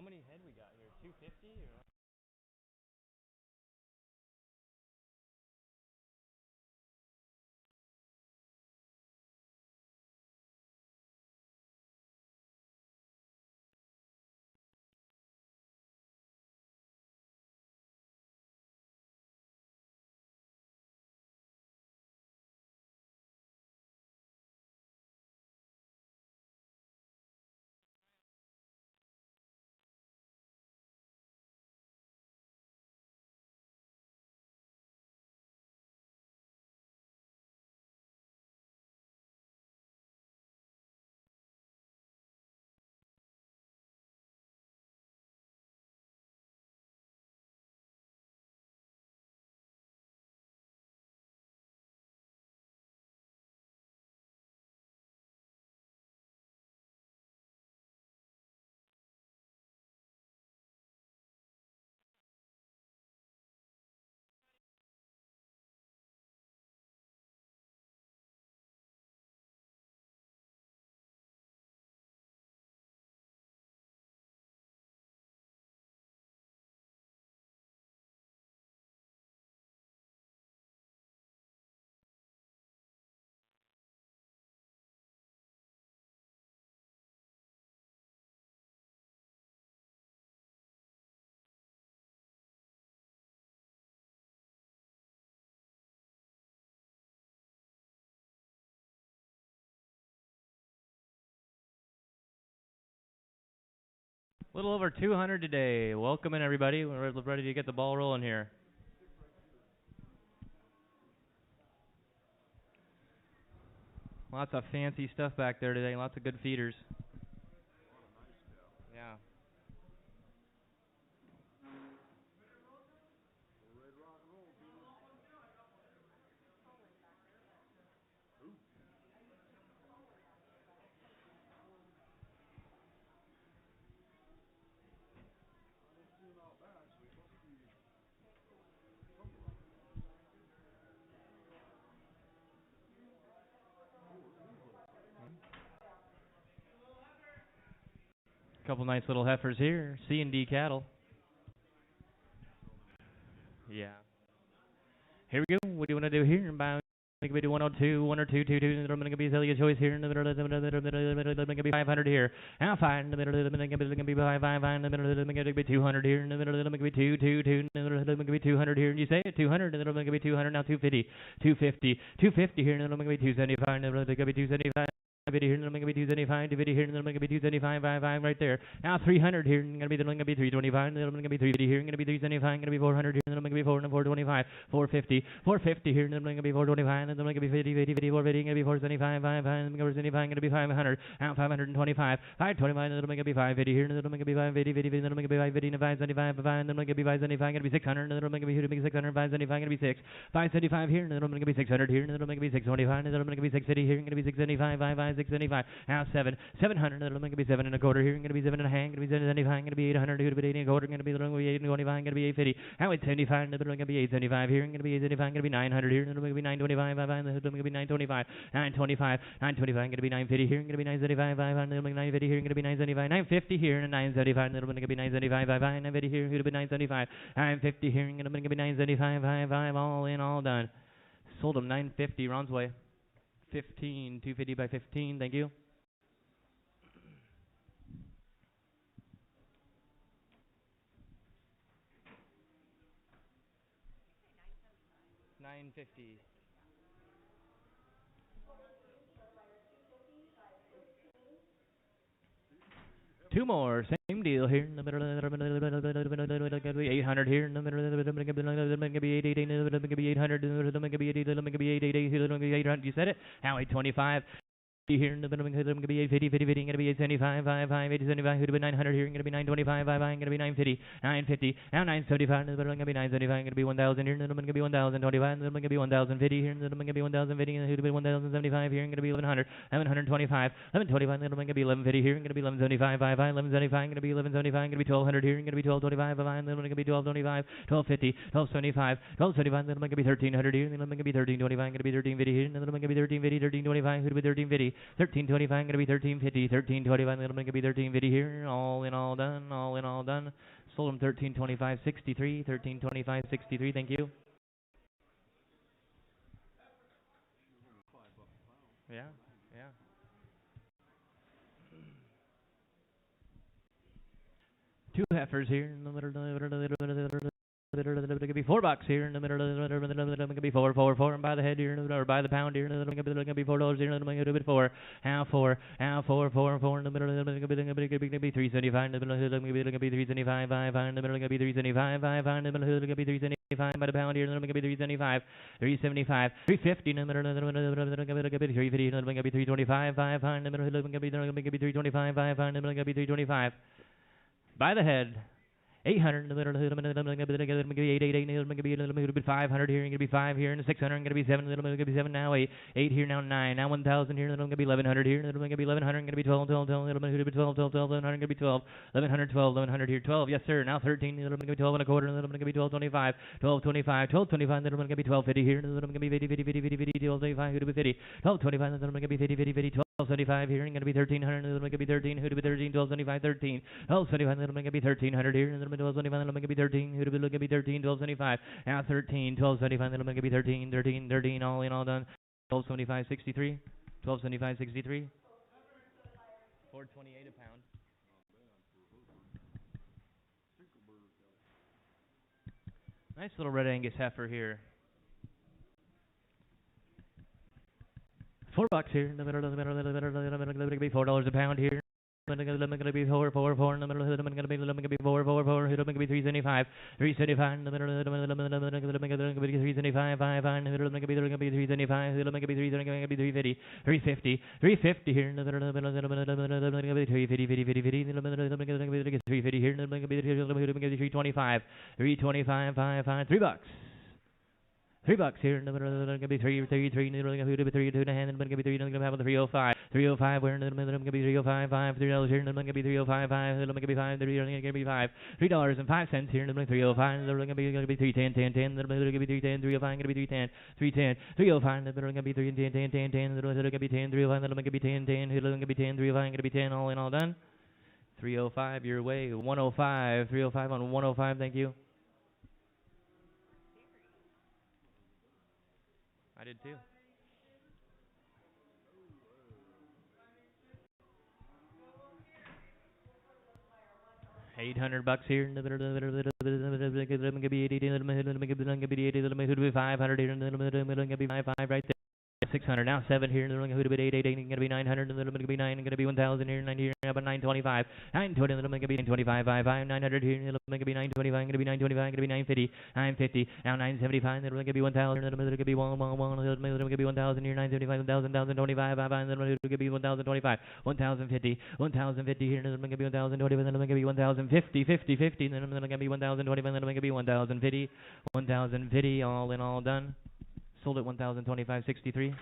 How many head we got here? 250 or? A little over 200 today. Welcome in, everybody. We're ready to get the ball rolling here. Lots of fancy stuff back there today. Lots of good feeders. Yeah. Couple nice little heifers here. C&D cattle. Yeah. Here we go. What do you want to do here? About going to be 102, 102, 22. I'm going to be your choice here. In the middle, going to be 500 here. Now 5 in the middle. Going to be 5, 5, 5 in the middle. Going to be 200 here. In the middle, going to be 2, 2, 2. In the middle, going to be 200 here. You say it, 200. In the middle, going to be 200. Now 250, 250, 250 here. In the middle, going to be 275. In the middle, going to be 275. Video here, and then I'm going to be 275. Video here, and then I'm going to be 275. 5, 5 right there. Now 300 here, and going to be 325. And then I'm going to be 350 here, and going to be 375. Going to be 400 here, and then I'm going to be 425. 450, 450 here, and then I'm going to be 425. And then I'm going to be 50, 50, 50, 450. Going to be 475. 5, 5, and 475. Going to be 500. Now 525. 525. And then I'm going to be 550 here, and then I'm going to be 550, 50, and then I'm going to be 550, and 575. 5, and then I'm going to be 575. Going to be 600. And then I'm going to be 600. 575. Going to be 6. 575 here, and then I'm going to be 600 here, and then I'm going to be 625. And then I'm going to be 650 here, and going to be 675. 5, 5, 675. Now 7, 700, then I'm going to be 7 and a quarter here, I'm going to be 7 and a half, going to be 775, going to be 800, going to be 8 and a quarter, going to be 825, going to be 850. Now it's 75, then I'm going to be 875 here, going to be 875, going to be 900 here, then I'm going to be 925, then I'm going to be 925, 925, 925, going to be 950 here, going to be 975, 500, then I'm going to be 950 here, going to be 975, 950 here, and 975, then I'm going to be 975, 500, 950 here, going to be 975, 950 here, going to be 975, 5, all in, all done. Sold them 950, Ron's way. 15, 250 by 15, thank you. 950. Two more, same deal here in the middle. 800 here in the middle. Be 800. You said it. Now 825. Here in the middle, going to be 850, 50, 50, going to be 875, 5, 5, 875, going to be 900 here, going to be 925, 5, going to be 950, 950, now 975, in the middle, going to be 975, going to be 1,000 here, in the middle, going to be 1,025, in the middle, going to be 1,050 here, in the middle, going to be 1,050, and going to be 1,075 here, going to be 1,100, 1,125, 1,125, in the middle, going to be 1,150 here, going to be 1,175, 5, 1,175, going to be 1,175, going to be 1,200 here, going to be 1,225, 5, and then going to be 1,225, 1,250, 1,275, 1,275, then going to be 1,300 here, and then going to be 1,325, going to be 1,350 here, and then going to be 1,350, 1,325, going to be 1,350. 13:30, 13:25, gonna be 13:50, 13:25, little bit gonna be 13:50 here. All in, all done, all in, all done. Sold them 13:25.63, 13:25.63. Thank you. Yeah, yeah. Two heifers here in the middle. Gonna be $4 here in the middle. Gonna be four, and by the head here, or by the pound here. Gonna be $4 here. Gonna be four, half four in the middle. Gonna be 375 in the middle. Gonna be 375, five in the middle. Gonna be 375, five in the middle. Gonna be 375 by the pound here. Gonna be 375, 375, 350 in the middle. Gonna be 350. Gonna be 325, five in the middle. Gonna be 325, five in the middle. Gonna be 325 by the head. 800 in the middle, gonna be 888, gonna be a little bit 500 here, gonna be 5 here, and 600, gonna be 7, gonna be 7 now, 8 here, now 9, now 1,000 here, gonna be 1,100 here, gonna be 1,100, gonna be 12, 12, 12, 1,100, gonna be 12, 1,100, 12, 1,100 here, 12, yes sir, now 13, gonna be 12 and a quarter, gonna be 12.25, 12.25, 12.25, gonna be 12.50 here, gonna be 50, 50, 50, 50, 12.25, gonna be 50, 12.25, gonna be 50, 50, 50, 12.75 here, gonna be 1,300, gonna be 13, who to be 13, 12.75, 13, 12.75, gonna be 1,300 here, gonna be 12.25, gonna be 13, who to be 13, 12.75, now 13, 12.75, gonna be 13, 13, 13, all in, all done, 12.75, 63, 12.75, 63, 4.28 a pound. Nice little red Angus heifer here. $4 here in the middle, gonna be $4 a pound here. Gonna be four in the middle. Gonna be four. Gonna be 375, 375 in the middle. Gonna be 375, 5 in the middle. Gonna be 375. Gonna be 350, 350 here in the middle. Gonna be 350, 50, 50 in the middle. Gonna be 350 here. Gonna be 325, 325, 5, $3. $3 here in the middle. Gonna be 3, 3, gonna be 3, 2 and a hand. Gonna be 3, gonna have 305, 305. We're in the middle. Gonna be 305, 5, $3 here. Gonna be 305, 5. Gonna be 5, gonna be 5, $3.05 here. Gonna be 305. Gonna be 310, 10, 10. Gonna be 310, 305. Gonna be 310, 310, 305. Gonna be 310, 10, 10, 10. Gonna be 10, 305. Gonna be 10, 10. Gonna be 10, 305. Gonna be 10. All in, all done. 305 your way. 105, 305 on 105. Thank you. I did too. $800 here. Gonna be 80. Gonna be 80. 500 here. Gonna be 5 right there. 600 now 7 here. Gonna be 8 gonna be 900. Gonna be 9. Gonna be 1,000 here. 90 here. About 925. 920. Gonna be 925. 5 900 here. Gonna be 925. Gonna be 925. Gonna be 950. 950 now 975. Gonna be 1,000. Gonna be 1 Gonna be 1,000 here. 975. 1,000 1,025. 5 gonna be 1,025. 1,050. 1,050 here. Gonna be 1,025. Gonna be 1,050. 50 50. Then gonna be 1,025. Then gonna be 1,050. 1,050. All in, all done. Sold at 1,025.63.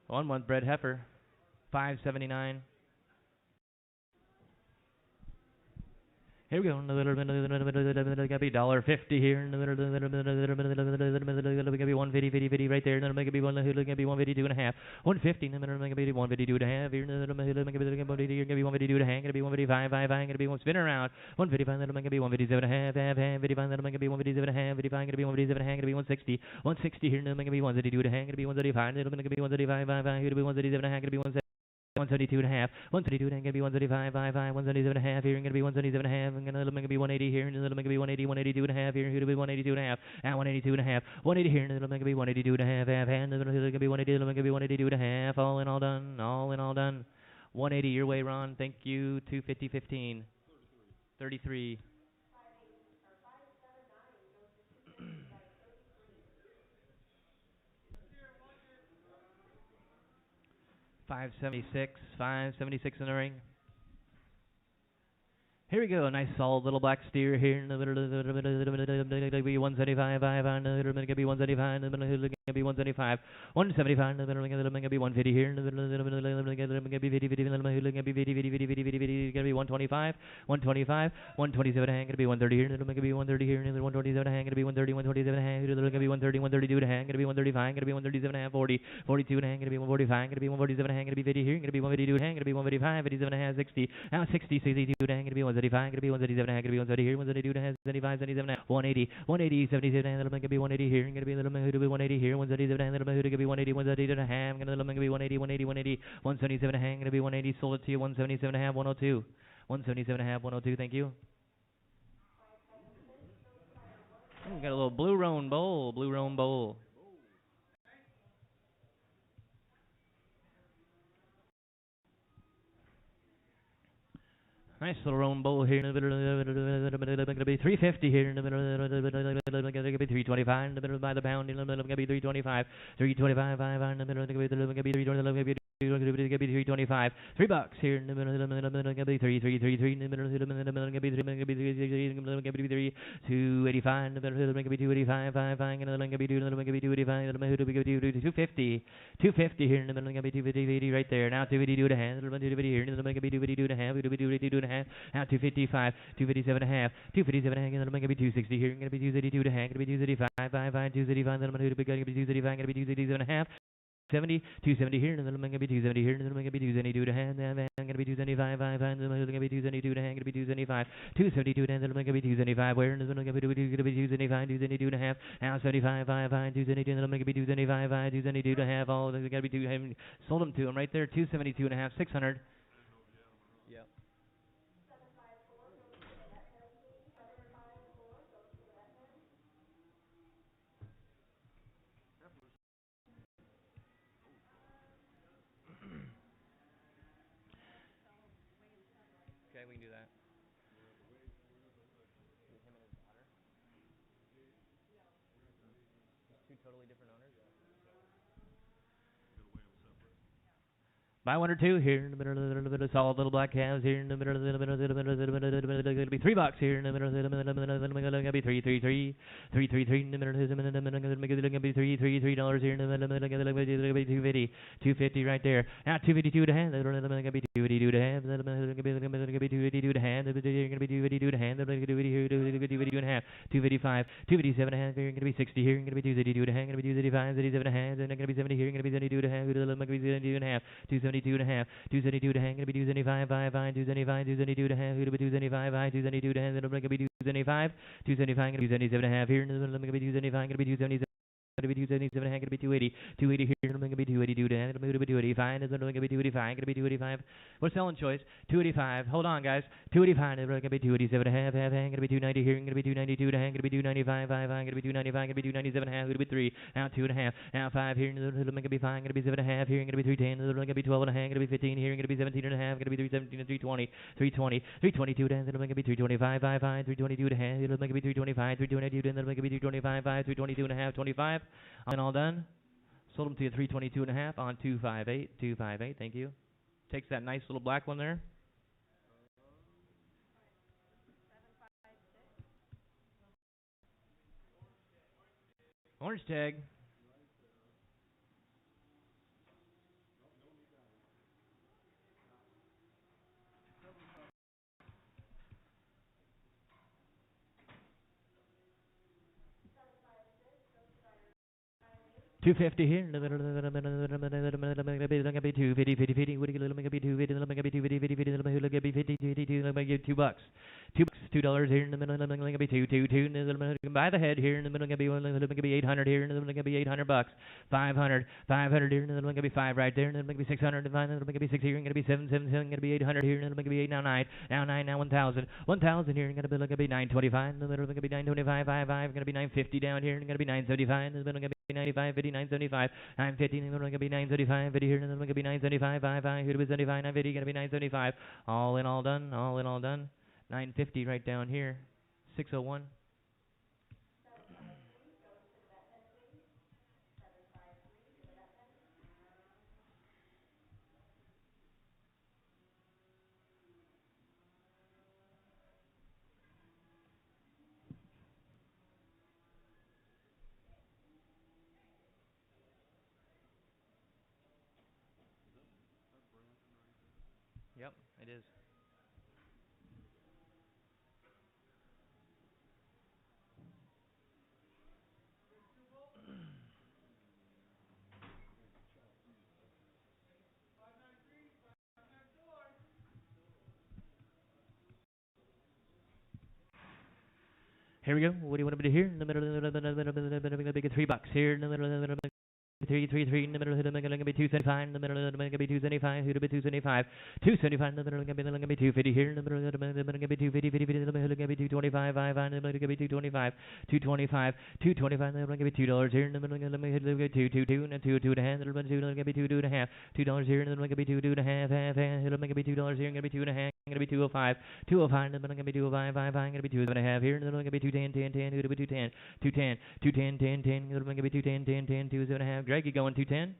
1 month bred heifer, 579. Here we go. Gonna be $1.50 here. Gonna be 150, 50, 50 right there. Gonna be 152 and a half. 150. Gonna be 152 and a half here. Gonna be 152 and a half. Gonna be 155, 5. Gonna be one spin around. 155. Gonna be 157 and a half. 55. Gonna be 157 and a half. 55. Gonna be 157 and a half. Gonna be 160. 160 here. Gonna be 132 and a half. Gonna be 135. Gonna be 135, 5. Gonna be 137 and a half. Gonna be 172 and a half, 132 and gonna be 135, 5, 177 and a half here, and gonna be 177 and a half, and gonna be 180 here, and gonna be 180, 182 and a half here, and gonna be 182 and a half, and 182 and a half, 180 here, and gonna be 182 and a half, and gonna be 180, gonna be 182 and a half, all in, all done, all in, all done. 180 your way, Ron. Thank you. 250.15, 33. $576 in the ring. Here we go. A nice solid little black steer here in the middle of the 175, 5 on the middle, going to be 175, in the middle, going to be 175, 175, in the middle, going to be 150 here in the middle, going to be 50, 50, in the middle, going to be 50, 50, 50, 50, 50, 50, going to be 125, 125, 127 hang, going to be 130 here, going to be 130 here, and 127 hang, going to be 130, 127 hang, going to be 130, 132 hang, going to be 135, going to be 137 hang, 40, 42 hang, going to be 145, going to be 147 hang, going to be 50 here, going to be 152 hang, going to be 155, 57 hang, 60, now 60, 62 hang, going to be 135, going to be 137 hang, going to be 130 here, 132 hang, 75, 77 hang, 180, 180, 77 hang, going to be 180 here, going to be a little bit 180 here, 137 hang, little bit going to be 180, 130 and a half, going to be 180, 180, 180, 177 hang, going to be 180, sold it to you, 177 and a half, 102, 177 and a half, 102, thank you. Got a little blue roan bowl, blue roan bowl. Nice little roan bowl here. Going to be 350 here. Going to be 325 in the middle by the pound. Going to be 325, 325, 5 in the middle. Going to be 325. Going to be 325. $3 here in the middle. Going to be 333 in the middle. Going to be 3 285 in the middle. Going to be 285. 5 going to be 285. 250. 250 here in the middle. Going to be 250 right there. Now 252 to hand. 250 here. Going to be 252 to half. 252 to half. Now 255. 257 and a half. 257 and a half. Going to be 260 here. Going to be 232 to half. Going to be 235. 235. Going to be 235. Going to be 237 and a half. 70, 270 here, and then I'm going to be 270 here, and then I'm going to be 272 to hand, and I'm going to be 275, 5, and then I'm going to be 272 to hand, going to be 275, 272 to hand, then I'm going to be 275, where, and then I'm going to be 275, 272 to half, now 75, 5, 272, and then I'm going to be 275, 272 to half, all, they're going to be sold them to him right there, 272 and a half, 600. Yep. Okay, we can do that. Two totally different owners. Buy one or two here in the middle of the solid little black calves here in the middle of the middle going to be $3 here in the middle of the going to be 333 in the middle going to be $3 here in the middle going to be 250 right there. Now 252 to hand. Going to be 282 to hand. Going to be 282 to hand. Going to be 282 to hand. Going to be 282 and a half. 255, 257 to hand. Going to be 60 here. Going to be 282 to hand. Going to be 235, 77 to hand. Going to be 70 here. Going to be 72 to hand. Going to be 72 and a half. 272 and a half, 272 to hang, going to be 275, 5, 275, 272 to hang, going to be 275, 272 to hang, then I'm going to be 275, 275, 277 and a half here, and then I'm going to be 275, going to be 277. Going to be 277 and going to be 280. 280 here, going to be 282 to hand, going to be 285, and then going to be 285, going to be 285. What's selling choice? 285. Hold on, guys. 285, and going to be 287 and a half, going to be 290 here, going to be 292 to hand, going to be 295, 5, going to be 295, going to be 297 and a half, going to be 3. Now 2 and a half. Now 5 here, going to be 5, going to be 7 and a half here, going to be 310, going to be 12 and a half, going to be 15 here, going to be 17 and a half, going to be 317 and 320, 320, 322 to hand, then going to be 325, 5, 322 to hand, then going to be 325, 322, then going to be 325, 5, 322 and a half, 25. And all done. Sold them to you 322 and a half on 258. 258. Thank you. Takes that nice little black one there. Orange tag. $250 here. Going to be 250, 50, 50. What are you going to be 250? Going to be 250, 50, 50. Going to be 50, 52. Going to be $2. $2 here in the middle. Going to be 2. Buy the head here in the middle. Going to be 800 here. Going to be $800. 500 here. Going to be 5 right there. Going to be 600. Going to be 6 here. Going to be 7. Going to be 800 here. Going to be 8 now 9. Now 9. Now 1,000. 1,000 here. Going to be 925. In the middle. Going to be 925. 5. Going to be 950 down here. Going to be 975. In the middle. Going to be 95, 50, 975, 950, and then going to be 975, 50 here, and then going to be 975, 5, here to be 75, 950, going to be 975, all in, all done, 950 right down here, 601. Yep, it is. Here we go. What do you want me to hear? In the middle of the big $3 here. In the middle of the 333 in the middle of the going to be 275 in the middle of the going to be 275 who to be 275 275 in the middle going to be 250 here in the middle of the going to be 250 50 in the middle going to be 225 5 in the middle going to be 225 225 225 in the middle going to be $2 here in the middle going to be 222 and 2 and a half in the middle going to be 2 and a half $2 here in the middle going to be 2 and a half half going to be $2 here going to be 2 and a half going to be 205 205 in the middle going to be 205 5 going to be 2 and a half here in the middle going to be 210 10 10 who to be 210 210 210 10 10 going to be 210 10 10 2 and a half Greg, you going 210?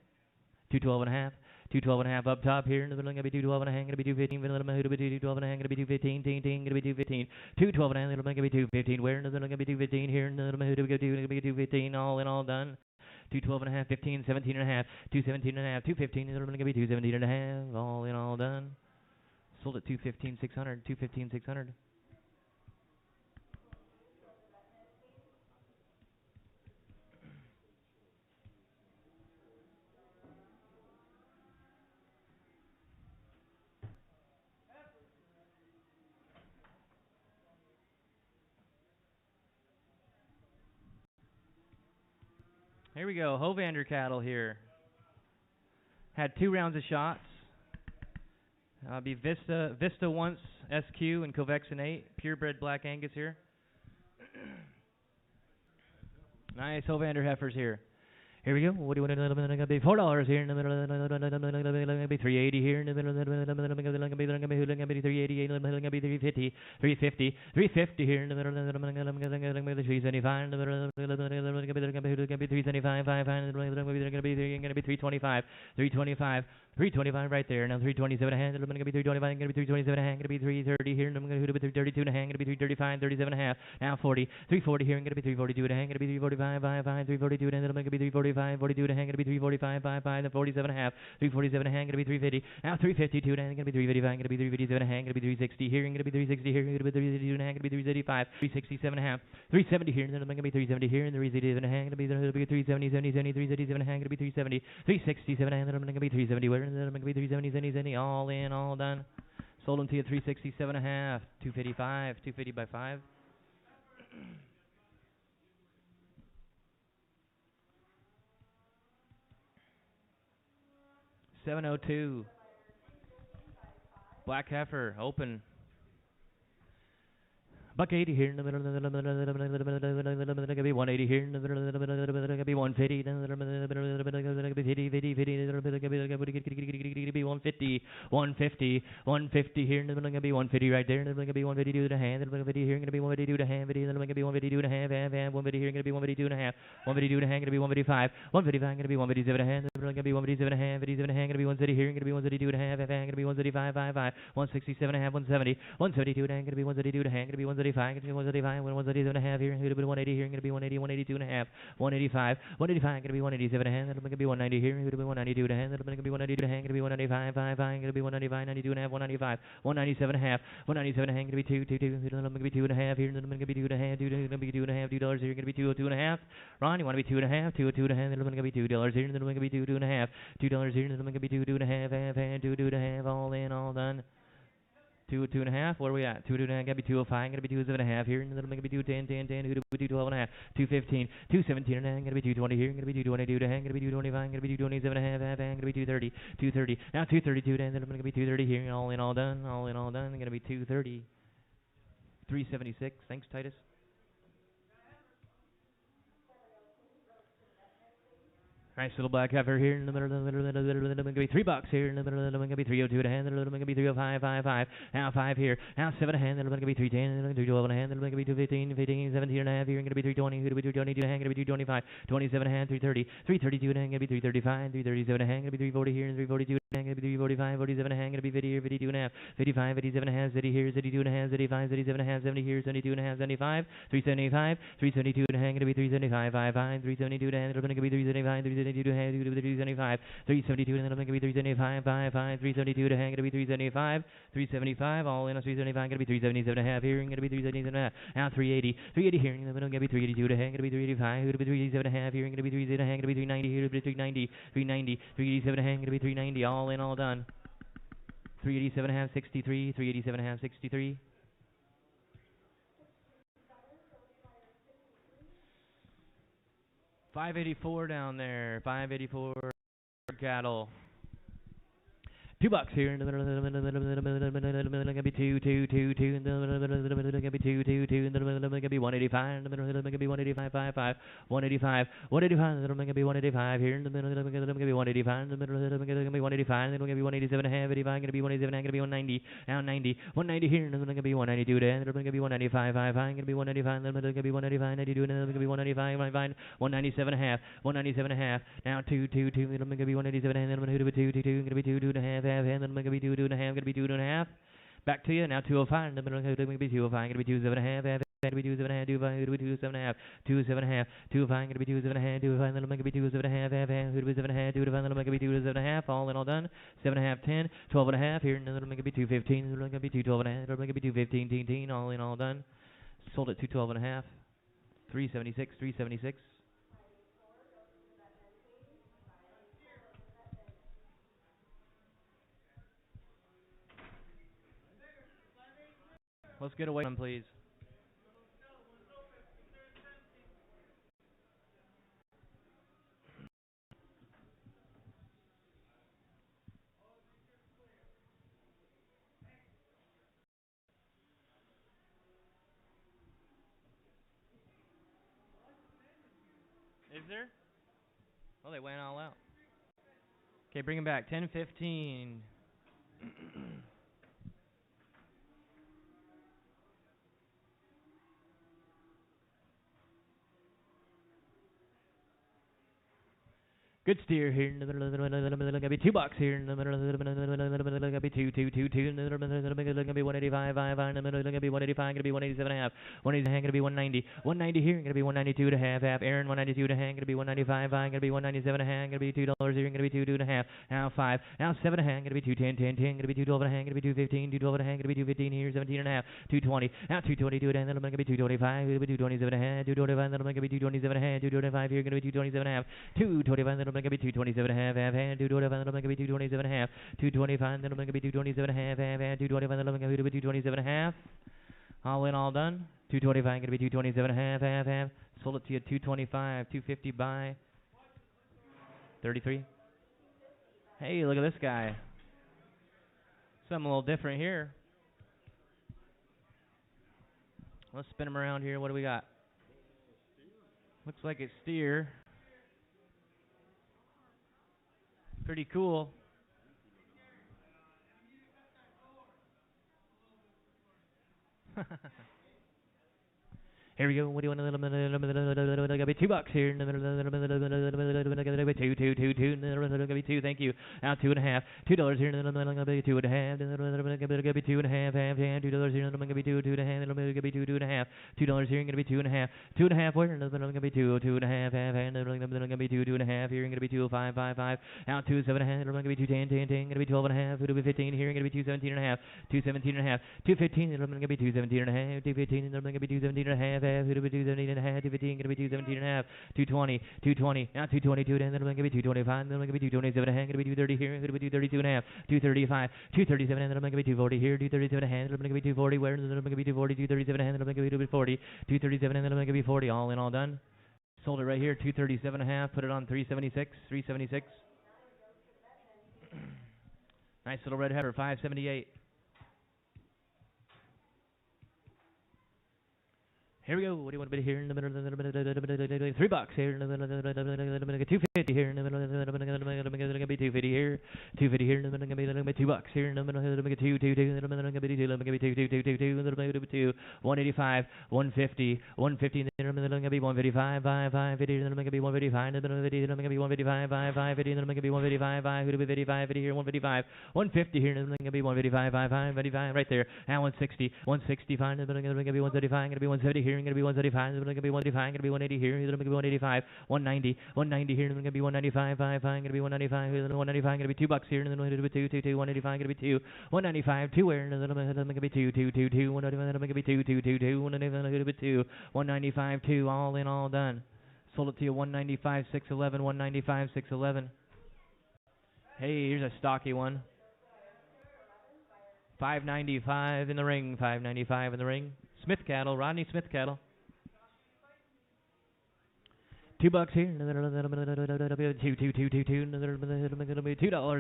212 and a half. 212 and a half up top here in the middle. Going to be 212 and a half. Going to be 215. Going to be 212 and a half. Going to be 215. Ting ting. Going to be 215. 212 and a half. Going to be 215. Where in the middle? Going to be 215 here in the middle. Going to be 215. All in all done. 212 and a half. 15. 17 and a half. 217 and a half. 215. In the middle. Going to be 217 and a half. All in all done. Sold at 215 600. 215 600. Here we go. Hovander cattle here. Had 2 rounds of shots. Be Vista once SQ and Covexin 8. Purebred Black Angus here. Nice Hovander heifers here. Here we go. What do you want to be? $4 here in the middle. Going to be 380 here in the middle. Going to be 388. Going to be 350. 350. 350 here in the middle. Going to be 375 in the middle. Going to be 375. Going to be 325. 325. 325 right there. Now 327 hand. Going to be 325. Going to be 327 hand. Going to be 330 here. Going to be 332 and a hand. Going to be 335. 37 and a half. Now 40. 340 here. Going to be 342 and a hand. Going to be 345. 342 and then going to be 345. 42 to hang, going to be 345, 55, then 47 and a half, 347 and hang, going to be 350. Now 352 and hang, going to be 355, going to be 357 and hang, going to be 360 here, going to be 360 here, going to be 352 and hang, going to be 385, 367 and a half, 370 here, and then going to be 370 here, and the 387 and hang, going to be 370, 70, 70, 377 and hang, going to be 370, 367 and then going to be 370 where, and then going to be 370, 70, 70, all in, all done. Sold them to you 367 and a half, 255, 250 by 5. 702. Black heifer, open. $180 here in the middle, going to be 180 here in the middle, going to be 150, going to be 150, 150, 150 here in the middle, going to be 150 right there, going to be 152 and a half, 150 here, going to be 152 and a half, going to be 152 and a half, 150 here, going to be 152 and a half, 152 and a half, going to be 155, 155, going to be 157 and a half, going to be 157 and a half, 57 and a half, going to be 130 here, going to be 132 and a half, going to be 135, 55, 167 and a half, 170, 172 and a half, going to be 132 and a half, going to be 135, going to be 135, 132 and a half here, going to be 180 here, going to be 180, 182 and a half, 185, 185, going to be 187 and a half, going to be 190 here, going to be 192 and a half, going to be 192 and a half, going to be 195, 55, going to be 195, 92 and a half, 195, 197 and a half, 197 and a half, going to be 2, 2, 2, going to be 2 and a half here, going to be 2 and a half, 2, going to be 2 and a half, $2 here, going to be 202 and a half. Ron, you want to be 2 and a half, 202 and a half, then going to be $2 here, then going to be 2, 2 and a half, $2 here, then going to be 2, 2 and a half, 2, 2 and a half, all in, all done. 2, 2 and a half. What are we at? 2, 2 and a half. Gotta be 205. Gotta be 207 and a half here. And then gonna be 210, 10, 10. Who do we 212 and a half? 215, 217 and a half. Gonna be 220 here. Gonna be 222 and a half. Gonna be 225. Gonna be 227 and a half. Gonna be 230, 230. Now 232 and then gonna be 230 here. All in, all done. All in, all done. Gonna be 230, 376. Thanks, Titus. Nice little black heifer here in the middle, going to be $3 here in the middle, going to be 302 and a hand, going to be 305, 55, now 5 here, now 7 and a hand, going to be 310, 312 and a hand, going to be 215, 15, 17 and a half here, going to be 320, going to be 222 and a hand, going to be 225, 27 and a hand, 330, 332 and a hand, going to be 335, 337 and a hand, going to be 340 here, and 342 Gonna be 45, 47 and a half, gonna be 50 here, 52 and a half, 55, 57 and a half, 70 here, 72 and a half, 75, 77 and a half, 70 here, 72 and a half, 75, 375, 372 and a half, gonna be 375, 55, 372 and a half, gonna be 375, 372 and a half, gonna be 375, 372 and a half, gonna be 375, 55, 372 and a half, gonna be 375, 375, all in on 375, gonna be 377 and a half here, gonna be 377 and a half, now 380, 380 here, gonna be 382 and a half, gonna be 385, gonna be 387 and a half here, gonna be 387 and a half, gonna be 390 here, gonna be 390, 390, 387 and a half, gonna be 390, all in, all done. 387 and a half, 63, 387 and a half, 63. $584 down there, 584 cattle. $2 here in the middle, gonna be two, in the middle, gonna be two, in the middle, gonna be 185 in the middle, gonna be 185, 55, 185, 185 in the middle, gonna be 185 here in the middle, gonna be 185 in the middle, gonna be 185, then gonna be 187 and a half, 85, gonna be 187, gonna be 190, now 90, 190 here in the middle, gonna be 192 then, gonna be 195, 55, gonna be 195 in the middle, gonna be 195, 92 in the middle, gonna be 195, 197 and a half, 197 and a half, now 2, gonna be 187 and then gonna be 2, gonna be 2 and a half. And then I'm going to be 2 and a half, going to be 2 and a half. Back to you, now 205, and then I'm going to be 205, going to be 27 and a half, going to be 27 and a half, 25, going to be 27 and a half, 27 and a half, 25, going to be 27 and a half, 25, and then I'm going to be 27 and a half, going to be 7 and a half, 25, and then I'm going to be 27 and a half, all in all done, 7 and a half, 10, 12 and a half, here, and then I'm going to be 215, and then I'm going to be 212 and a half, I'm going to be 215, all in all done, sold at 212 and a half, 376, 376. Let's get away from him, please. Is there? Oh, they went all out. Okay, bring him back. 10-15. Good steer here in the middle, gonna be $2 here in the middle, gonna be 2, in the middle, gonna be 185, 5, in the middle, gonna be 185, gonna be 187 and a half, 180 gonna be 190, 190 here, gonna be 192 and a half, Aaron 192 and a half, gonna be 195, 5, gonna be 197 and a half, gonna be $2 here, gonna be 2 and a half, now 5, now 7 and a half, gonna be 210, 10, gonna be 212 and a half, gonna be 215, 212 and a half, gonna be 215 here, 17 and a half, 220, now 222 and a half, gonna be 225, gonna be 227 and a half, 225, then gonna be 227 and a half, 225 here, gonna be 227 and a half, 225, then I'm going to be 227 and a half, 225, then I'm going to be 227 and a half, 225, then I'm going to be 227 and a half, 225, then I'm going to be 227 and a half. All in, all done. 225, going to be 227 and a half, Sold it to you at 225, 250 by 33. Hey, look at this guy. Something a little different here. Let's spin him around here. What do we got? Looks like it's steer. Pretty cool. Here we go. What do you want? Gonna be $2 here. Gonna be two. Thank you. Now 2 and a half. $2 here. Gonna be 2 and a half. Gonna be 2 and a half. $2 here. Gonna be 2 and a half. Gonna be 2 and a half. $2 here. Gonna be 2 and a half. 2 and a half. Where? Gonna be 2 and a half. Gonna be 2 and a half here. Gonna be 2 5 5 5. Now 2 7 and a half. Gonna be 2 10 10 10. Gonna be 12 and a half. Gonna be 15 here. Gonna be 2 17 and a half. 2 17 and a half. 2 15. Gonna be 2 17 and a half. 2 15. Gonna be 2 17 and a half. Who do we do 17 and a half, 215, gonna be 217 and a half, 220, now 222, then I'm gonna be 225, then I'm gonna be 227 and a half, gonna be 230 here, gonna be 232 and a half, 235, 237, and then I'm gonna be 240 here, 237 and a half, then I'm gonna be 240, where, then I'm gonna be 240, 237 and a half, then I'm gonna be 240, 237, and then I'm gonna be 40, all in, all done. Sold it right here, 237 and a half, put it on 376, 376. Nice little red heifer, 578. Here we go. What do you want to be here in the middle? $3 here. 250 here. Gonna be 250 here. 250 here. Gonna be $2 here. Gonna be 2 2 2. Gonna be 2 2 2 2. Gonna be 2 2 2 2. 185, 150, 150 in the middle, going to be 155, 5, 50, then going to be 155, in the middle, 50, then going to be 155, 5, 50, then going to be 155, 5, who to be 55, 50 here, 155, 150 here, then going to be 155, 5, 55, right there, and 160, 165, then going to be 135, going to be 170 here, going to be 175, then going to be 185, going to be 180 here, then going to be 185, 190, 190 here, then going to be 195, 5, going to be 195, then 195, going to be $2 here, and then going to be 2, 185, going to be 2, 195, 2 where, and then going to be 2, 195, then going to be 2, 195, going to be 2, 195, 2, all in, all done. Sold it to you 195, 611, 195, 611. Hey, here's a stocky one. 595 in the ring, 595 in the ring. Smith cattle, Rodney Smith cattle. $2 here. $2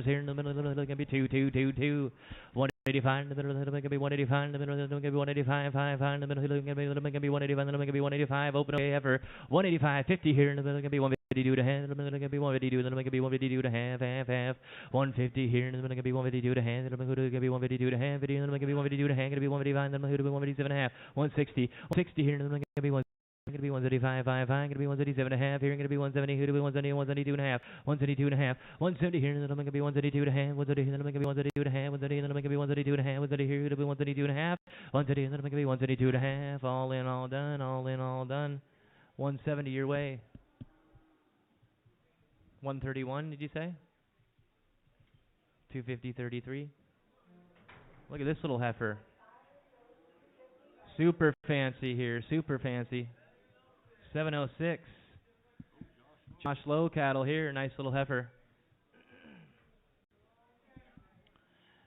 here. In the middle, gonna be 2. 185 in the middle, gonna be 185 in the middle, gonna be 185, 5 in the middle, gonna be 185, then gonna be 185. Open okay, ever 185, 50 here in the middle, gonna be 152 to half, in the middle, gonna be 152, then gonna be 152 to half, 150 here in the middle, gonna be 152 to half, then gonna be 152 to half, then gonna be 152 to half, gonna be 155, then gonna be 157 and a half, 160 here in the middle, gonna be 1. Going to be 135, 5, going to be 137 and a half. Here, going to be 170. Here, to be 170, 172 and a half. 172 and a half. 170 here, and then I'm going to be 172 and a half. 170, then I'm going to be 172 and a half. 170, then I'm going to be 172 and a half. 170 here, to be 172 and a half. 170, and then I'm going to be 172 and a half. All in, all done. All in, all done. 170 your way. 131, did you say? 250, 33. Look at this little heifer. Super fancy here. Super fancy. 706. Josh Lowe cattle here. Nice little heifer.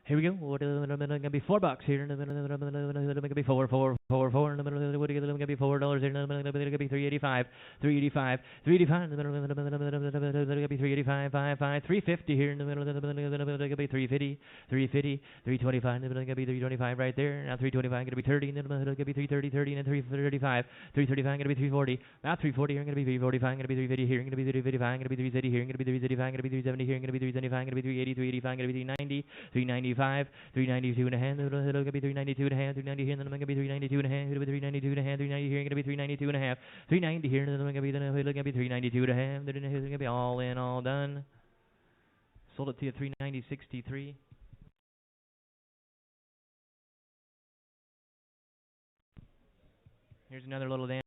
Here we go. Going to be $4 here. Going to be 4. In the middle, going to be $4 here. Going to be 385. 385. 385. In the middle, going to be 385. 5. 350 here. In the middle, going to be 350. 350. 325. In the middle, going to be 325 right there. Now 325. Going to be 30. In the middle, going to be 330. 30 and 335. 335. Going to be 340. Now 340 here. Going to be 345. Going to be 350 here. Going to be 355. Going to be 380 here. Going to be 375. Going to be 370 here. Going to be 375. Going to be 380. 385. Going to be 390. 395, 392 and a half, it'll going to be 392 and a half, 390 here, and then I'm going to be 392 and a half, it'll be 392 and a half, 390 here, going to be 392 and a half, 390 here, and then I'm going to be 392 and a half, then it's going to be all in, all done. Sold it to you 390.63. Here's another little damn.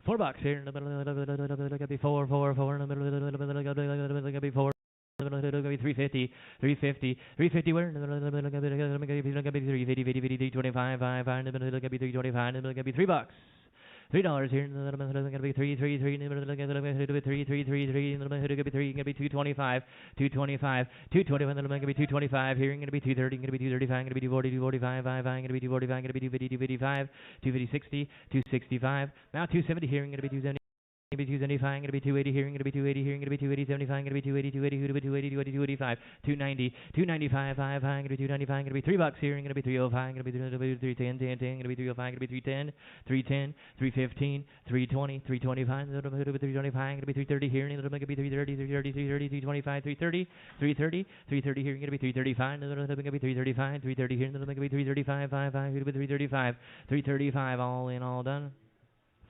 $4 here in the middle, gonna be 4 in the middle, gonna be 4. Gonna be 350, 350 where? Gonna be 350, 325, 5, in the middle, gonna be 325, in the middle, gonna be $3. $3 here, in the middle, gonna be 3, in the middle, gonna be 3, in the middle, gonna be 3, gonna be 225, 225, 220, in the middle, gonna be 225 here, gonna be 230, gonna be 235, gonna be 240, 245, 5, gonna be 245, gonna be 250, 255, 250, 60, 265, now 270 here, gonna be 270. Going to be 275, going to be 280 here, going to be 280 here, going to be 280, 75, going to be 280, 280, 285, 290, 295, 5, going to be 295, going to be $3 here, going to be 305, going to be 310, 10, going to be 305, going to be 310, 310, 315, 320, 325, going to be 325, going to be 330 here, going to be 330, 330, 325, 330, 330, 330 here, going to be 335, going to be 335, 330 here, going to be 335, 5, going to be 335, 335, all in, all done.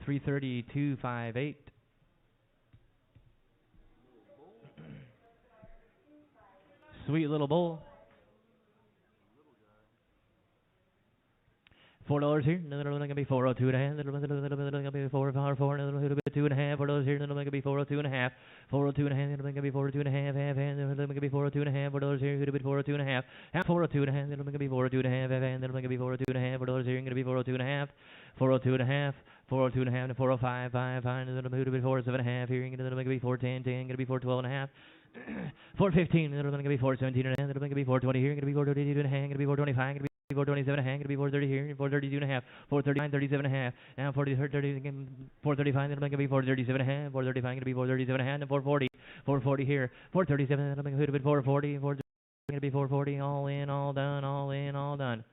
332.58. Sweet little bull. $4 here, another one gonna be 402 and a half, another one gonna be 4, another bit 2 and a half, $4 here, another one gonna be 402 and a half, 402 and a half, another one gonna be 402 and a half, another one gonna be 402 and a half, $4 here, a bit 402 and a half, 402 and a half, another one gonna be 402 and a half, another one gonna be 402 and a half, $4 here, gonna be 402 and a half, 402 and a half, 402 and a half, and 405, 5, another one gonna be 407 and a half, here, another one gonna be 410, 10, gonna be 412 and a half. 415, another one gonna be 417 and a half, another one gonna be 420 here, gonna be 422 and a half, gonna be 425, gonna be 427 and a half, gonna be 430 here, 432 and a half, 439, 37 and a half, now 30 again, 435, then I'm gonna be 437 and a half, 435, gonna be 437 and a half, and 440 here, 437, then I'm gonna be 440, 430, gonna be 440, all in, all done, all in, all done.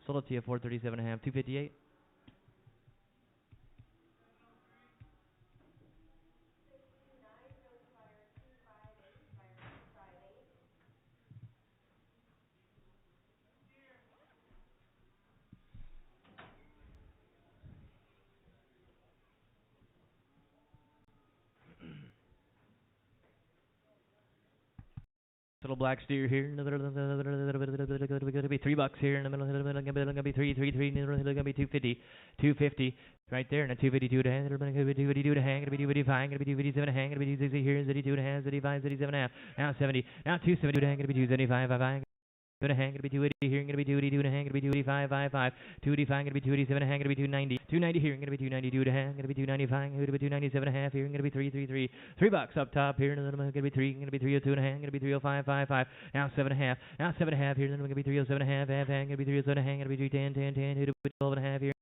Sold it to you 437 and a half, 258. Little black steer here. Gonna be $3 here in the middle. Gonna be three. Gonna be 250. 250 right there. And a 252 to hang. Gonna be 252 to hang. Gonna be 255. Gonna be 257 to hang. Gonna be 260 here. 252 to hang. 255. 257 and a half. Now 70. Now 270 to hang. Gonna be 275. Gonna hang, gonna be 280 here, gonna be 282 to hang, gonna be 285, 55, 285, gonna be 287 to hang, gonna be 290, 290 here, gonna be 292 to hang, gonna be 295, gonna be 297 and a half here, gonna be $3 up top here, and then gonna be 302 and a hang, gonna be 305, 55, now 7.5, now 7.5 here, then gonna be 307 and a half, gonna be 307 and a hang, gonna be 310, 10, 10, 12 and a half here.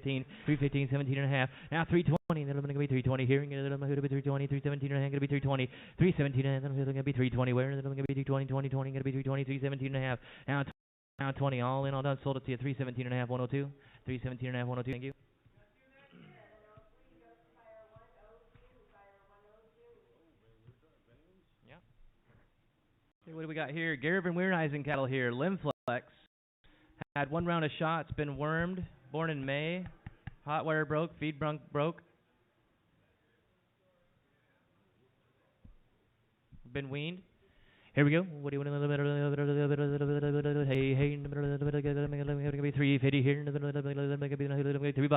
315, 17 and a half. Now 320, then I'm going to be 320 here. Then I'm going to be 320, 317 and a half. Going to be 320, 317 and then I'm going to be 320 where? Then I'm going to be 220, 20, 20. Going to be 320, 317 and a half. Now 20, all in, all done. Sold it to you. 317 and a half, 102. 317 and a half, 102. Thank you. Yeah. Okay, what do we got here? Garvin Weireisen cattle here. Limflex. Had one round of shots. Been wormed. Born in May. Hot wire broke. Feed broke. Been weaned. Here we go. What do you want to hey, gonna be 350 here. $3.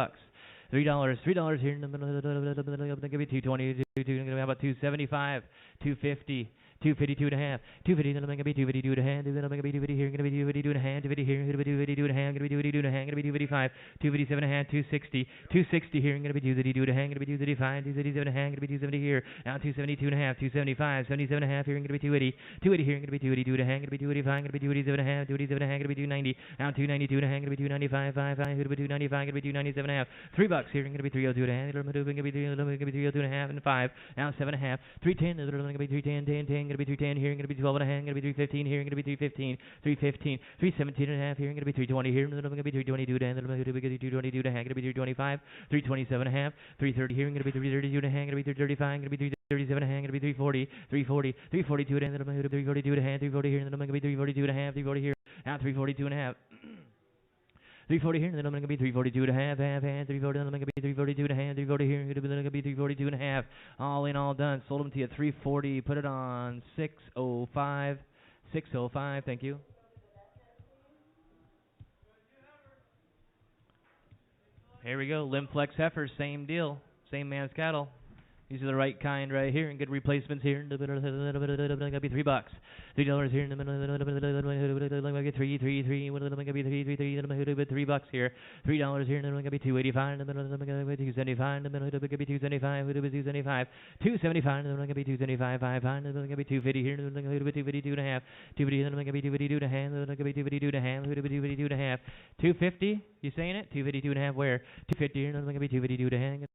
$3 here. Gonna be 220. Gonna about 275. 250. 252 and a half. 250, then I'm going to be 252 and a half. Then I'm going to be 250 here. Going to be 252 and a half. 250 here. Going to be 252 and a half. Going to be 252 and a half. Going to be 255. 257 and a half. 260. 260 here. Going to be 252 and a half. Going to be 235. 237 and a half. Going to be 270 here. Now 272 and a half. 275. 77 and a half here. Going to be 280. 280 here. Going to be 282 and a half. Going to be 285. Going to be 287 and a half. 287 and a half. Going to be 290. Now 292 and a half. Going to be 295. 55. Going to be 295. Going to be 297 and a half. $3 here. Going to be 302 and a half. Going to be 302 and a half and 5. Now 7 and a half. 310. Going to be 310. 10. Going to be 310 here. Going to be 12 and a half, going to be 315 here, going to be 315, 315, 317 and a half here, going to be 320 here, going to be 322 and a half, going to be 322 and a half, going to be 325, 327 and a half, 330 here, going to be 332 and a half, going to be 335, going to be 337 and a half, going to be 340, 340, 342 and a half, going to be 342 and a half, 340 here, and then I'm going to be 342 and a half, 340 here, now 342 and a half. 340 here, and then I'm going to be 342 and a half, 340, then I'm going to be 342 and a half, 340 here, and then I'm going to be 342 and a half. All in, all done. Sold them to you at 340. Put it on 605. 605, thank you. Here we go. Limflex heifers, same deal. Same man's cattle. These are the right kind right here, and good replacements here. Gonna be $3. $3 here. Three. Gonna be $3 here. $3 here. Gonna be 285. Gonna be 275. Gonna be 275. 275. 275. Gonna be 275. 5. Gonna be 250 here. Gonna be 252 and a half. 250. Gonna be 252 and a half. Gonna be 252 and a half. 252 and a half. 250. You saying it? 252 and a half. Where? 250 here. Gonna be 252 and a half.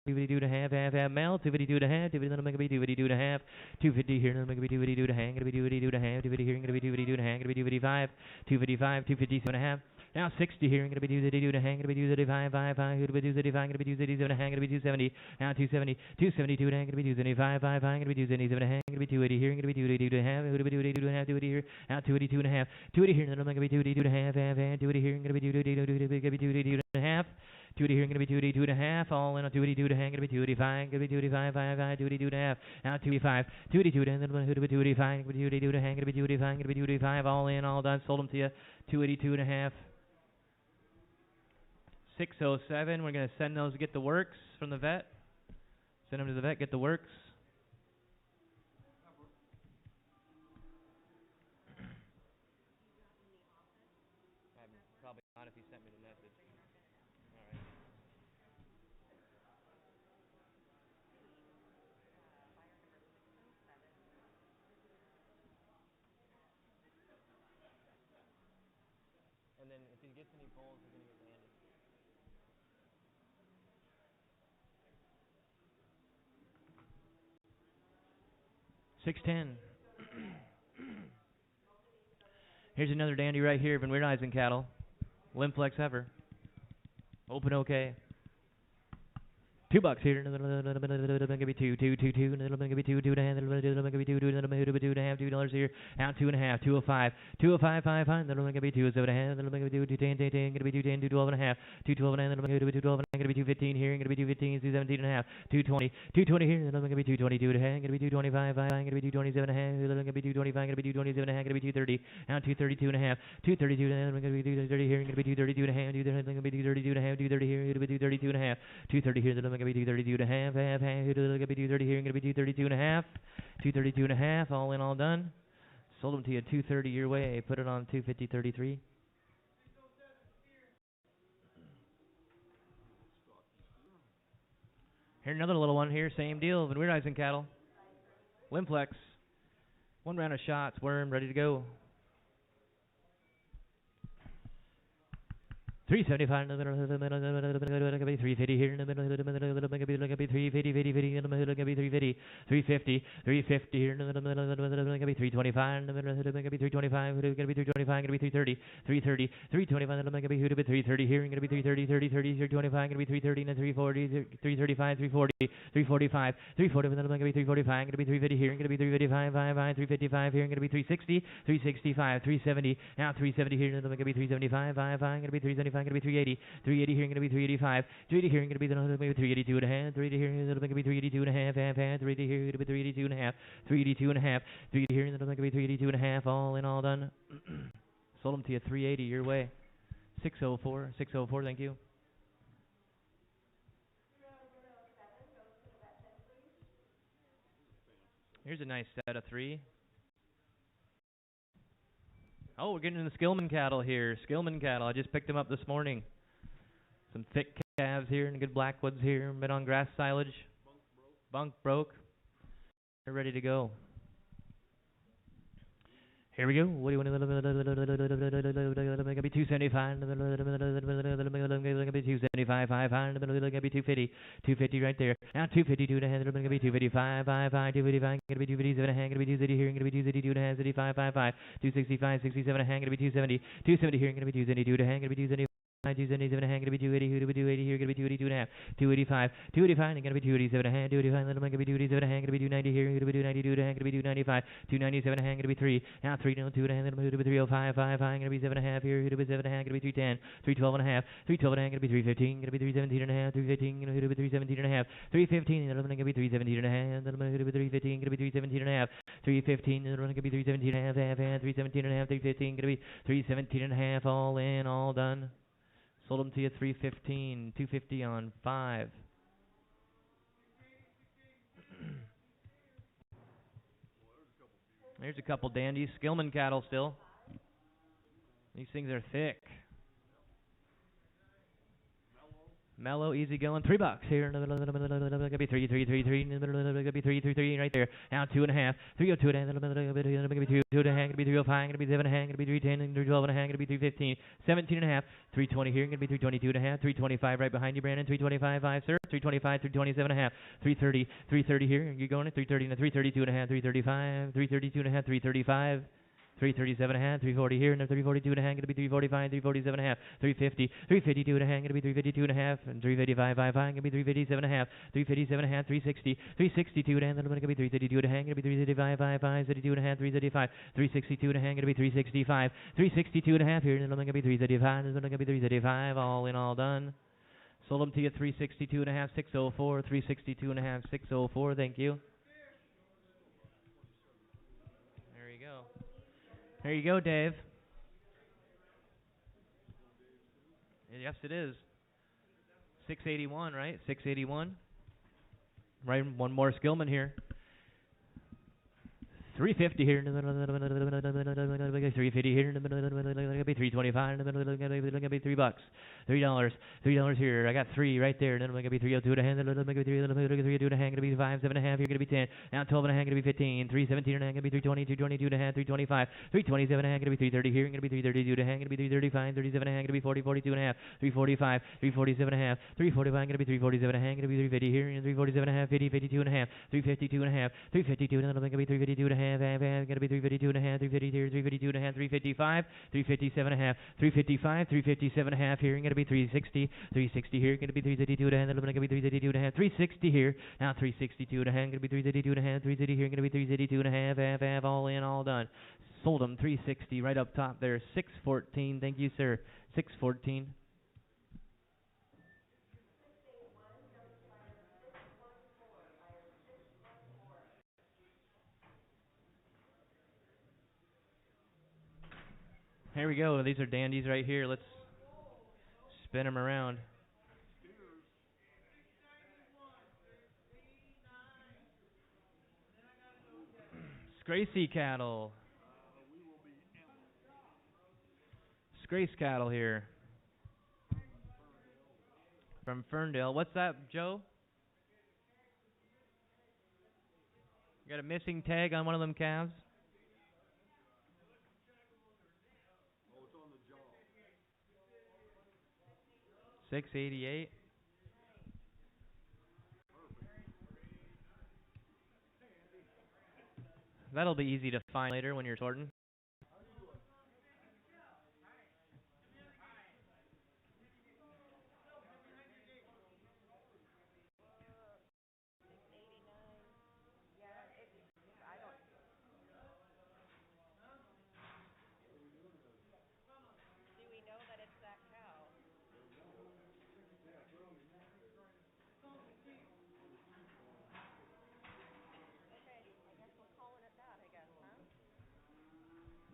252 and a half, half male, 252 and a half, 250, then I'm going to be 252 and a half, 250 here, then I'm going to be 252 and a half, going to be 252 and a half, 250 here, going to be 252 and a half, going to be 255, 255, 257 and a half, now 60 here, going to be 252 and a half, going to be 235, 5, going to be 235, going to be 237 and a half, going to be 270, now 270, 272 and a half, going to be 275, 5, going to be 277 and a half, going to be 280 here, going to be 282 and a half, going to be 282 and a half, 280 here, now 282 and a half, 280 here, then I'm going to be 282 and a half, 280 here, going to be 282 and a half. 280 here, going to be 282 and a half, all in on 282 and a half, going to be 285, going to be 285, 5, 282 and a half, now 285, 282 and a half, then going to be 285, going to be 282 and a half, going to be 285, going to be 285, all in, all done, sold them to you, 282 and a half. 607, we're going to send those to get the works from the vet, send them to the vet, get the works. Probably not if he sent me the message. All right. And then if he gets any polls, we're going to get landed. 610. Here's another dandy right here, Van Weireisen cattle. Limflex heifer. Open okay. $2 here. Gonna be two, gonna be two and a half, gonna be $2 here. Out $2.50, 205, 205, 500. Gonna be 207 and a half. Gonna be 210, gonna be 210, 212 and a half, 212 and a half. Gonna be 212 and a half. Gonna be 215 here. Gonna be 215, 217 and a half, 220, 220 here. Gonna be 222 and a half. Gonna be 225, gonna be 227 and a half. Gonna be 225, gonna be 227 and a half. Gonna be 230. Out 232 and a half, 232 and a half. Gonna be 230 here. Gonna be 232 and a half. Gonna be 232 and a half. 230 here. Gonna be 232 and a half. 230 here. Gonna be 232 and a half. Gonna be 230 here. Gonna be 232 and a half. 232 and a half. All in, all done. Sold them to you 230 your way. Put it on 250.33. Here another little one here. Same deal. Van Weerhuizen cattle. Limplex. One round of shots. Worm ready to go. 375 in the middle, 350 here in the middle, 350, 350 here in the middle, 325 in the middle, 325, 330, 330 here, 330, 325, 330, 340, 335, 340, 345, 345, 350 here, 355, 355 here, 360, 365, 370, now 370 here, 375, 375. Going to be 380, 380 here, going to be 385, 380 here, going to be 382 and a half, 380 here, going to be 382 and a half, 380 here, going to be 382 and a half, 382 and a half, 380 here, going to be 382 and a half, all in, all done. Sold them to you 380 your way. 604, 604, thank you. Here's a nice set of 3. Oh, we're getting into Skilman cattle here. Skilman cattle. I just picked them up this morning. Some thick calves here and good blackwoods here. Been on grass silage. Bunk broke. They're ready to go. Here we go. What do you want to be 275? Gonna be 275, 500. Gonna be 250, 250 right there. Now 252 and a half. Gonna be 255, 255. Gonna be 257 and a half. Gonna be 230 here. Gonna be 232 and a half. 75, 265, 67 and a half. Gonna be 270, 270 here. Gonna be 272 and a half. Gonna be 270. 277 and a half, gonna be 280 here, gonna be 280 here, gonna be 282 and a half, 285, 285, and gonna be 287 and a half, 285, and gonna be 287 and a half, gonna be 290 here, gonna be 292 and a half, gonna be 295, 297 and a half, gonna be 3, now 302 and a half, gonna be 305, 5, gonna be 7 and a half here, gonna be 7 and a half, gonna be 310, 312 and a half, 312 and a half, gonna be 315, gonna be 317 and a half, 315, gonna be 317 and a half, 315, and gonna be 317 and a half, and gonna be 315, gonna be 317 and a half, 315, and gonna be 317 and a half, 317 and a half, 315, gonna be 317 and a half, all in, all done. Sold them to you 315, 250 on 5. There's a couple dandies. Skilman cattle still. These things are thick. Mellow, easy going. $3 here. Gonna be 333. Gonna be 333 right there. Now 2.5. 302 and a half. Gonna be 2 and a half. Gonna be 305. Gonna be 7 and a half. Gonna be 310. 312 and a half. Gonna be 315. 17 and a half. 320 here. Gonna be 322 and a half. 325 right behind you, Brandon. 325, 5, sir. 325, 327 and a half. 330. 330 here. You're going at 330 and a 332 and a half. 335. 332 and a half. 335. 337 and a half, 340 here, and 342 and a half, going to be 345, 347 and a half, 350, 352 and a half, going to be 352 and a half, and 355, 5, going to be 357 and a half, 357 and a half, 360, 362 and a half, then going to be 332 and a half, going to be 335, 5, 32 and a half, 335, 362 and a half, going to be 365, 362 and a half here, and then going to be 335, and then going to be 335, all in, all done. Sold them to you 362 and a half, 604, 362 and a half, 604, thank you. There you go. There you go, Dave. Yes, it is. 681, right? 681. Right, one more Skilman here. 350 here, 350 here, 325, gonna be $3, $3 here. I got 3 right there, and then gonna be 302 and a half, gonna be 302 and a half, gonna be 5, 7 and a half, here gonna be 10, now 12 and a half, gonna be 15, 317 and a half, gonna be 320, 222 and a half, 325, 327 and a half, gonna be 330 here, gonna be 332 and a half, gonna be 335, 37 and a half, gonna be 40, 42 and a half, 345, 347 and a half, 345, gonna be 347 and a half, gonna be 350 here, and 347 and a half, 50, 52 and a half, 352 and a half, 352 and then gonna be 352 and a half. half, gonna be 352 and a half, 350 here, 352 and a half, 355, 357 and a half, 355, 357 and a half here, gonna be 360, 360 here, gonna be 332 and a half, gonna be 332 and a half, 360 here, now 362 and a half, gonna be 332 and a half, 330 here, gonna be 332 and a half, half, all in, all done. Sold them 360 right up top there, 614. Thank you, sir. 614. Here we go. These are dandies right here. Let's spin them around. Gracie cattle. Grace cattle here. From Ferndale. What's that, Joe? You got a missing tag on one of them calves? Oh, it's on the jaw. 688. That'll be easy to find later when you're sorting.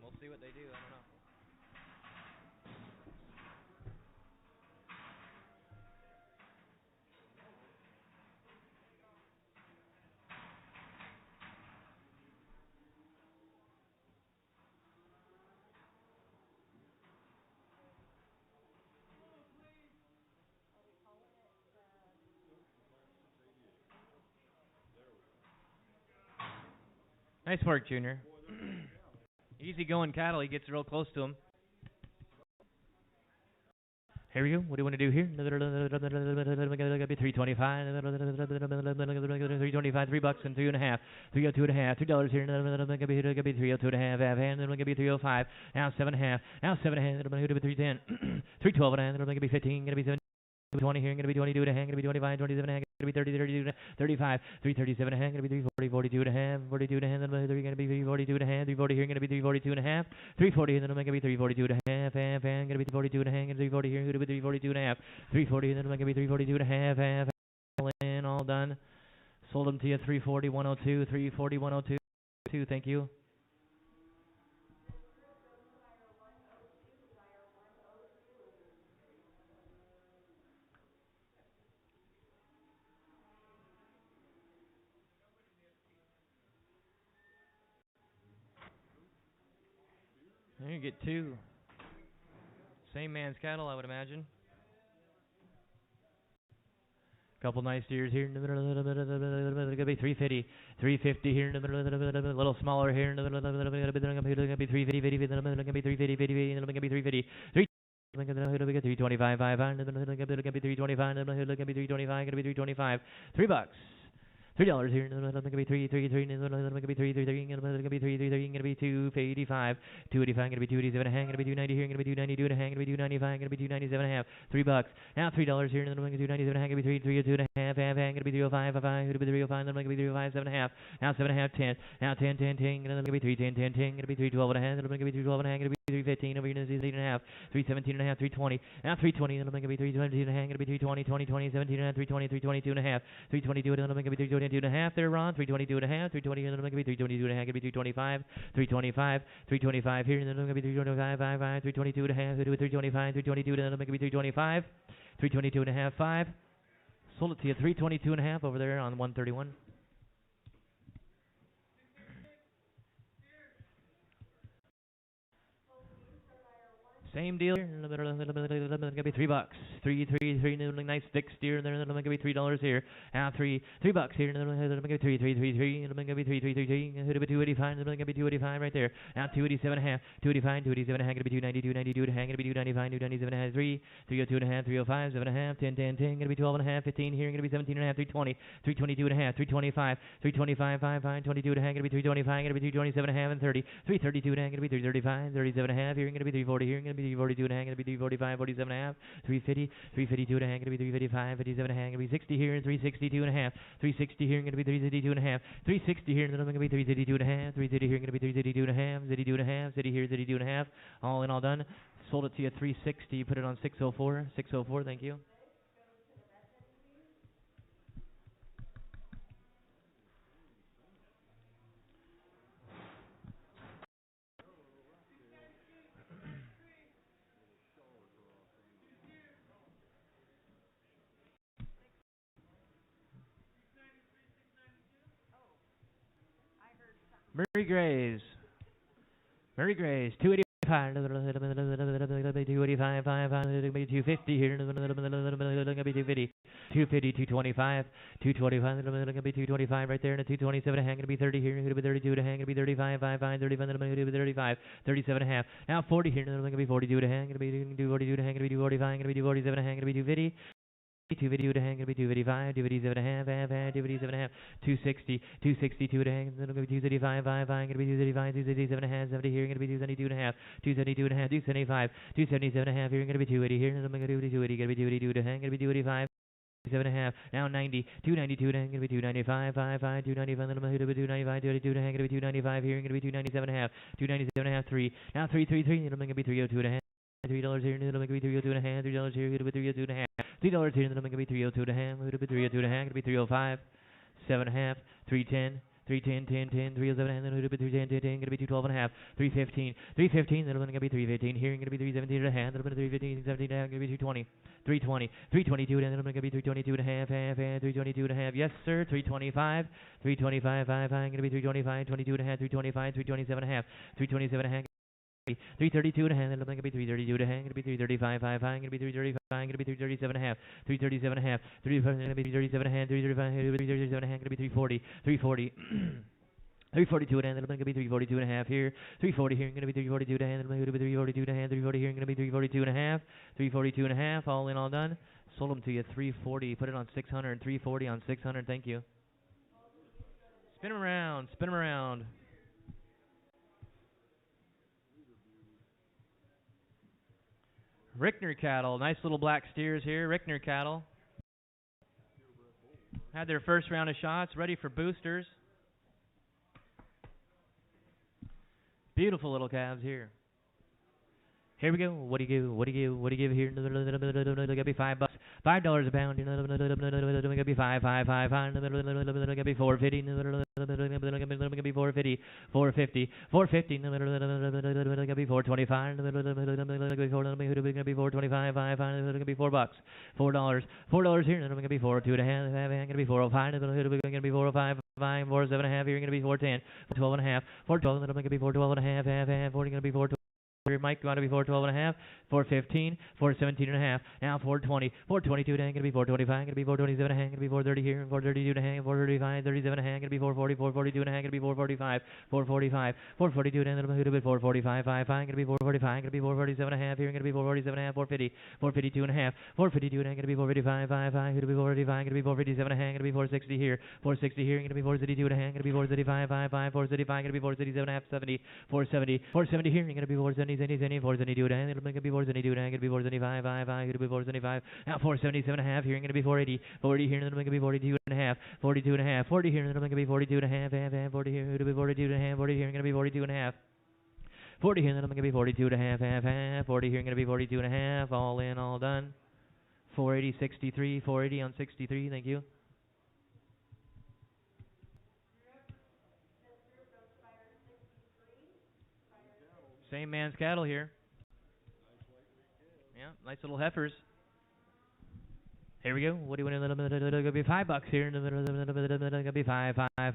We'll see what they do. I don't know. Nice work, Junior. Easy going cattle. He gets real close to him. Here we go. What do you want to do here? 325, 325, $3 and 2.5, 302 and a half, $2 here. Gonna be 302 and a half, and then gonna be 305. Now 7.5, now 7.5. It'll be 310, 312 and a half. It'll be 15. Gonna be 20 here. Gonna be 22 and a half. Gonna be 25, 27 and a half. Gonna be 30, 32, 35, 337 and a half. Gonna be 340, 42 and a half, 42 and a half. Then gonna be 342 and a half, 340 here. Gonna be 342 and a half, 340, and then gonna be 342 and a half, and gonna be 42 and a half. Gonna be 340 here. Gonna be 342 and a half, 340, and then gonna be 342 and a half, all in, all done. Sold them to you 340, 102, 340, 102. Thank you. There you get two. Same man's cattle, I would imagine. Couple nice steers here in the middle. Gonna be 350, 350 here in the middle. A little smaller here in the middle. Gonna be 350, 50. Gonna be 350, 50. Gonna be 350, 3. Gonna be 325, 5. Gonna be 325. Gonna be 325. Gonna be 325. $3. $3 here. Gonna be 333. Gonna be 333. Gonna be 333. Gonna be 285. 285. Gonna be 287 and a half. Gonna be 290 here. Gonna be 292 and a half. Gonna be 295. Gonna be 297 and a half. $3. Now $3 here. Gonna be 297 and a half. Gonna be 302 and a half. Gonna be 305. Gonna be 305. Gonna be 305. 7 and a half. Now 7 and a half. 10. Now 10, 10, 10. Gonna be 310, 10, 10. Gonna be 312 and a half. Gonna be 312 and a half. Gonna be 315. Over here. Gonna be 8 and a half. 317 and a half. 320. Now 320. Gonna be 320 and a half. Gonna be 320, 20, 20, 17 and a half. 320, 322 and a half. 322. Gonna be 322 and a half. There, Ron. 322 and a half, 320, and then going to be 322 and a half, going to be 325, 325, 325 here, and then going to be 325, 322 and a half, 325, 322, and then going to be 325, 322 and a half, 5. Sold it to you 322 and a half over there on 131. Same deal. Gonna be $3. three, nice thick steer there. That'll make it be $3 here. Now $3 here. That'll make it be three. It'll make it be three. It'll be 285. That'll make it be 285 right there. Now 287 and a half, 287 and a half. Gonna be 292 to hang. Gonna be 295, 297 and a half. 302 and a half, 305, 7 and a half, 10. Gonna be 12 and a half, 15 here. Gonna be 17 and a half, 322 and a half, 325, 5, 22 and a half. Gonna be 325. Gonna be 327 and a half and 332 and a half. Gonna be 335, 37 and a half here. Gonna be 340 here. Gonna be 342 and a half. Gonna be 345, 47 and a half. 352 and a half. Gonna be 355, 57 and a half. Gonna be 60 here and 362 and a half. 360 here. Gonna be 362 and a half. 360 here. And then I'm gonna be 362 and a half. 360 here. Gonna be 362 and a half. 32 and a half. City here. 32 and a half. All in, all done. Sold it to you 360. Put it on 604. 604. Thank you. Mary Grace. 285. 285, 250 here. 250, 225, 225 right there, and a 227 and a half. Gonna be 30 here. Gonna be 32 and a half. Gonna be 35, 35, 35, 37 and a half. Now 40 here. Gonna be 42 and a half. Gonna be 42 and a half. Gonna be 45. Gonna be 47 and a half. Gonna be 250. 250 to hang, gonna be 255, 257 and a half, 257 and a half, 260, 262 to hang, then gonna be 235, 5, gonna be 235, 267 and a half, 70 here, gonna be 272 and a half, 272 and a half, 275, 277 and a half here, gonna be 280 here, then I'm gonna do 280, gonna be 282 to hang, gonna be 285. 7 and a half, now 90, 292 to hang, gonna be 295, 295, then I'm gonna do 295, 282 to hang, gonna be 295 here, gonna be 297 and a half, 297 and a half, 3, now 333, then I'm gonna be 302 and a half. $3 here, and then I'm gonna be 302 and a half. $3 here, gonna be 302 and a half. $3 here, and then I'm gonna be 302 and a half. Gonna be 302 and a half. Gonna be 305, 7 and a half. 310, 310, 307 and a half. Then gonna be 310, 10. Gonna be 212 and a half. 315, then I'm gonna be 315 here. Gonna be 317 and a half. Then I'm gonna be 315, 17 and a half. Gonna be 220, 322, and then I'm gonna be 322 and a half, 322 and a half. Yes, sir. 325, 5. Gonna be 325, 22 and a half. 325, 327 and a half. 327 and a half. 332 and a half, then I'm gonna be 332 and a half, gonna be 335, 5, gonna be 335, gonna be 337 and a half, 337 and a half, 335, gonna be 337 and a half, 335, gonna be 337 and a half, gonna be 340, 342 and a half, then I'm gonna be 342 and a half here, 340 here, gonna be 342 and a half, then I'm gonna be 342 and a half, 340 here, gonna be 342 and a half, 342 and a half, all in, all done. Sold them to you 340, put it on 600, 340 on 600, thank you. Spin them around, spin them around. Rickner cattle, nice little black steers here. Rickner cattle had their first round of shots, ready for boosters. Beautiful little calves here. Here we go. What do you give? What do you give? What do you give here? Gotta be $5. $5 a pound. Gotta be five. Gotta be 450. Gotta be 450. 450. 450. Gotta be 425. Gotta be 425. Gotta be $4. $4 here. Gonna be 402 and a half. Gonna be 405. Gonna be 405. 407 and a half. Here gonna be 410. 412 and a half. 412. Then I'm gonna be 412 and a half. 40 gonna be 412. Mike, you want to be 412 and a half, 415, 417 and a half, now 420, 422 and a half, going to be 425, going to be 427 and a half, going to be 430 here, 432 and a half, 435, 37 and a half, going to be 440, 442 and a half, going to be 445, 445, 442 and a half, going to be 445, 5, going to be 445, going to be 447 and a half here, going to be 447 and a half, 450, 452 and a half, 452 and a half, going to be 455, 5, going to be 445, going to be 457 and a half, going to be 460 here, 460 here, going to be 462 and a half, going to be 435, 5, 435, going to be 467 and a half, 70, 470, 470 here, going to be 470, 472 and a half, it'll make it be 472 and a half, going to be 475, 5, it'll be 475, now 477 and a half here, going to be 480, 40 here, it'll make it be 42 and a half, 42 and a half, 40 here, it'll make it be 42 and a half, 40 here, it'll be 42 and a half, 40 here, going to be 42 and a half. 40 here, then I'm going to be 42 and a half, 40 here, going to be 42 and a half, all in, all done. 480, 63, 480 on 63, thank you. Same man's cattle here. Yeah, nice little heifers. Here we go. What do you want to gonna be $5 here? Gonna be five. Gonna be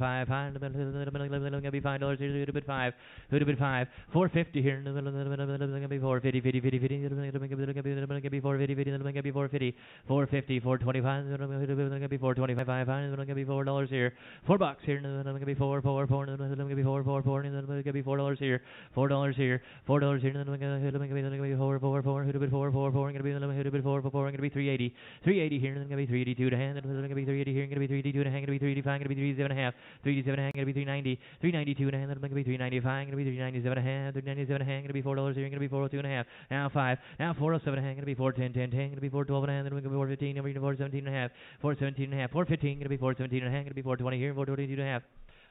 $5 here. Who'd have been five? Who'd have been five? 450 here. Gonna be 450. Gonna be 450. Gonna be 450. 450. 425. Gonna be 425. Gonna be $4 here. $4 here. Gonna be four. Gonna be four. Gonna be $4 here. $4 here. $4 here. Gonna be four. Who'd have been four? Gonna be four. Gonna be 380. 380 here, and then gonna be 382 to hand, and then gonna be 380 here, and gonna be 382 to hand, gonna be 385, gonna be 37 and a half, 387 to hand, gonna be 390, 392 to hand, then gonna be 395, gonna be 397 to hand, 397 to hand, gonna be $4 here, gonna be 402 and a half, now 5, now 407 to hand, gonna be 410, 10, gonna be 412 and a hand, then gonna be 415, gonna be 417 and a half, 417 and a half, 415, gonna be 417 and a hand, gonna be 420 here, 422 and a half.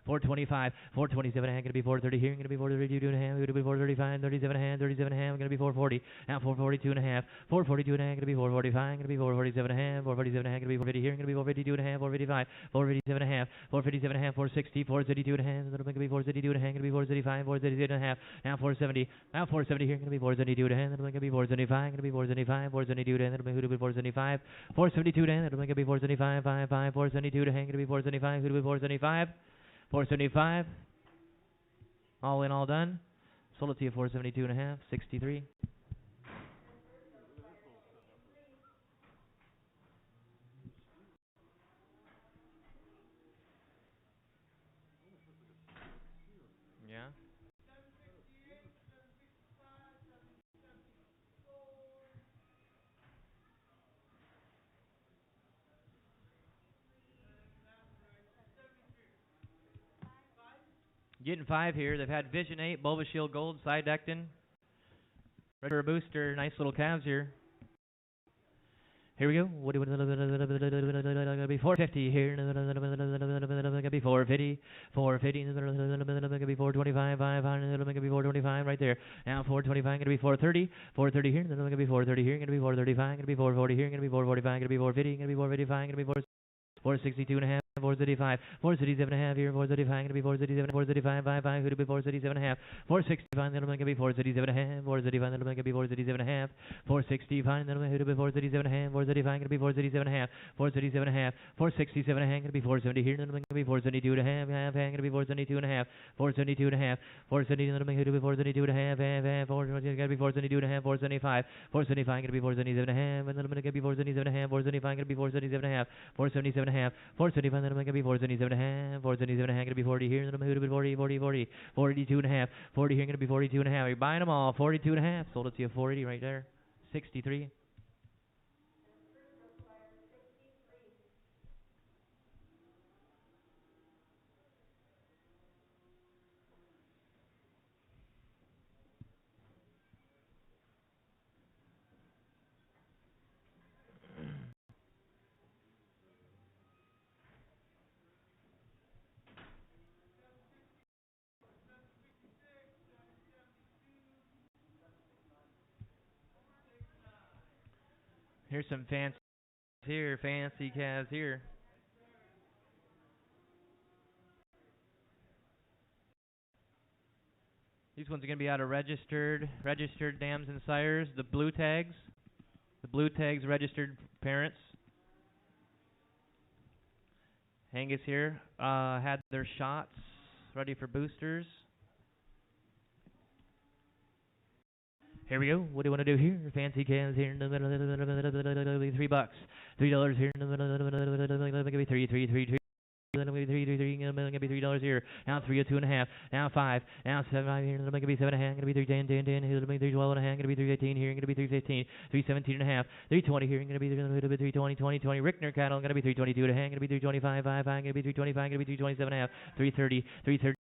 425, 427 hand, gonna be 430 here, gonna be 432 and a half, gonna be 435, 37 hand, 37 hand, gonna be 440, now 442 and a half, 442 and a half, gonna be 445, gonna be 447 and a half, 447 and a half, gonna be 450 here, gonna be 452 and a half, 455, 457 and a half, 457 and a half, 460, 432 and a half, gonna be 432 and a half, gonna be 435, 432 and a half, now 470, now 470 here, gonna be 472 and a half, gonna be 475, gonna be 475, 472 and a half, gonna be 475, 472 and a half, gonna be 475, 55, 472 and a half, gonna be 475, who do we 475? 475, all in, all done. Sold it to you 472 and a half, 63. Yeah. Getting 5 here. They've had Vision 8, Bulba Shield Gold, Side Dectin. Ready for a booster. Nice little calves here. Here we go. What do you want to be 450 here? Gonna be 450, 450. Gonna be 425, 500. Gonna be 425 right there. Now 425. Gonna be 430, 430 here. Gonna be 430 here. Gonna be 435. Gonna be 440 here. Gonna be 445. Gonna be 450. Gonna be 455. Gonna be 462 and a half. 435, 437 and a half here, 435, gonna be 437, 435, 55, who'd be 437 and a half, 465, then I'm gonna be 437 and a half, 435, then I'm gonna be 437 and a half, 465, then I'm gonna be 437 and a half, 435, gonna be 437 and a half, 437 and a half, 467 and a half, gonna be 470 here, then I'm gonna be 472 and a half, gonna be 472 and a half, 472 and a half, 470, then I'm gonna be 472 and a half, gonna be 472 and a half, 475, 475, gonna be 477 and a half, and then I'm gonna be 477 and a half, 475, gonna be 477 and a half, 477 and a half, 475, then I'm gonna be 477 and a half, 477 and a half, gonna be 40 here, and then I'm gonna be 40, 40, 40, 42 and a half, 40 here, gonna be 42 and a half. You're buying them all, 42 and a half. Sold it to you 480 right there, 63. Here's some fancy calves here. These ones are going to be out of registered dams and sires. The blue tags registered parents. Angus here had their shots ready for boosters. Here we go. What do you want to do here? Fancy cans here. $3. $3 here. Give me three. Gonna be $3 here. Now 302 and a half. Now 5. Now 7 here. Gonna be 7 and a half. Gonna be 310, 10. Gonna be 312 and a half. Gonna be 318 here. Gonna be 315, 317 and a half. 320 here. Gonna be 320, 20. Rickner cattle. Gonna be 322 and a half. Gonna be 325, 5. Gonna be 325. Gonna be 327 and a half. 330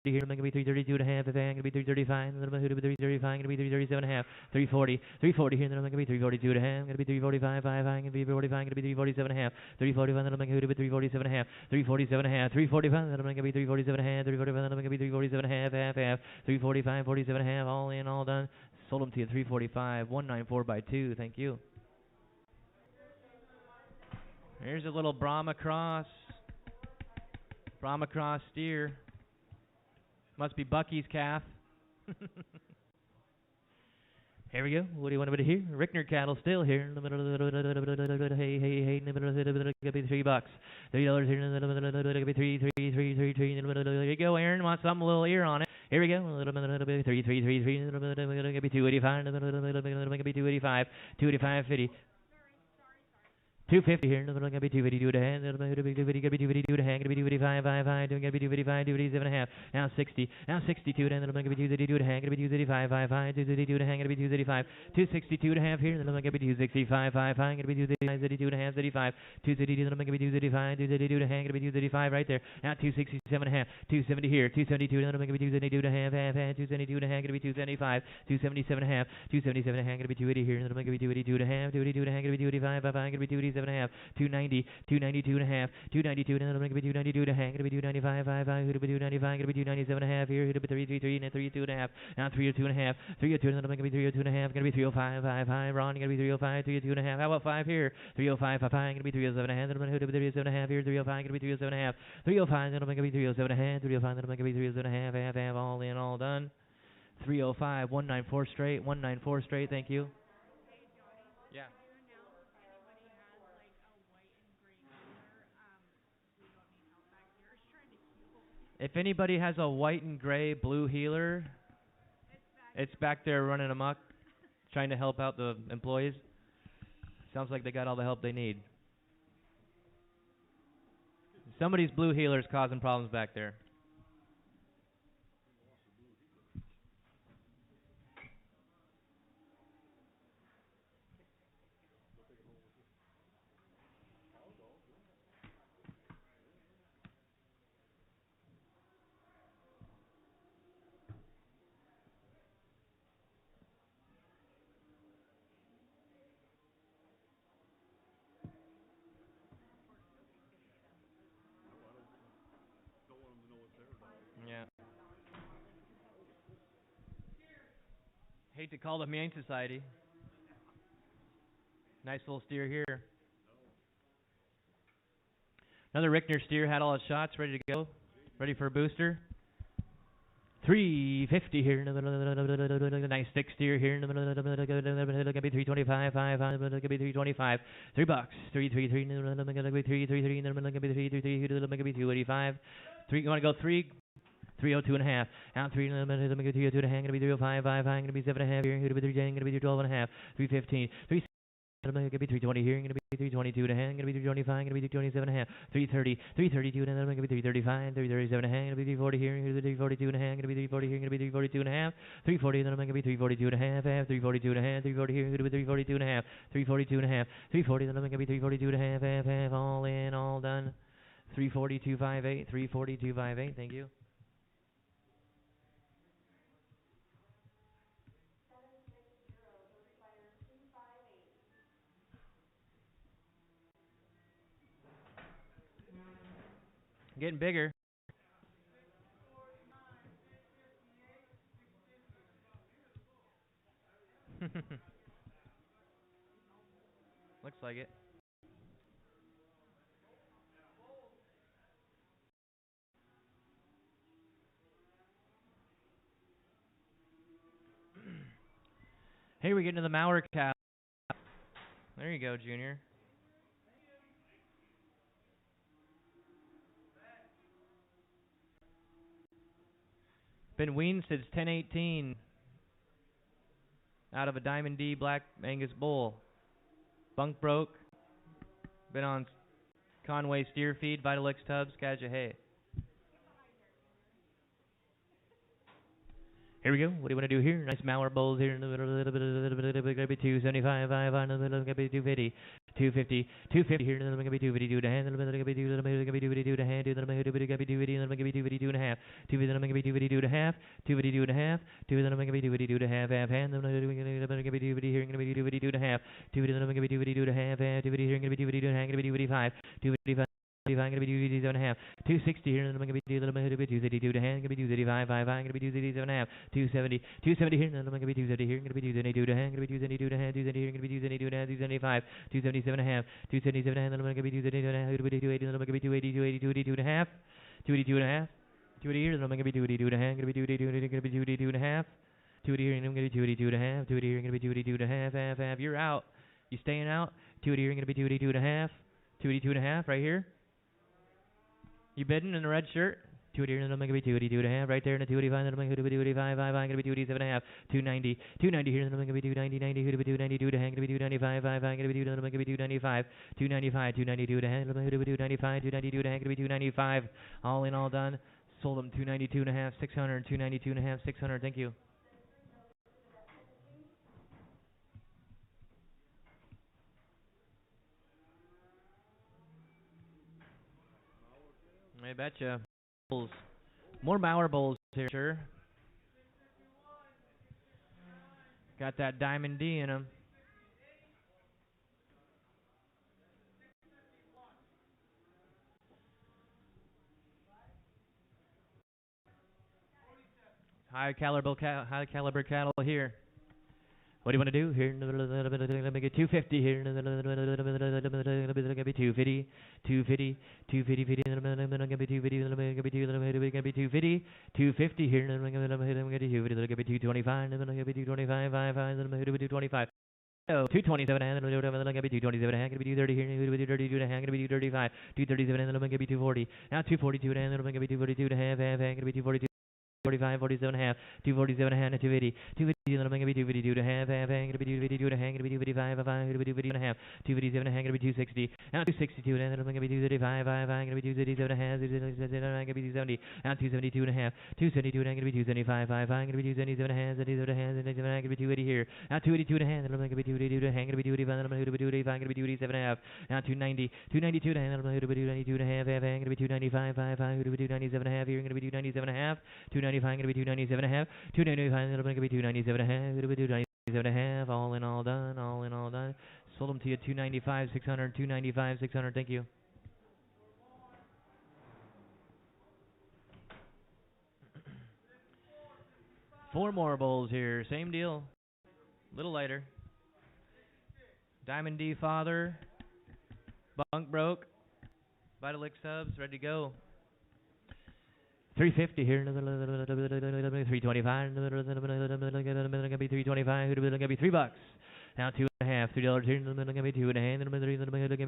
here. Gonna be 332 and a half. Gonna be 335. Gonna be 335. Gonna be 337 and a half. 340 here. Gonna be 342 and a half. Gonna be 345, 5. Gonna be 45. Gonna be 347 and a half. 345. Gonna be 347 and a half. 347 and a half. 345, then I'm going to be 347 and a half, 345, then I'm going to be 347 and a half, 345, 47 and a half, all in, all done. Sold them to you 345, 194 by 2, thank you. Here's a little Brahma cross steer. Must be Bucky's calf. Here we go. What do you want me to hear? Rickner cattle still here. Hey, gonna be $3. $3 here. Gonna be three. There you go, Aaron. Want something a little ear on it? Here we go. Three. Gonna be 285. Gonna be 285. 285.50. 250 here. Gonna be 252 to hand. Gonna be 252 to hand. Gonna be 255. Gonna be 255. 257 and a half. Now 60. Now 62 to hand. Gonna be 232 to hand. Gonna be 235. 232 to hand. Gonna be 235. 262 to have here. Gonna be 265. Gonna be 232 to hand. 35. 232. Gonna be 235. 232 to hand. Gonna be 235 right there. Now 267 and a half. 270 here. 272. Gonna be 272 to hand. 272 to hand. Gonna be 275. 277 and a half. 277 to hand. Gonna be 280 here. Gonna be 282 to hand. 282 to hand. Gonna be 285. Gonna be 287 and a half. 290. 292 and a half. 292 and gonna be 292 to hand. Gonna be 295. Gonna be 295. Gonna be 297 and a half here. Gonna be 333 and 32 and a half. Now 302 and a half. 302 and gonna be 302 and a half. Gonna be 305. Ron. Gonna be 305. 302 and a half. How about 5 here? 305. Gonna be 307 and a half. Gonna be 307 and a half here. 305. Gonna be 307 and a half. 305. Gonna be 307 and a half. 305. Gonna be 307 and a half. Half. All in. All done. 305. 194 straight. 194 straight. Thank you. Yeah. If anybody has a white and gray blue healer, it's back there running amok, trying to help out the employees. Sounds like they got all the help they need. Somebody's blue healer is causing problems back there. Yeah. Hate to call the Humane Society. Nice little steer here. Another Rickner steer, had all his shots ready to go. Ready for a booster. 350 here. Nice thick steer here. Gonna be 325. Gonna be 325. $3. 333. Gonna be 333. Gonna be 333. Gonna be 285. You want to go 3? 302 and a half. Out 3. Gonna be 302 and a half. Gonna be 305. Gonna be 7 and a half here. Gonna be 310. Gonna be 312 and a half. 315. Gonna be 320 here. Gonna be 322 to hand. Gonna be 325. Gonna be 327 and a half. 330. 332 and then gonna be 335. 337 and a half. Gonna be 340 here. Gonna be 342 and a half. Gonna be 340 here. Gonna be 342 and a half. 340 then I'm gonna be 342 and a half. 342 and a half. 340 here. Gonna be 342 and a half. 342 and a half. 340 then I'm gonna be 342 and a half. Half. All in. All done. 342.58. 342.58. Thank you. Getting bigger. Looks like it. Hey, we're getting to the Mauer cow. There you go, Junior. Been weaned since 10/18 out of a Diamond D Black Angus bull. Bunk broke. Been on Conway steer feed, Vitalix tubs, Kaja hay. Here we go. What do you want to do here? Nice Mauer bulls here. Gonna be 275. Gonna be 250. 250. 250 here. Gonna be 252 to hand. Gonna be 252 to hand. Gonna be 250. Gonna be 252 and a half. 250. Gonna be 252 to half. 252 and a half. 250. Gonna be 252 to half. Half hand. Gonna be 250 here. Gonna be 252 to half. 250. Gonna be 252 to half. 250 here. Gonna be 252 to half. Gonna be 255. 255. I'm gonna be 257 and a half. 260 here, and I'm gonna be 232 to hand. Gonna be 235. Gonna be 237 and a half. 270. 270 here, and I'm gonna be 270 here. Gonna be 272 to hand. Gonna be 272 to hand. 270 here. Gonna be 272 to hand. 275. 277 and a half. 277 and a half. And I'm gonna be 272 and a half. Gonna be 280. And I'm gonna be 280. 282 and a half. 282 and a half. 280 here, and I'm gonna be 282 to hand. Gonna be 282. Gonna be 282 and a half. 280 here, and I'm going to be 282 and a half. 280 here, and going to be 282 and a half, half. You're out. You staying out? 280 here, and going to be 282 and a half. 282 and a half right here. You bidding in the red shirt? 280 here, and I'm going to be 282 and a half right there in the 285, and I'm going to be 285, I'm going to be 287 and a half. 290. 290 here, and I'm going to be 290, 90, going to be 292 and a half, going to be 295, 5, I'm going to be 295. 295, 292 and a half, I'm going to be 295, 292 and a half, going to be 295. All in, all done. Sold them 292 and a half, 600, 292 and a half, 600. Thank you. I betcha. Bulls. More Mauer bulls here, sure. Got that Diamond D in them. High caliber cattle here. What do you want to do here? Let me get 250 here. Let me be 250, 250, 250, then I'm going to be 250, then I'm going to be 250, 250 here. Then I'm going to be 250, then I'm going to be 225, then I'm going to be 225, 5, then I'm going to be 225. Oh, 227 and then I'm going to be 227 and I'm going to be 230 here, and I'm going to be 232 and I'm going to be 235, 237 and then I'm going to be 240. Now 242 and then I'm going to be 242 and a half, I'm going to be 242. 45, 47 and a half, 247 and a half, 250, 250, then I'm going to be 252 and a half, I'm going to be 252 and a half, going to be 255, I'm going to be 250 and a half, 257 and a half, going to be 260, now 262 and then I'm going to be 235, I'm going to be 237 and a half, I'm going to be 270, now 272 and a half, 272 and I'm going to be 275, I'm going to be 277 and a half, 277 and a half, and I'm going to be 280 here, now 282 and a half, then I'm going to be 282 and a half, going to be 285, then I'm going to be 285, going to be 287 and a half, now 290, 292 and a half, then I'm going to be 292 and a half, I'm going to be 295, 5, I'm going to be 297 and a half, here I'm going to be 297 and a half, 295, I'm going to be 297 and a half, 295, then I'm going to be 297 and a half, going to be 297 and a half, all in, all done, all in, all done. Sold them to you 295, 600, 295, 600, thank you. Four more bulls here, same deal, little lighter. Diamond D father, bunk broke, Vitalik subs, ready to go. 350 here, 325, going to be 325, going to be $3. Now $2.50, $3 here, going to be $2.50, going to be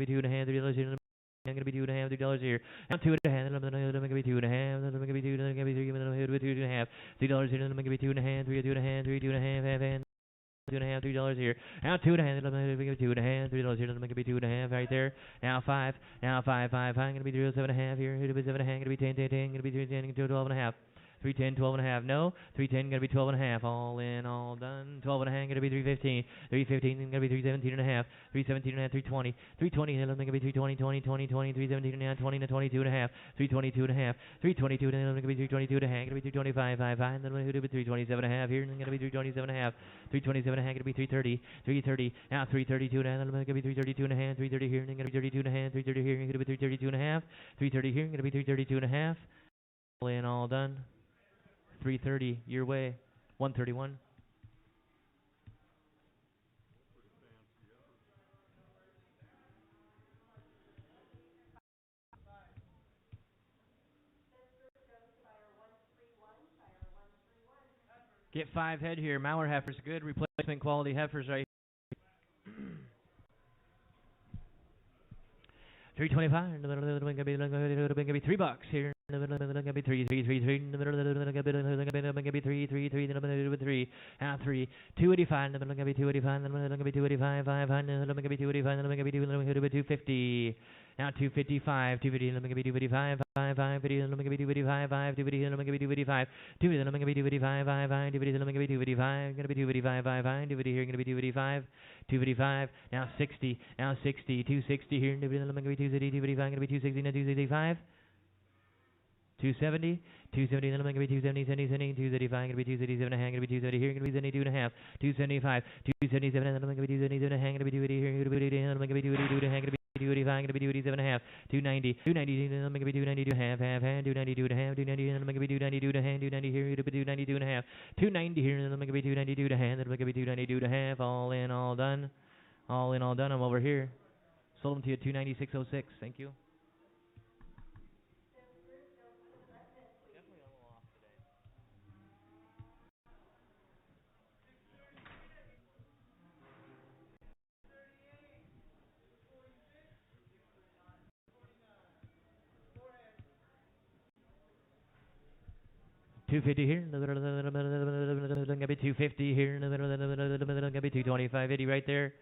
$2.50, $3 here, going to be $2.50, $3 here. Now $2.50, going to be $2.50, going to be $2.50, going to be $3.50, $3 here, going to be $2.50, $3, $2.50, $2.50, $3 here. Now $2.50, $2.50, $3 here. Let me be $2.50 right there. Now $5, now $5, I'm gonna be $7.50 here. Here to be $7.50, gonna be $10, gonna be $10, $12.50. 310, 12 and a half. No, 310 gonna be 12 and a half. All in, all done. 12 and a half gonna be 315. 315 gonna be 317 and a half. 317 and a half. 320. 320 then gonna be 320, 20, 20, 20. 317 and a half. 20 to 22 and a half. 322 and a half. 322 then gonna be 322 and a half. Gonna be 325, 5, 5. Then gonna be 327 and a half here. Then gonna be 327 and a half. 327 and a half gonna be 330. 330. Now 332 and a half. Then gonna be 332 and a half. 330 here. Then gonna be 32 and a half. 330 here. Gonna be 332 and a half. 330 here. Gonna be 332 and a half. All in, all done. 330 your way. 131. Get 5 head here. Mauer heifers, good replacement quality heifers right here. 325. Gonna be $3 here. Gonna be 3, 3, 3, 3. Gonna be 3, 3, 3. Then I'm gonna do 3. Now 3. 285. Then I'm gonna be 285. Then I'm gonna be 285. 500. Then I'm gonna be 285. Then I'm gonna be 250. Now 255. 250. Then I'm gonna be 255. 550. Then I'm gonna be 255. 550. Then I'm gonna be 255. 250. Then I'm gonna be 255. 5 250. Then I'm gonna be 255. Gonna be 255. 5 250 here. Gonna be 255. 255. Now 60. Now 60. 260 here. Then I'm gonna be 260. 255. Gonna be 260. Now 265. 270, 270, then I'm going to be 270, 70, 275, going to be 277 and a half, going to be 270 here, going to be 72 and a half, 275, 277, then I'm going to be 277 and a half, going to be 280 here, going to be 280, then I'm going to be 282 and a half, going to be 285, going to be 287 and a half, 290, 290, then I'm going to be 292 and a half, 292 and a half, 290, then I'm going to be 292 and a half, 290 here, going to be 292 and a half, 290 here, then I'm going to be 292 and a half, then I'm going to be 292 and a half, all in, all done, all in, all done, I'm over here. Sold them to you at 296.06, thank you. 250 here. Gonna be 250 here. Gonna be 225. 80 right there.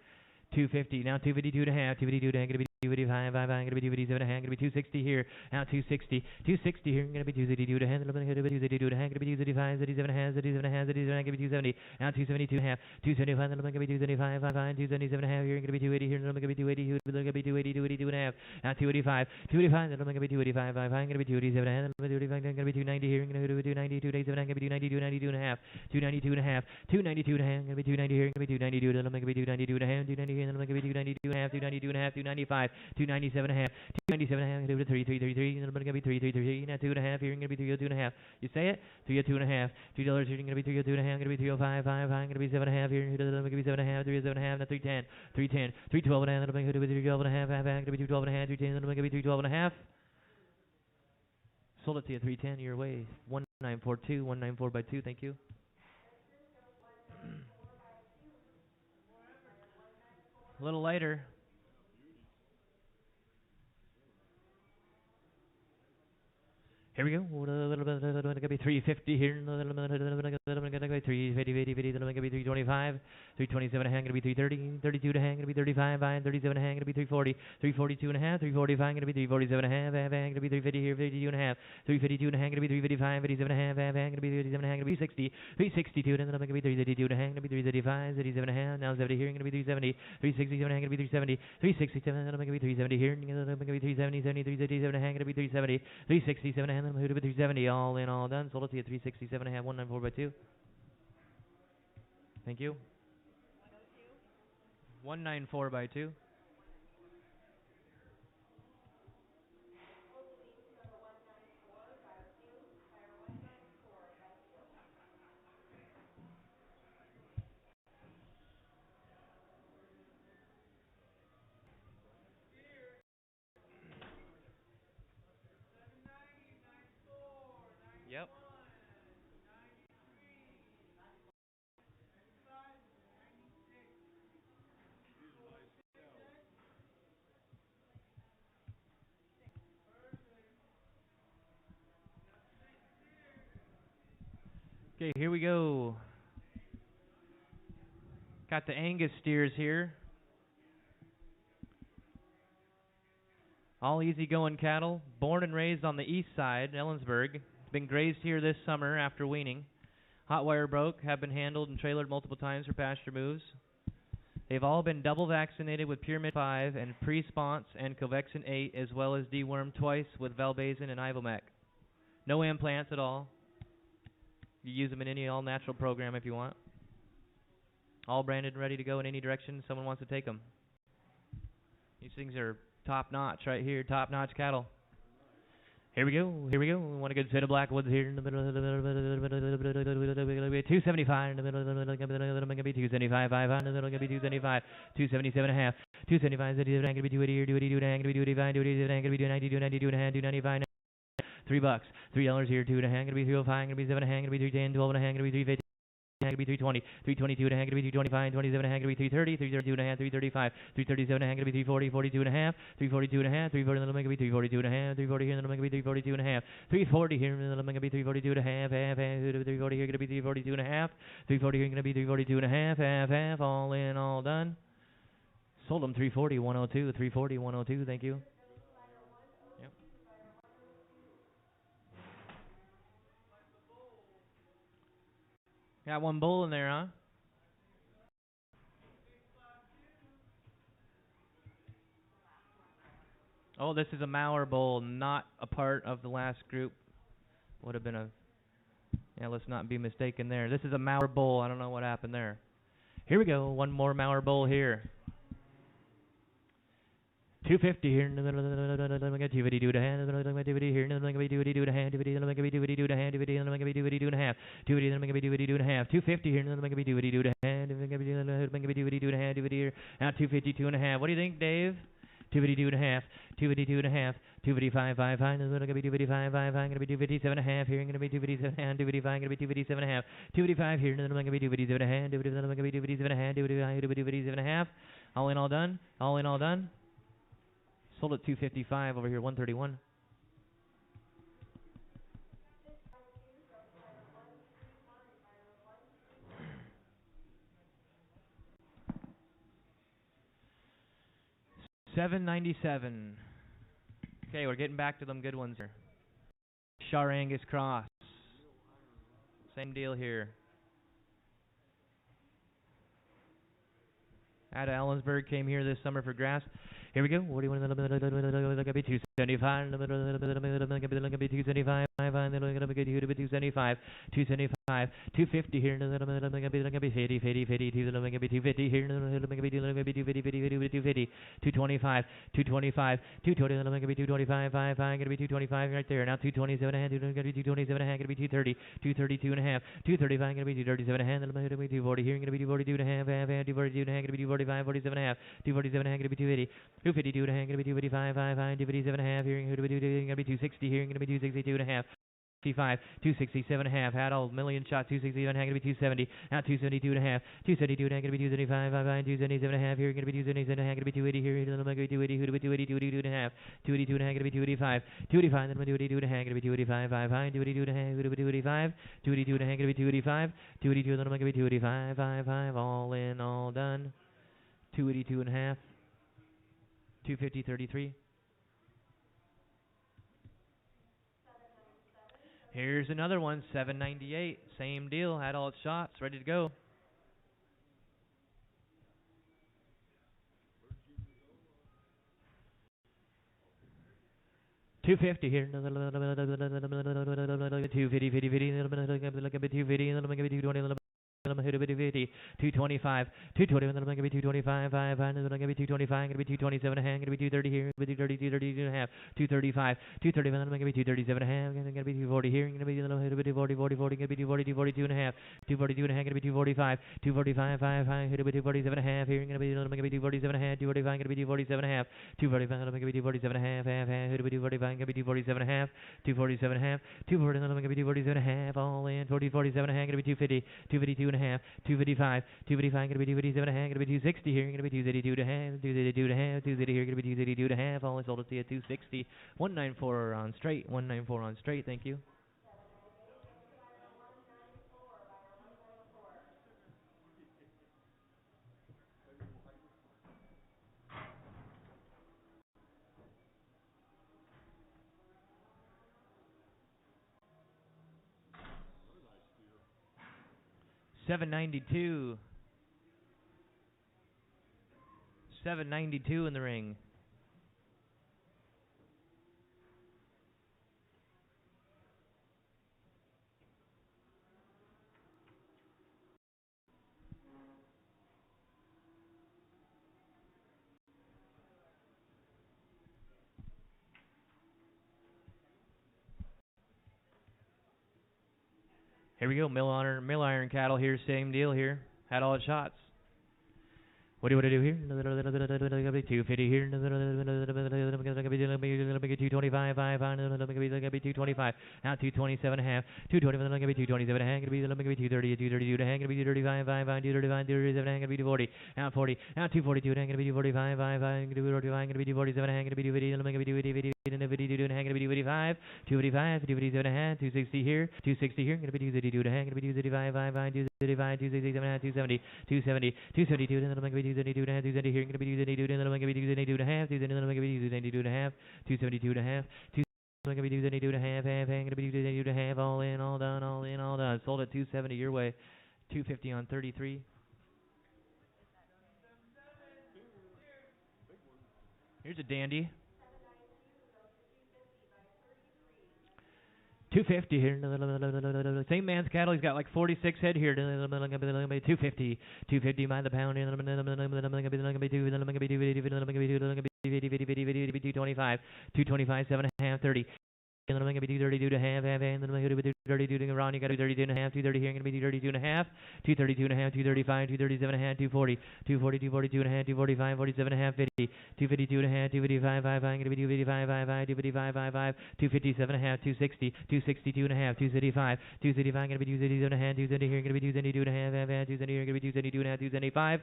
250. Now 252 and a half. 252 and a half. Gonna be 255. Gonna be 257 and a half. Gonna be 260 here. Now 260. 260 here. Gonna be 262 and a half. Gonna be 262 and a half. Gonna be 275. 77 and a half. 77 and a half. 77 and a half. Gonna be 270. Now 272 and a half. 275. Gonna be 275. 277 and a half here. Gonna be 280 here. Gonna be 280. Gonna be 280. 282 and a half. Now 285. 285. Gonna be 285. Gonna be 287 and a half. Gonna be 285. Gonna be 290 here. Gonna be 290. 287. Gonna be 292. 92 and a half. 292 and a half. 292 and a half. Gonna be 290 here. Gonna be 292. Gonna be 292 and a half. 290 here. Gonna be 292 and a half. 292 and a half. 295. 297 and a half. 297 and a half. Gonna be 333. Gonna be 333. Now 2 and a half here. Gonna be 302 and a half. You say it? 302 and a half. $2 here. Gonna be 302 and a half. Gonna be 305. 5. Gonna be 7 and a half here. Gonna be 7 and a half. 307 and a half. Now 310. 310. 312 and a half. Gonna be 312 and a half. Gonna be 212 and a half. 310. Gonna be 312 and a half. Sold it to you 310 your way. 1942. 194 by 2. Thank you. A little lighter. Here we go. Gonna be 350 here. Gonna be 350, gonna be 325, 327 and a half. Gonna be 330, 32 and a half. Gonna be 35, 37 and a half. Gonna be 340, 342 and a half. 345. Gonna be 347 and a half. Gonna be 350 here. 52 and a half. 352 and a half. Gonna be 355, 57 and a half. Gonna be 37 and a half. Gonna be 60, 362 and then gonna be 332 and a half. Gonna be 335, 37 and a half. Now 70 here. Gonna be 370, 367 and a half. Gonna be 370, 367. Gonna be 370 here. Gonna be 370, 70, 337 and a half. Gonna be 370, 367 and a half. I'm going to be 370, all in, all done. Sold it to you 367 and a half, 194 by 2. Thank you. 194 by 2. Yep. Okay, here we go. Got the Angus steers here. All easygoing cattle, born and raised on the east side, Ellensburg. Been grazed here this summer after weaning. Hot wire broke, have been handled and trailered multiple times for pasture moves. They've all been double vaccinated with Pyramid 5 and Pre-Sponse and Covexin 8, as well as dewormed twice with Valbazin and Ivomec. No implants at all. You use them in any all-natural program if you want. All branded and ready to go in any direction someone wants to take them. These things are top-notch right here, top-notch cattle. Here we go. Here we go. We want a good set of Blackwoods here in the middle. 275 in the middle. Going to be 275. 500. Going to be 275. 277 and a half. 275. Going to be 280 here. 282 and a half. Going to be 285. 287. Going to be 290. 292 and a half. 295. $3. $3 here. 2 and a half. Going to be 305. Going to be 7 and a half. Going to be 310. 12 and a half. Going to be 350. Going to be 320, 322 and a half, going to be 325, 27 and a half, going to be 330, 332 and a half, 335, 337 and a half, going to be 340, 42 and a half, 342 and a half, 340 and then going to be 342 and a half, 340 here and then going to be 342 and a half, 340 here and then going to be 342 and a half, 340 here going to be 342 and a half, 340 here going to be 342 and a half, all in, all done. Sold them 340, 102, 340, 102, thank you. Yep. Got one bull in there, huh? Oh, this is a Mauer bull, not a part of the last group. Would have been a... Yeah, let's not be mistaken there. This is a Mauer bull. I don't know what happened there. Here we go. One more Mauer bull here. 250 here. 252 and a half. 250 here. 252 and a half. 252 and a half. 252 and a half. 252 and a half. 250 here. 252 and a half. 252 and a half. Now 252 and a half. What do you think, Dave? 252 and a half. 252 and a half. 255, 5, 5. Going to be 255, 5, 5. Going to be 257 and a half here. Going to be 257 and 255. Going to be 257 and a half. 255 here. Going to be 257 and a half. 257 and a half. 257 and a half. All in, all done. All in, all done. Sold at 255 over here, 131. $7.97. Okay, we're getting back to them good ones here. Shar Angus Cross. Same deal here. Out of Ellensburg, came here this summer for grass. Here we go. What do you want to be? 275. 275. 275. 275. 250 here. 50. 50. 250 here. 250. 225. 225. 225. 5. Going to be 225 right there. Now 227 and a half. Going to be 227 and a half. Going to be 230. 232 and a half. 235. Going to be 237 and a half. Going to be 240 here. Going to be 242 and a half. 242 and a half. Going to be 245. 47 and a half. 247 and a half. Going to be 280. 252 and a half. Going to be 255. 257 and a half. Here. Going to be 260 here. Going to be 262 and a half. 267 and a half. Had all million shots. 267 and a half. Going to be 270. Now 272 and a half. 272 and a half. Going to be 275. 277 and a half. Here. Going to be 277 and a half. Going to be 280 here. Going to be 280. 282 and a half. 282 and a half. Going to be 285. 285. Then 282 and a half. Going to be 285. 282 and a half. Going to be 285. 282 and a half. Going to be 285. 282 and then going to be 285. All in, all done. 282 and a half. 250.33. Here's another one, 798. Same deal. Had all its shots, ready to go. $250 here. 250, 50, 250, 225, 220, then I'm going to be 225, 5, and then I'm going to be 225, going to be 227 and a half, going to be 230 here, going to be 230, 232 and a half, 235, 230, then I'm going to be 237 and a half, going to be 240 here, going to be 240, 40, 40, going to be 240, 242 and a half, 242 and a half, going to be 245, 245, 5, going to be 247 and a half, here, going to be 247 and a half, 245, going to be 247 and a half, 245, going to be 247 and a half, going to be 245, going to be 247 and a half, 247 and a half, 240, then I'm going to be 247 and a half, all in, 47 and a half, going to be 250, 252 and a half, 255, 255, going to be 257 and a half, going to be 260 here, going to be 282 and a half, 282 and a half, 280 here, going to be 282 and a half, all sold at 260, 194 on straight, 194 on straight, thank you. $792 in the ring. Here we go, mill iron cattle here, same deal here. Had all its shots. What do you want to do here? 250 here. 225, 5, 225. Now 227 and a half. 227 and a half. 230, 232 and a half. 235, 5, 235, 237 and a half. 240. Now 40. Now 242 and a half. 245, 5, 245, 247 and a half. 250 and a half. 252 and a half. 255, 257 and a half. 260 here. 260 here. Going to be 232 and a half. Going to be 235, 5, 235, 267 and a half. 270, 270, 272 and then I'm going to be 272 and a half. 270 here. Going to be 272 and then I'm going to be 272 and a half. 272 and then I'm going to be 272 and a half. 272 and a half. I'm going to be 272 and a half. Going to be 272 and a half. All in, all done. All in, all done. Sold at 270 your way. 250 on 33. Here's a dandy. 250 here. Same man's cattle. He's got like 46 head here. 250. 250 by the pound. 225. 225, 7.5, 30. And then I'm going to be 232 and a half, and then I'm going to be 232 around. You got to be 32 and a half, 230 here. I'm going to be 232 and a half, 232 and a half, 235, 237 and a half, 240, 240, 242 and a half, 245, 47 and a half, 50, 252 and a half, 255, 5, I'm going to be 255, 5, 255, 5, 257 and a half, 260, 262 and a half, 235, 235, I'm going to be 272 and a half, 270 here. I'm going to be 272 and a half, 270 here. I'm going to be 272 and a half, 275,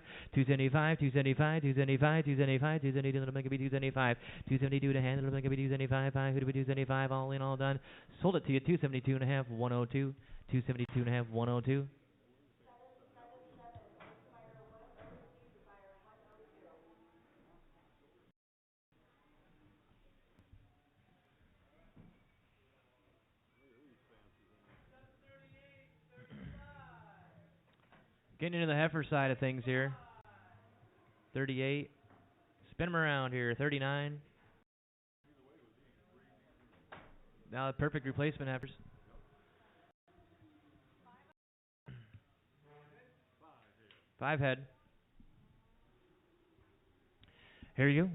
275, 275, 275, 275, 272, and I'm going to be 275, 272 and a half, and I'm going to be 275, 5, 275, all in, all done. Sold it to you 272 and a half, 102, 272 and a half, 102. Getting into the heifer side of things here. 38. Spin them around here. 39. Now the perfect replacement heifers. Five head. Here you go.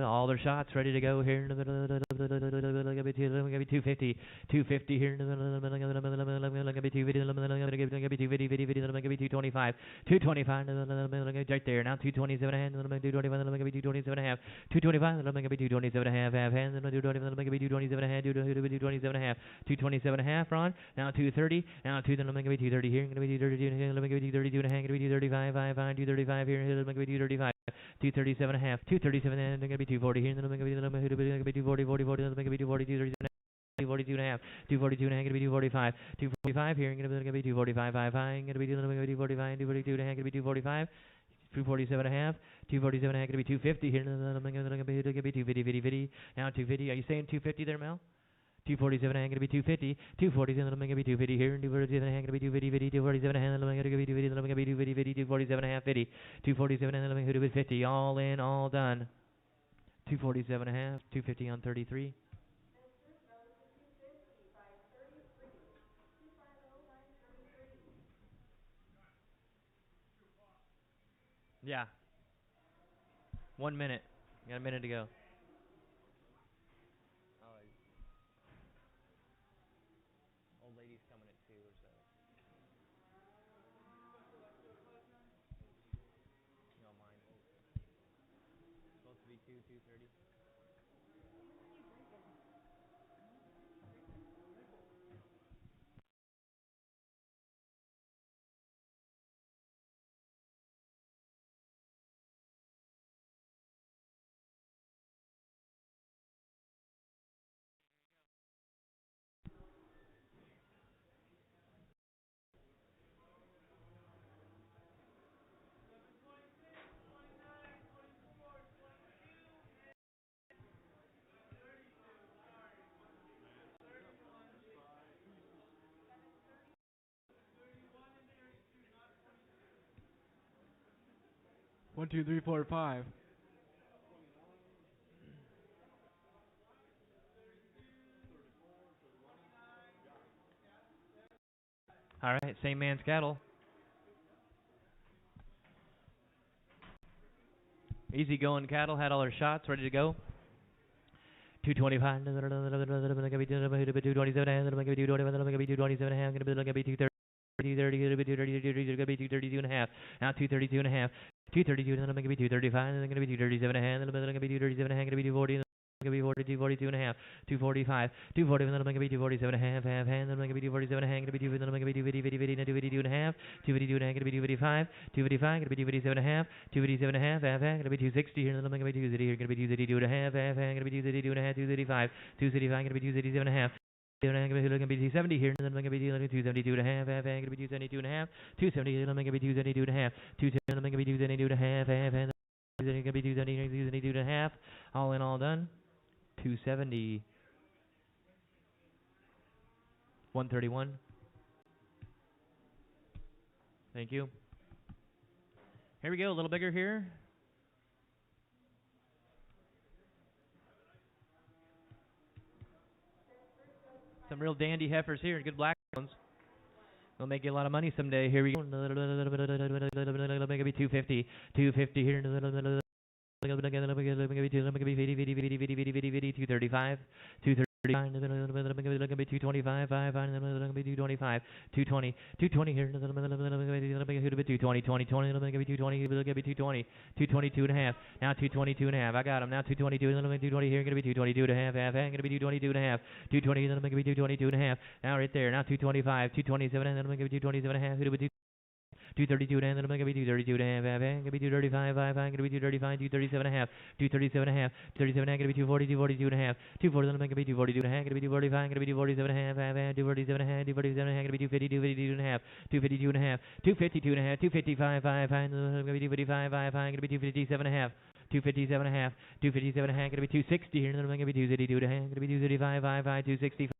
All their shots ready to go here. 250. 250 here. 225. 225 right there. Now 227 hand. 227 and a half. 225. 227 and a half. Half hand. 227 hand. 227 and a half. 227 and a half. Ron. Now 230. Now 230 here. 232 and a half. 235. 235 here. 235. 237 and a half, 237 and going to be 240 here, and then I'm going to be 240, 40, 40, then I'm going to be 240, 242 and a half, 242 and a half, going to be 245, 245 here, and going to be 245, 5, going to be 245, 242 and a half, going to be 245, 247 and a half, 247 and a half, going to be 250 here, and then I'm going to be 250, 50, 50, now 250, are you saying 250 there, Mel? 247 and going to be 250, 247 and I'm going to be 250 here, and 247 and going to be 250, 50, 247 and I'm going to be 250, and I'm going to be 250, 50, 247 and a half, 50, 247 and I'm going to be 50, all in, all done. 247 and a half, 250 on 33. Yeah. 1 minute. Got a minute to go. One, two, three, four, five. All right, same man's cattle. Easy going cattle, had all their shots ready to go. 225, 227, 227, 232 and a half. Now 232 and a half. 232 and then I'm going to be 235 and then going to be 237 and a half. And then I'm going to be 237 and a half. Going to be 240 and then going to be 242 and a half. 245. 240 and then I'm going to be 247 and a half. Half hand. Then I'm going to be 247 and a half. Going to be 2 and then I'm going to be 250 and 252 and a half. 252 and a half. Going to be 255. 255. Going to be 257 and a half. 257 and a half. Half hand. Going to be 260 here. And then I'm going to be 230 here. Going to be 232 and a half. Half hand. Going to be 232 and a half. 235. 235. Going to be 237 and a half. I'm going to be 270 here, and then I'm going to be 272 and a half, half, I'm going to be 272 and a half, 270, and I'm going to be 272 and a half, 210, and I'm going to be 272 and a half, half, and I'm going to be 272 and a half, all in, all done, 270, 131. Thank you. Here we go, a little bigger here. Some real dandy heifers here, good black ones. They'll make you a lot of money someday. Here we go. Maybe 250. 250 here. 235. 225, 5, 225, 220, 220 here, 220, 20, 220, 222 and a half, now 222 and a half, I got him, now 222, and then I'm going to be 220 here, going to be 222 and a half, going to be 222 and a half, 220, then I'm going to be 222 and a half, now right there, now 225, 227, and then I'm going to be 227 and a half, 232 and then I'm going to be 232 and a half, going to be 235, I'm going to be 235, 237 and a half, 237 and a half, 37 and a half, going to be 240, 242 and a half, 240, then I'm going to be 242 and a half, going to be 245, going to be 247 and a half, 247 and a half, 247 and a half, going to be 250, 252 and a half, 252 and a half, 252 and a half, 255, 5, going to be 255, 5, going to be 257 and a half. 257 and a half, 257 and a half, going to be 260 here, and then I'm going to be 232 and a half, going to be 235, 5, 265.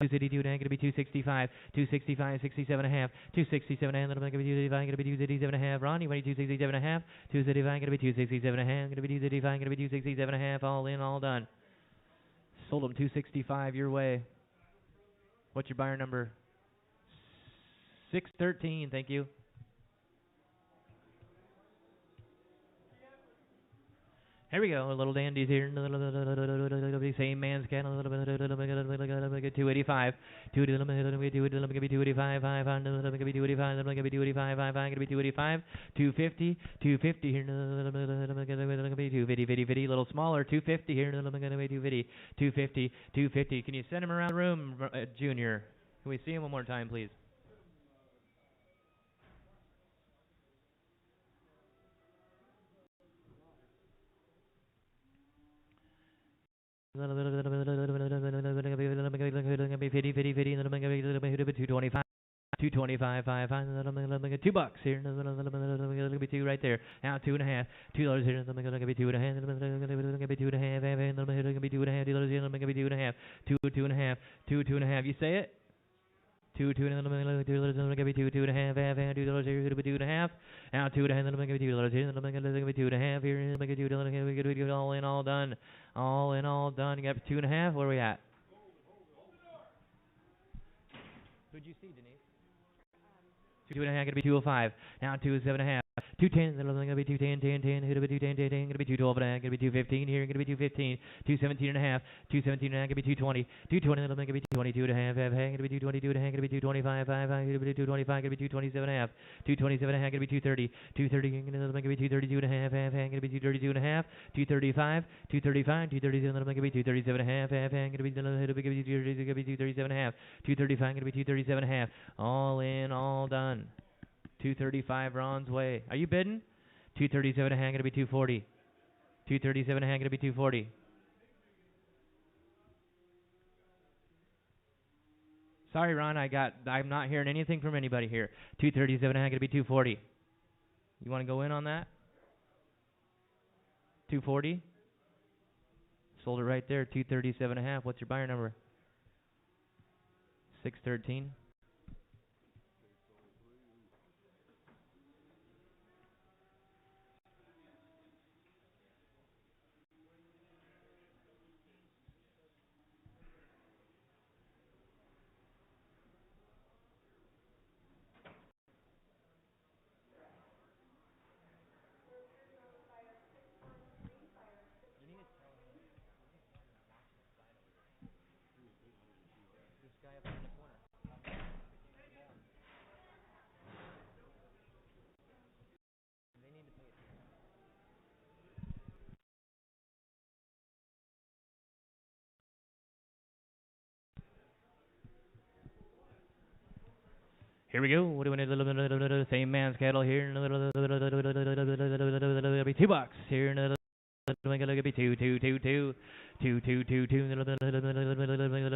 262 and a half, gonna be 265, 265, 67 and a half, 267 and a half, gonna be 265, gonna be 267 and a half. Ron, you want 267 and a half, 265, gonna be 267 and a half, gonna be 265, gonna be 267 and a half, all in, all done. Sold them 265 your way. What's your buyer number? 613, thank you. Here we go, little dandies here. Same man's cattle. 285. 285. 285. 250. 250 here. 250. Little smaller. 250 here. 250. 250. 250. Can you send him around the room, Junior? Can we see him one more time, please? $225, $2 here. Be two right there. Now $2.50, $2 here. Be $2.50, be $2.50, be $2.50, $2.50. You say it. $2.50, $2.50, now $2.50 here, all in, all done, all in, all done. You got 2.5. Where are we at? Who'd you see, Denise? 2.5, gonna be 205. Now 207.5. 210, gonna be 210, 10, gonna be 210, 10, gonna be 212.5, gonna be 215 here, gonna be 215, 217.5, 217.5, gonna be 220, 220, gonna be 222.5, gonna be 222.5, gonna be 225, 5, gonna be 225, gonna be 227.5, 227.5, gonna be 230, 230, gonna be 232.5, gonna be 232.5, 235, 235, 237, gonna be 237.5, gonna be 237.5, 235, gonna be 237.5, all in, all done. 235 Ron's way. Are you bidding? 237 and a half, gonna be 240. 237 and a half, gonna be 240. Sorry, Ron, I'm not hearing anything from anybody here. 237 and a half, gonna be 240. You want to go in on that? 240? Sold it right there. 237 and a half. What's your buyer number? 613. Here we go. What do we need? Same man's cattle here. $2 here. Be two.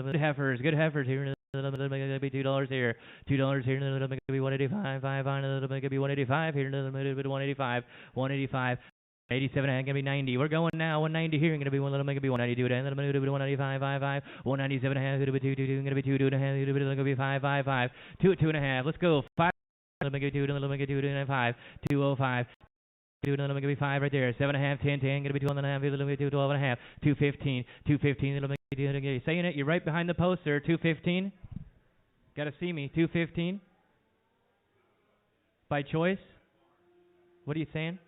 Good heifers here. Be $2 here. $2 here. Be 185. 5 on. Be 185 here. 185. 185. 87 and gonna be 90. We're going now. 190 here. Gonna be one. Gonna be 192. And then gonna be 195. 55. 197 and a half. Gonna be 2. Gonna be 2 and a half. Gonna be 5. 2 and a half. Let's go. 5. Gonna be 2. Gonna be 2 and 5. 205. 2 gonna be 5 right there. 7 and a half. 10. Gonna be 12 and a half. Gonna be 12 and a half. 215. 215. Gonna be saying it. You're right behind the post there. 215. Gotta see me. 215. By choice. What are you saying?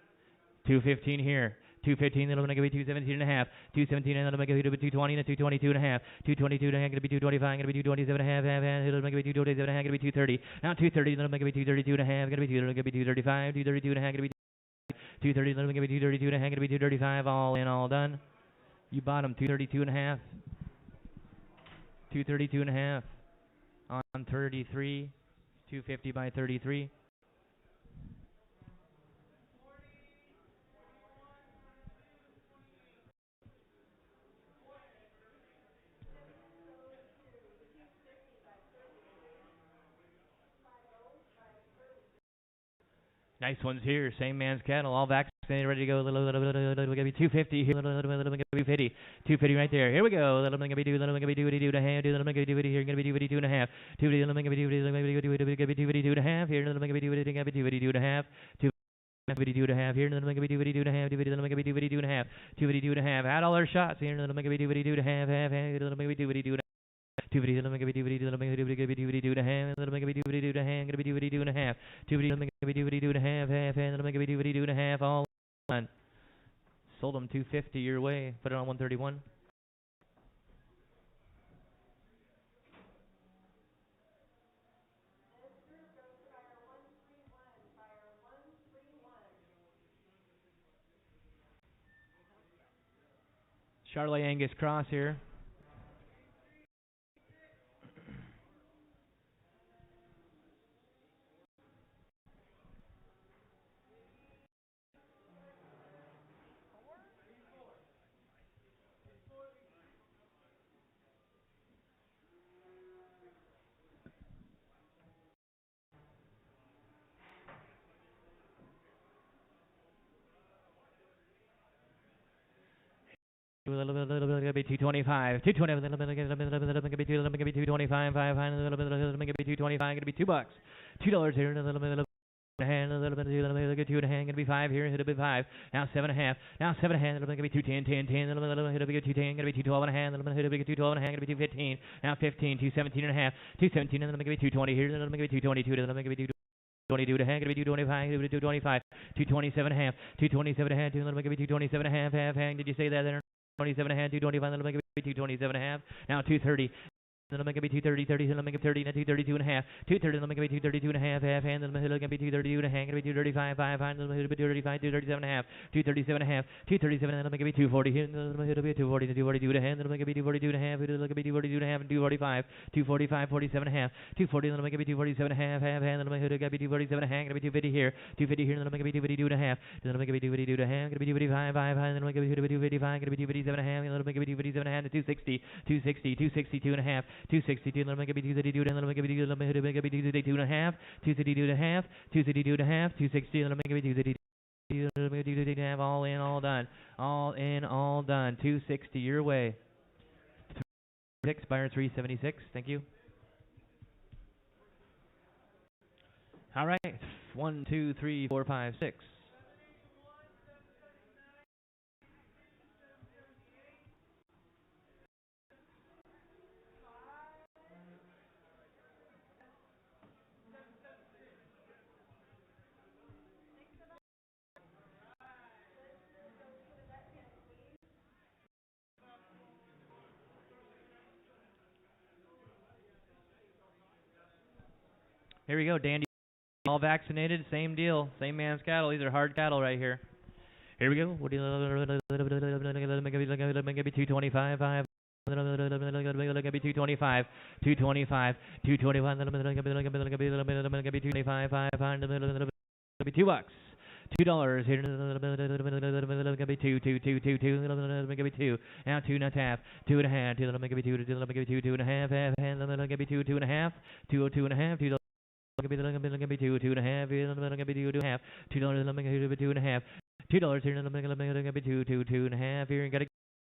215 here. 215, then I'm going to be 217 and a half. 217, and then I'm going to be 220 and 222 and a half. 222 and a half, going to be 225, going to be 227 and a half, and I'm going to be 227 and a half, going to be 230. Now 230, then I'm going to be 232 and a half, going to be 235, 232 and a half, going to be 230, then I'm going to be 232 and a half, going to be 235, all in, all done. You bought them 232 and a half. 232 and a half on 33. 250 by 33. Nice ones here. Same man's cattle, all vaccinated. Ready to go. We're gonna be 250 here. We're gonna be 50. 250 right there. Here we go. We're gonna be do. We're gonna be do to hand. We're gonna be do here. Gonna be do 2.5. 250. We're gonna be do. We're gonna be do. Gonna be 2.5 here. We're gonna be do. Gonna be 2.5. 2.5 here. We're gonna be do 2.5. 2.5. We're gonna be do 2.5. 2.5. Add all our shots here. We're gonna be do 2.5. Half. We're gonna be do 2.5. 250. We're gonna be do 2.5. We're gonna be do 2.5. Gonna be do 2.5. 250. We're gonna be do 2.5. Half. And we're gonna be do 2.5. All. Sold them 250 your way. Put it on 131. Charlotte Angus cross here. A little bit, be 225. 220. Gonna be 225. 5. Gonna be 225. Gonna be $2. $2 here. A little bit. Hand a little bit, 2.5, gonna be 5 here, hit a bit 5, now 7.5, now 7.5, gonna be 210, 10, 10, a little bit, hit a big 210, gonna be 212.5, a little bit, hit a big 212.5, gonna be 215, now 15, 217.5, 217, and then gonna be 220 here, and then gonna be 222, and then gonna be 222 to hand, gonna be 225, gonna be 225, 227.5, 227.5, and then gonna be 227.5, half hang, did you say that there? 27.5, 225, then gonna be 227.5, now 230. Then I'm going to be 230, 30, then I'm going to be 30, now 232 and a half, 230, then I'm going to be 232 and a half, half, and then I'm going to be 232 and a half, going to be 235, 5, then I'm going to be 235, 237 and a half, 237 and a half, 237, and then I'm going to be 240 here, and then I'm going to be 240, 242 and a half, then I'm going to be 242 and a half, then I'm going to be 242 and a half, and 245, 245, 47 and a half, 240, then I'm going to be 247 and a half, half, and then I'm going to be 247 and a half, going to be 250 here, 250 here, and then I'm going to be 252 and a half, then I'm going to be 252 and a half, going to be 255, 5, and then I'm going to be 255, going to be 257 and a half, and then I'm going to be 257 and a half, 260, 260, 262 and a half, 262, and then I'm going to be 232, and then I'm going to be 232 and a half, 232 and a half, 232 and a half, 260, and then I'm going to be 232 and a half, all in, all done, all in, all done, 260 your way. 6 buyer 376. Thank you. All right, 1, 2, 3, 4, 5, 6. Here we go, Dandy. All vaccinated, same deal, same man's cattle. These are hard cattle right here. Here we go. What do you maybe 225, 5. Be 225, 225, 225. Be 225, 5. Be $2. $2 here. Gonna be 2, 2, 2, 2, 2. Gonna be 2. Now 2 and a half, 2 and a half. Gonna be 2, 2 and a half, half. Gonna be 2, 2 and a half, 2, 2 and a half. Gonna be 2, 2 and a half. Gonna be 2, 2 and a half. $2. Gonna be 2 and a half. $2 here. Gonna be 2, 2, 2 and a half. Here. Got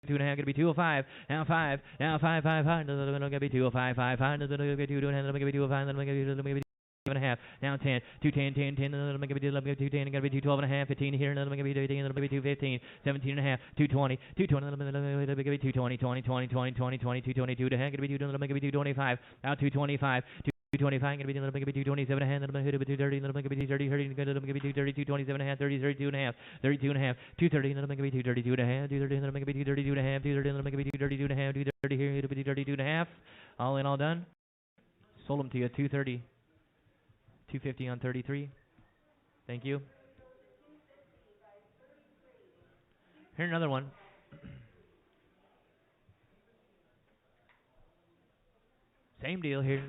2 and a half, gonna be 205, now 5, now 5, 5, 5, gonna be 205, 5, 5, gonna be 2 and a half, gonna be 205, then gonna be 2 and a half, now 10, 210, 10, 10, then gonna be 210, gonna be 212 and a half, 15 here, then gonna be 18, then gonna be 215, 17 and a half, 220, 220, then gonna be 220, 20, 20, 20, 20, 20, 222 and a half, gonna be 2, then gonna be 225, now 225, 225, gonna be 227 and a half, then I'm gonna be 230, then I'm gonna be 230, then I'm gonna be 230, 227 and a half, 30, 32 and a half, 32 and a half, 230, then I'm gonna be 232 and a half, 230, then I'm gonna be 232 and a half, 230, then I'm gonna be 232 and a half, 230 here, it'll be 232 and a half, all in, all done. Sold them to you at 230, 250 on 33. Thank you. Here another one. Same deal here.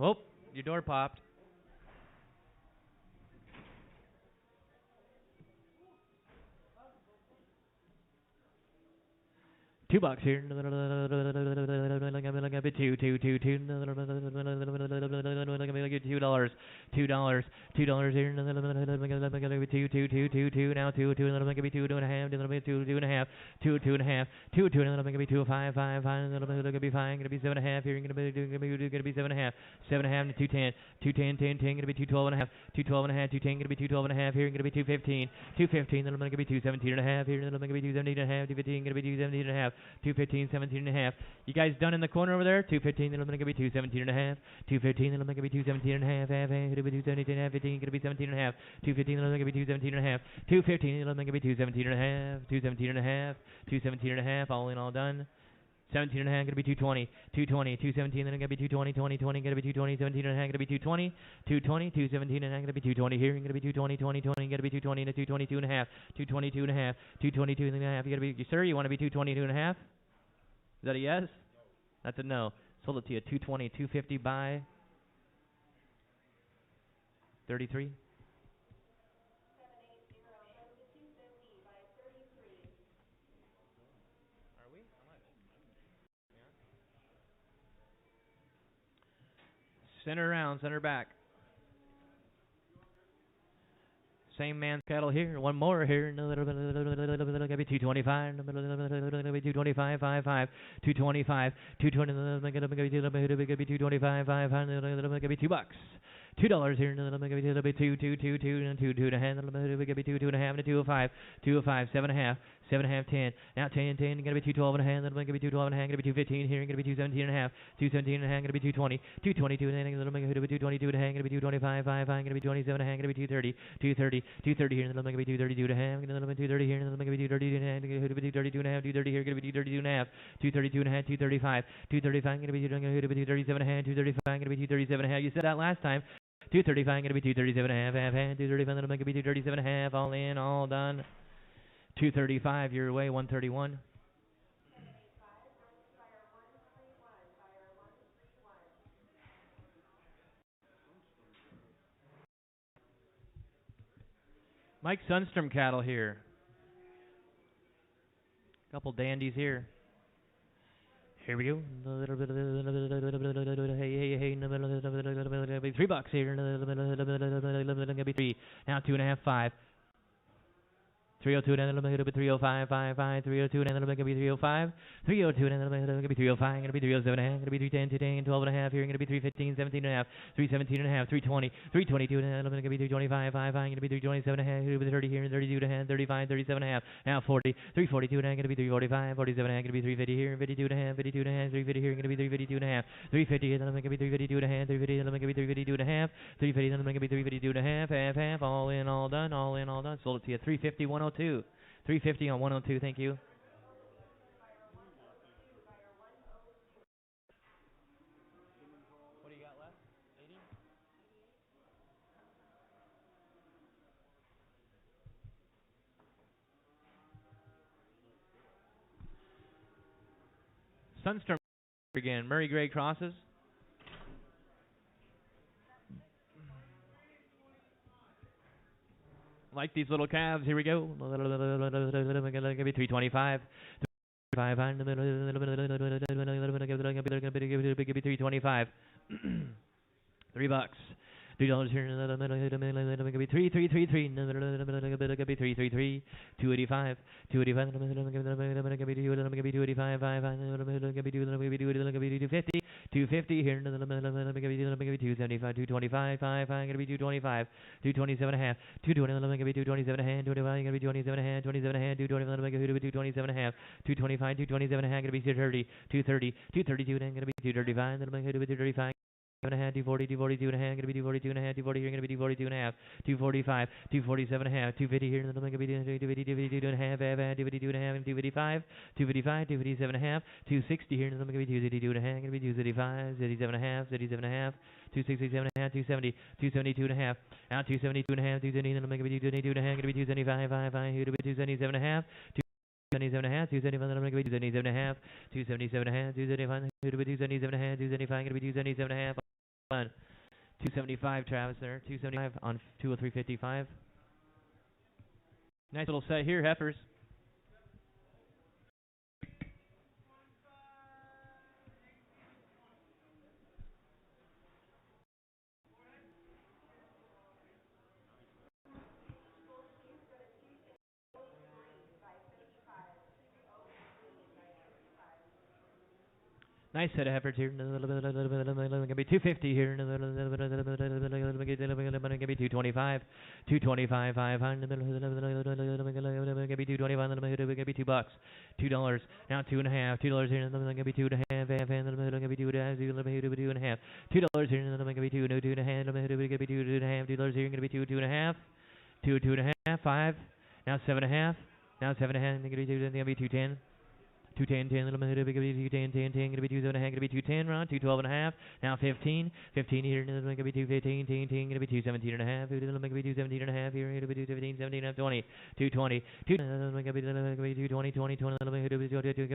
Oh, your door popped. $2 here. $2. $2. $2 here. Two. Now two. Little bit two and a half. Little bit two and a half. Two and a half. Two. Little bit two five. Little bit gonna be fine. Gonna be 7.5 here. Gonna be 7.5. 7.5 to 210. 210. Gonna be 212 and a half. 212 and a half. 210. Gonna be 212 and a half here. Gonna be 215. 215. Little bit gonna be 217 and a half here. Little bit gonna be 217 and a half. 215. Gonna be 217 and a half. 215. 17 and a half. You guys done in the corner over there? 215. Little bit gonna be 217 and a half. 215. Little bit gonna be 217 and a half. Half. Gonna be 217 and a half. 15. Gonna be 17 and a half. 215. Little bit gonna be 217 and a half. 215. Little bit gonna be 217 and a half. 217 and a half. 217 and a half. All in, all done. 17 and a half, gonna be 220, 220, 217, then gonna be 220, 20, 20, gonna be 220, 17 and a half, gonna be 220, 220, 217 and a half, gonna be 220 here, gonna be 220, 20, 20, gonna be 220 and a 222 and a half, 222 and a half, 222 and a half, you gotta be, sir, you wanna be 222 and a half? Is that a yes? That's a no. Sold it to you, 220, 250 by 33. Center around, center back. Same man's cattle here. One more here. Gonna be 225. Gonna be 225. 5. 225. 220. Gonna be 225. 5. Gonna be $2. $2 here. Gonna be 2 and a half. Gonna be 2 and a half and a 205. 205. 7.5. 7.5. 10. Now 10. Gonna be 212 and a half. Gonna be 212 and a half. Gonna be 215 here. Gonna be 217 and a half. 217 and a half. Gonna be 220. 222 and a half. Gonna be 222 and a half. Gonna be 225. 5. Gonna be 27 and a half. Gonna be 230. 230. 230 here. Gonna be 232 and a half. Gonna be 230 here. Gonna be 232 and a half. Gonna be 232 and a half. 230 here. Gonna be 232 and a half. 232 and a half. 235. 235. Gonna be 237 and a half. 235. Gonna be 237 and a half. You said that last time. 235. Gonna be 237 and a half. 235. Gonna be 237 and a half. All in, all done. 235 your way. 131. Mike Sunstrom cattle here. Couple dandies here. Here we go. Hey. $3 here. Gonna be 3. Now 2.5. 5. 302 and then it'll be 305, 5, 302 and then it'll be 305, 302 and then it'll be 305, gonna be 307 and gonna be 310, 210, 12 and a half here, gonna be 315, 17 and a half, 317 and a half, 320, 322 and then it'll be 325, 5, gonna be 327 and a half, gonna be 30 here, 32 and a half, 35, 37 and a half, now 40, 342 and a half, gonna be 345, 47 and a half, gonna be 350 here, 52 and a half, 52 and a half, 350 here, gonna be 352 and a half, 350 and then I'm gonna be 352 and a half, 350 and then I'm gonna be 352 and a half, 350 and then I'm gonna be 352 and a half, half, all in, all done, sold it to you, 350, 102. 350 on 102, thank you. What do you got left? 80? Sunstrom again. Murray Gray crosses. Like these little calves. Here we go. Gonna be 325. 325. $3. $3 here. Gonna be 333. Gonna be 333. 285. 285. Gonna be 285. 250. 250 here. Gonna be 275. 225. 5. Gonna be 225. 227 and a half. 220. Gonna be 227 and a half. 225. Gonna be 27 and a half. 27 and a half. 220. Gonna be 227 and a half. 225. 227 and a half. Gonna be 230. 230. 232. Gonna be 235. Gonna be 235. 240, 242 and a half, gonna be 242 and a half, 240 here, gonna be 242 and a half, 245, 247 and a half, 250 here, gonna be 252 and a half, 252 and a half, and 255, 255, 257 and a half, 260 here, gonna be 262 and a half, gonna be 265, 37 and a half, 37 and a half, 267 and a half, 270, 272 and a half, out 272 and a half, 270, gonna be 272 and a half, gonna be 275, 5, here to be 277 and a half, 277 and a half, 275, I'm going to be 277 and a half, 277 and a half, 275, here to be 277 and a half, 275, going to be 277 and a half, 275 Travis there, 275 on 203.55. Nice little set here, heifers. Nice set of efforts here. Gonna be 250 here. Gonna be 225. 225. 500. Gonna be 225. Gonna be $2. $2. Now $2.50. $2 here. Gonna be $2.50. Gonna be $2.50. $2.50. $2 here. Gonna be $2. No $2.50. Gonna be $2.50. $2 here. Gonna be $2.50. $2.50. 5. Now 7.5. Now 7.5. Gonna be 210. 210, 10, little bit, gonna be 210, 10, 10, gonna be 2.5, gonna be 210, Ron, 212.5, now 15, 15 here, gonna be 215, 10, 10, gonna be 217.5, gonna be 217.5 here, gonna be 217, 17, 20, 220, 2, gonna be 220, 20, 20, gonna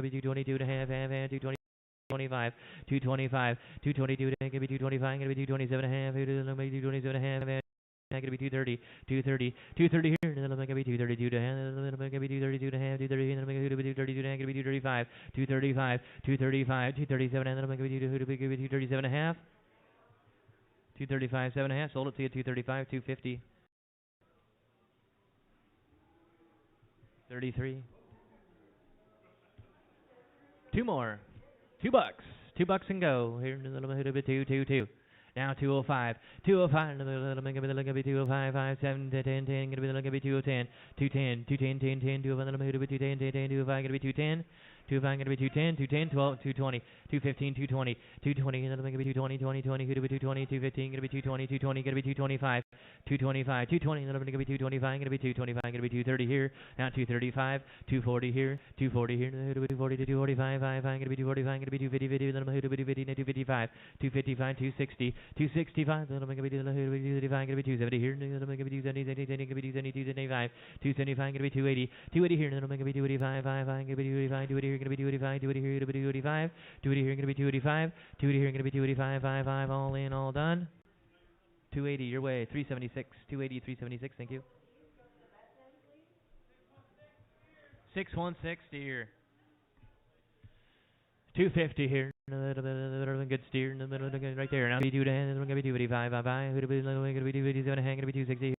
be 222.5, half, 220. 25, 225, 222, gonna be 225, gonna be 227.5, gonna be 227.5, gonna be 230, 230, 230 here, and then I'm gonna be 232 to hand, and then I'm gonna be 232 to hand, 230, and then I'm gonna be 232 to hand, gonna be 235, 235, 235, 237, and then I'm gonna be 237 and a half, 235, 7.5, sold it to you, 235, 250, 33, two more, $2, $2 and go, here, and then I'm gonna be 222. Now 205, 205, gonna be 205, 5, 7, 10, 10, gonna be 210, 210, 210, 10, 10, 205, gonna be 210, 10, 10, 205, gonna be 210, 205, gonna be 210, 210, 12, 220, 215, 220, 220, gonna be 220, 20, 20, gonna be 220, 215, gonna be 220, 220, gonna be 225, 225, 220, gonna be 225, gonna be 225, gonna be 230 here, now 235, 240 here, 240 here, 240 to 245, 5, gonna be 245, gonna be 250, 50, then I'm gonna be 255, 255, 260, 265, then I'm gonna be 235, gonna be 270 here, then I'm gonna be 270, gonna be 270, 275, 275, gonna be 280, 280 here, then I'm gonna be 285, 5, gonna be 285, 280 here, gonna be 285, 280 here, gonna be 285, 280 here, gonna be 285, 280 here, gonna be 285, 5, all in, all done. 280 your way, 376, 280, 376, thank you. 616 steer. 250 here. Good steer in the middle right there. Now be 2 to hand. Gonna be 285. Bye. Gonna be 257. Gonna be 260.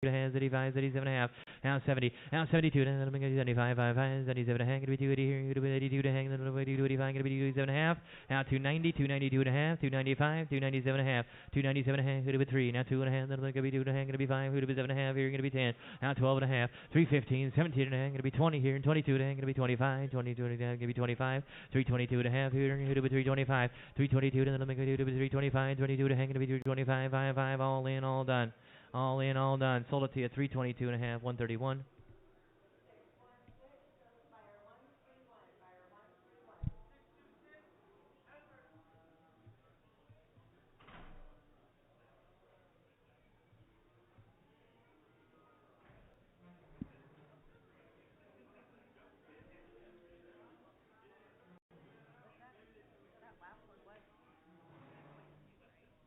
75, 77 and a half, now 70, now 72, then I'm going to be 75, 5, 77 and a half, going to be 280 here, going to be 82 to hang, then I'm going to be 285, going to be 287 and a half, now 290, 292 and a half, 295, 297 and a half, 297 and a half, going to be 3, now 2 and a half, then I'm going to be 2 and a half, going to be 5, going to be 7 and a half, here, going to be 10, now 12 and a half, 315, 17 and a half, going to be 20 here, and 22 and a half, going to be 25, 22 and a half, going to be 25, 322 and a half here, going to be 325, 322, then I'm going to be 325, 22 and a half, going to be 325, 5, all in, all done. All in, all done. Sold it to you at 322 and a half, 131.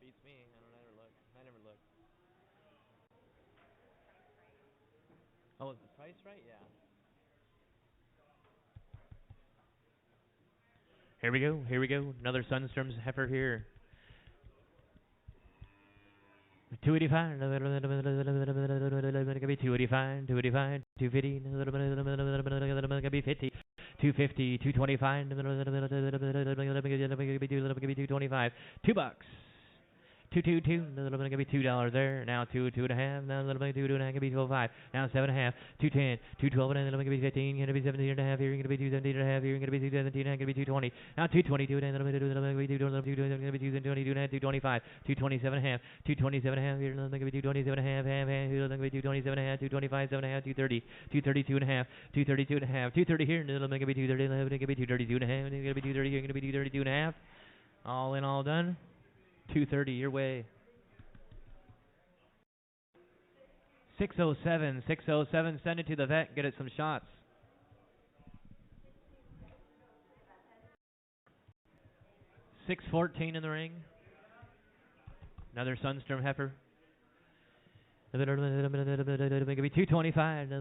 Beats me. I never look. Oh, is the price right? Yeah. Here we go. Another Sunstrom's heifer here. 285. Gonna be 285. 285. 250. Gonna be 50. 250. 225. Gonna be 225. $2. 222, a little bit, gonna be $2 there. Now 2 and a half. Now a little bit, 2 and a half, gonna be 12.5. Now 7 and a half. 210, 212 and a little bit, gonna be 15. Gonna be 17 and a half here. Gonna be 217 and a half here. Gonna be 217 and a half. Gonna be 220. Now 222 and a little bit, gonna be 222 and a half. 222 and a half. 225. 227 and a half. 227 and a half here. Gonna be 227 and a half. Here gonna be 227 and a half. 225, 7 and a half. 230. 232 and a half. 232 and a half. 230 here. Gonna be 230 and a half. Gonna be 232 and a half. Gonna be 230 here. Gonna be 232 and a half. All in, all done. 230 your way. 607, 607, send it to the vet, get it some shots. $614 in the ring. Another Sunstrom heifer. Gonna be 225. Gonna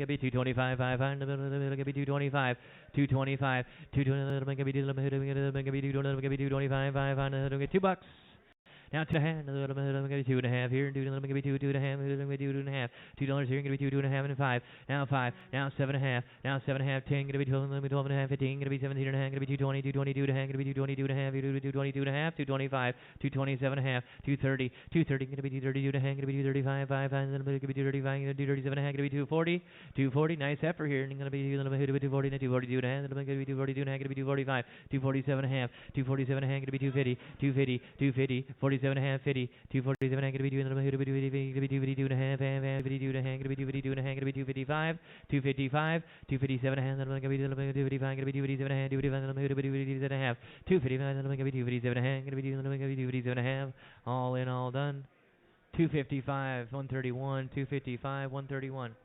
be 225. 5. Gonna be 225. 225. 225. Gonna be 225. 5. $2. Now 2.5. I'm gonna be 2.5 here. I'm gonna be 2.5. I'm gonna be 2.5. $2 here. I'm gonna be 2.5 and 5. Now 5. Now 7.5. Now 7.5. 10. Gonna be 12. Gonna be 12.5. 15. Gonna be 17.5. Gonna be 220. 222.5. Gonna be 222.5. 222.5. 225. 227.5. 230. 230. Gonna be 232.5. Gonna be 235. 5. Gonna be 235. Gonna be 237.5. Gonna be 240. 240. Nice heifer here. Gonna be 240. 242.5. Gonna be 242.5. Gonna be 245. 247.5. 247.5. Gonna be 250. 250. 250. 47.5. 50. 247.5. Gonna be 252.5. 252.5. Gonna be 252.5. Gonna be 255. 255. 257.5. Gonna be 255. Gonna be 257.5. 257.5. 255. Gonna be 257.5. Gonna be 257.5. All in, all done. 255. 131. 255. 131.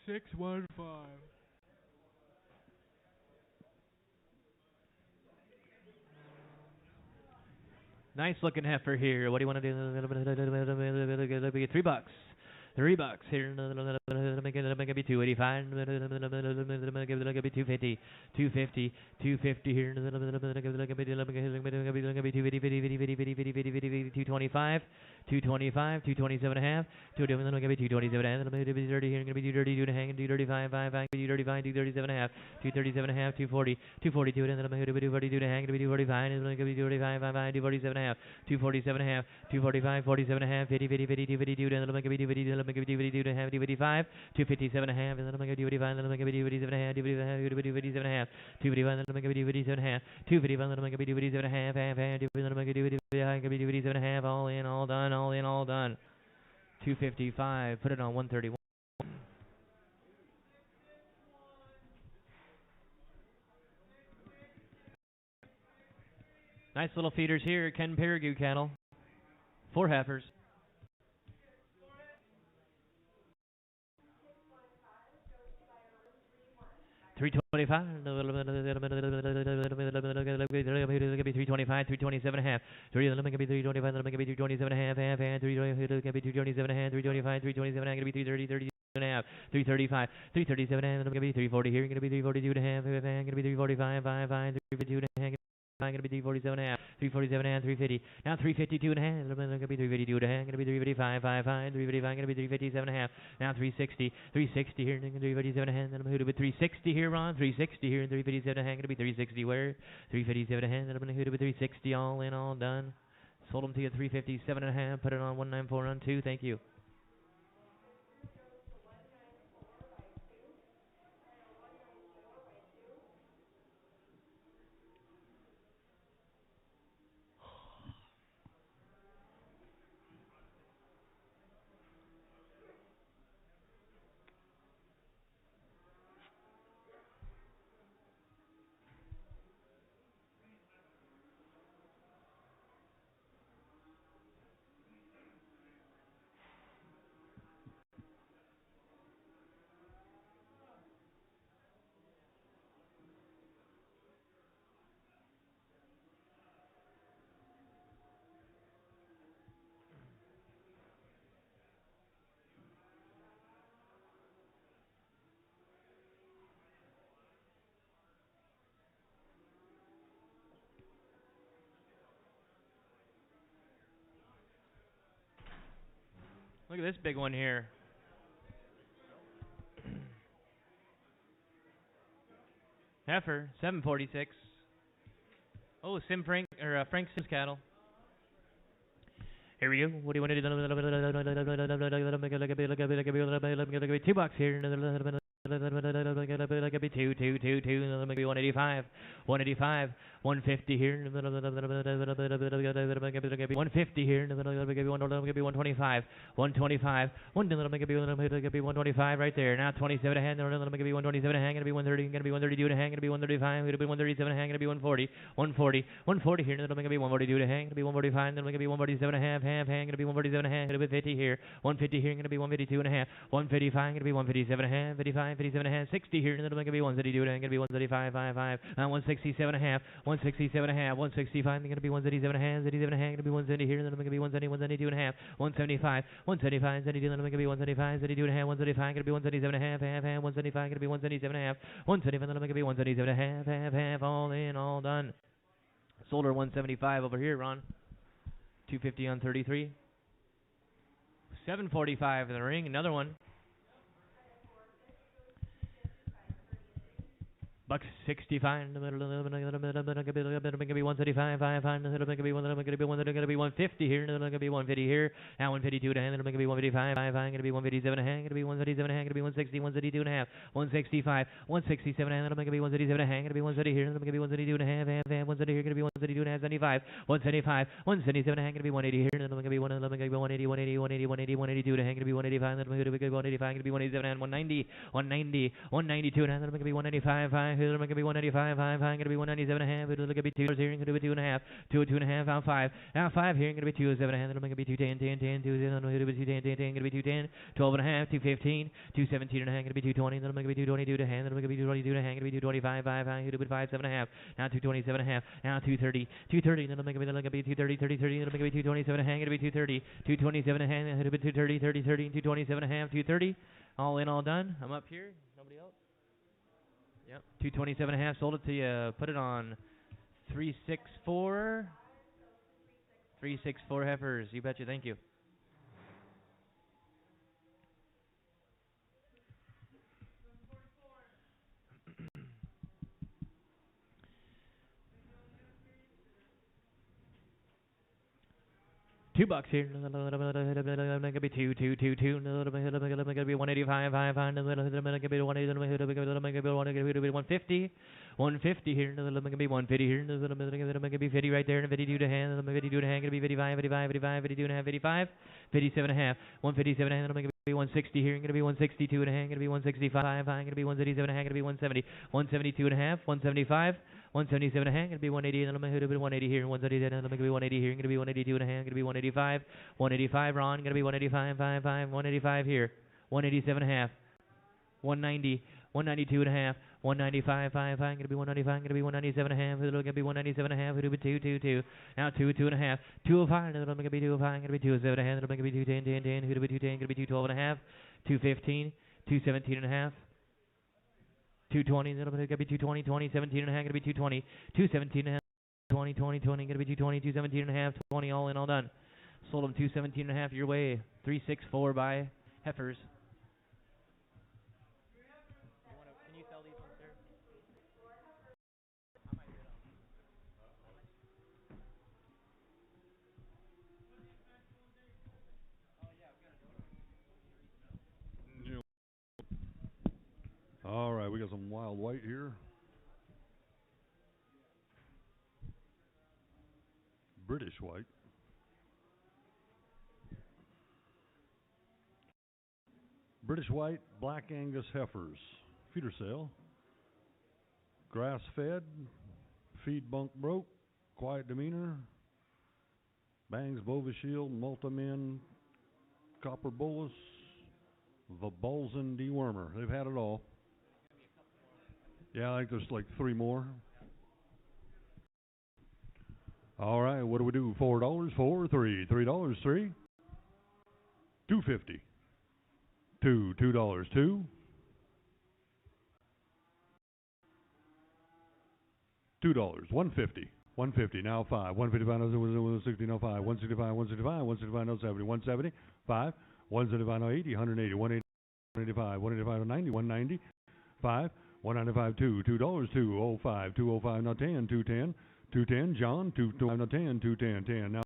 Six, 1, 5. Nice looking heifer here. What do you want to do? $3. $3 here. Make it be 285. Make it be 250. 250. 250 here. Make it be 225. 225. 227.5. 227.5. Make it be 30 here. Make it be 232 to hang. 235. 235. 237.5. 237.5. 240. 242 to hang. 242 to hang. 245. Make it be 245. 247.5. 247.5. 245. 47.5. 50. 50. 50. 252 to make it be 252. Make it be 252 to have 255. 257.5. And then make it 255. Then make it be 257.5. 257.5. 255. Then make it be 257.5. 255. Then make it be 257.5. Then make it be 257.5. All in, all done. All in, all done. 255. Put it on 131. Nice little feeders here. Ken Paragu cattle. 4 heifers. $325. $325. $327.5. $325. $327.5. $327.5. $327.5. $335. $337. $340 here. Gonna be $342.5. Gonna be $345. $352.5. I'm gonna be 347.5, 347.5, 350. Now 352.5. Gonna be 352.5. Gonna be 355, 55, 355. Gonna be 357.5. Now 360, 360 here. Gonna be 357.5. Then I'm gonna be 360 here, Ron. 360 here. 357.5. Gonna be 360 where? 357.5. Then I'm gonna hit it with 360. All in, all done. Sold them to you 357.5. Put it on 194 on 2. Thank you. Look at this big one here. Heifer, 746. Oh, Frank Sims cattle. Here we go. What do you want to do? $2 here. Like a be 185, 185, 150 here. 150 here. 125, 125, 125 right there. Now 27 a hand. Gonna be 127 a hand. Gonna be 130. Gonna be 132 to hang. Gonna be 135. Gonna be 137 a hand. Gonna be 140, 140, 140 here. Gonna be 142 to hang. Gonna be 145. Gonna be 147 a half. Gonna be 147 a half. Gonna be 50 here. 150 here. Gonna be 152 and a half. 155. Gonna be 157 a half. 55. 57 and a half. 60 here. Gonna be 132 and a half. Gonna be 135. 55. 167 and a half. 167 and a half, 165, they're going to be 177 and a half, 77 and a half, going to be 170 here, then I'm going to be 170, 172 and a half, 175, 175, 72, then I'm going to be 175, 72 and a half, 175, going to be 177 and a half, half, half, 175, going to be 177 and a half, 175, then I'm going to be 177 and a half, half, half, all in, all done. Sold her 175 over here, Ron. 250 on 33. 745 in the ring, another one. Bucks 65 in the middle, going to be 175, 5, going to be 150 here, going to be 150 here, now 152 and a half, going to be 155, 5, going to be 157 and a half, going to be 137 and a half, going to be 160, 172 and a half, 165, 167 and a half, going to be 137 and a half, going to be 130 here, going to be 132 and a half, half, 130 here, going to be 132 and a half, 75, 175, 177 and a half, going to be 180 here, going to be 180, 180, 180, 180, 182 and a half, going to be 185, going to be 185, going to be 187 and 190, 190, 192 and a half, going to be 185, 5. Here's going to be 185, 5, going to be 197 and a half. It's going to be 2 here, going to be 2 and a half, 2 and a half, out 5, out 5 here, going to be 2 7 and a half. It's going to be 210, 10, 10, 2, going to be 210, 10, 10, going to be 210, 12 and a half, 215, 217 and a half, going to be 220. Then I'm going to be 222 to hand. Then I'm going to be 222 to hand. Going to be 225, 5, going to be 5, 7 and a half. Now 227 and a half. Now 230, 230. Then I'm going to be 230, 30, 30. Then I'm going to be 227 and a half. Going to be 230, 227 and a half. Going to be 230, 30, 30, 227 and a half, 230. All in, all done. I'm up here. Nobody else. Yep, 227 and a half. Sold it to you. Put it on 364. 364 heifers. You betcha. Thank you. $2 here. Going to be 2, 2, 2, 2. Going to be 185, 5, 5. Going to be 150, 150 here. Going to be 150 here. Going to be 50 right there. 52 to hand. 52 to hand. Going to be 55, 55, 55, 52 and a half, 55, 57 and a half. 157 and a half. Going to be 160 here. Going to be 162 and a half. Going to be 165. Going to be 187 and a half. Going to be 170, 172 and a half. 175. 177 and a half, going to be 180, and I'm going to be 180 here, 180, and I'm going to be 180 here, going to be 182 and a half, going to be 185, 185, Ron, going to be 185, 5, 5, 185 here, 187 and a half, 190, 192 and a half, 195, 5, 5, going to be 195, going to be 197 and a half, going to be 197 and a half, going to be 2, 2, 2, now 2, 2 and a half, 205, and I'm going to be 205, going to be 207 and a half, and I'm going to be 210, 10, 10, going to be 210, going to be 212 and a half, 215, 217 and a half, 220, then I'm going to be 220, 20, 17 and a half, going to be 220, 217 and a half, 20, 20, 20, going to be 220, 217 and a half, 20, all in, all done. Sold them 217 and a half your way, 364 by heifers. Can you sell these ones, sir? All right, we got some wild white here. British white. British white, black Angus heifers. Feeder sale. Grass fed. Feed bunk broke. Quiet demeanor. Bangs Bova Shield, Multimin, Copper Bolus, Vabolzin dewormer. They've had it all. Yeah, I think there's like 3 more. All right, what do we do? $4, 4, 3, $3, 3, $2.50, $2, $2, 2, $2, 150, 150. Now 5, 155, 160, no 5, 165, 165, 165, no 70, 170, 5, 175, no 80, 180, 180, 185, 185, no 90, 190, 5. 195, $2, $205, 205, now 10, 210, 210, John, 225, now 10, 210, 10,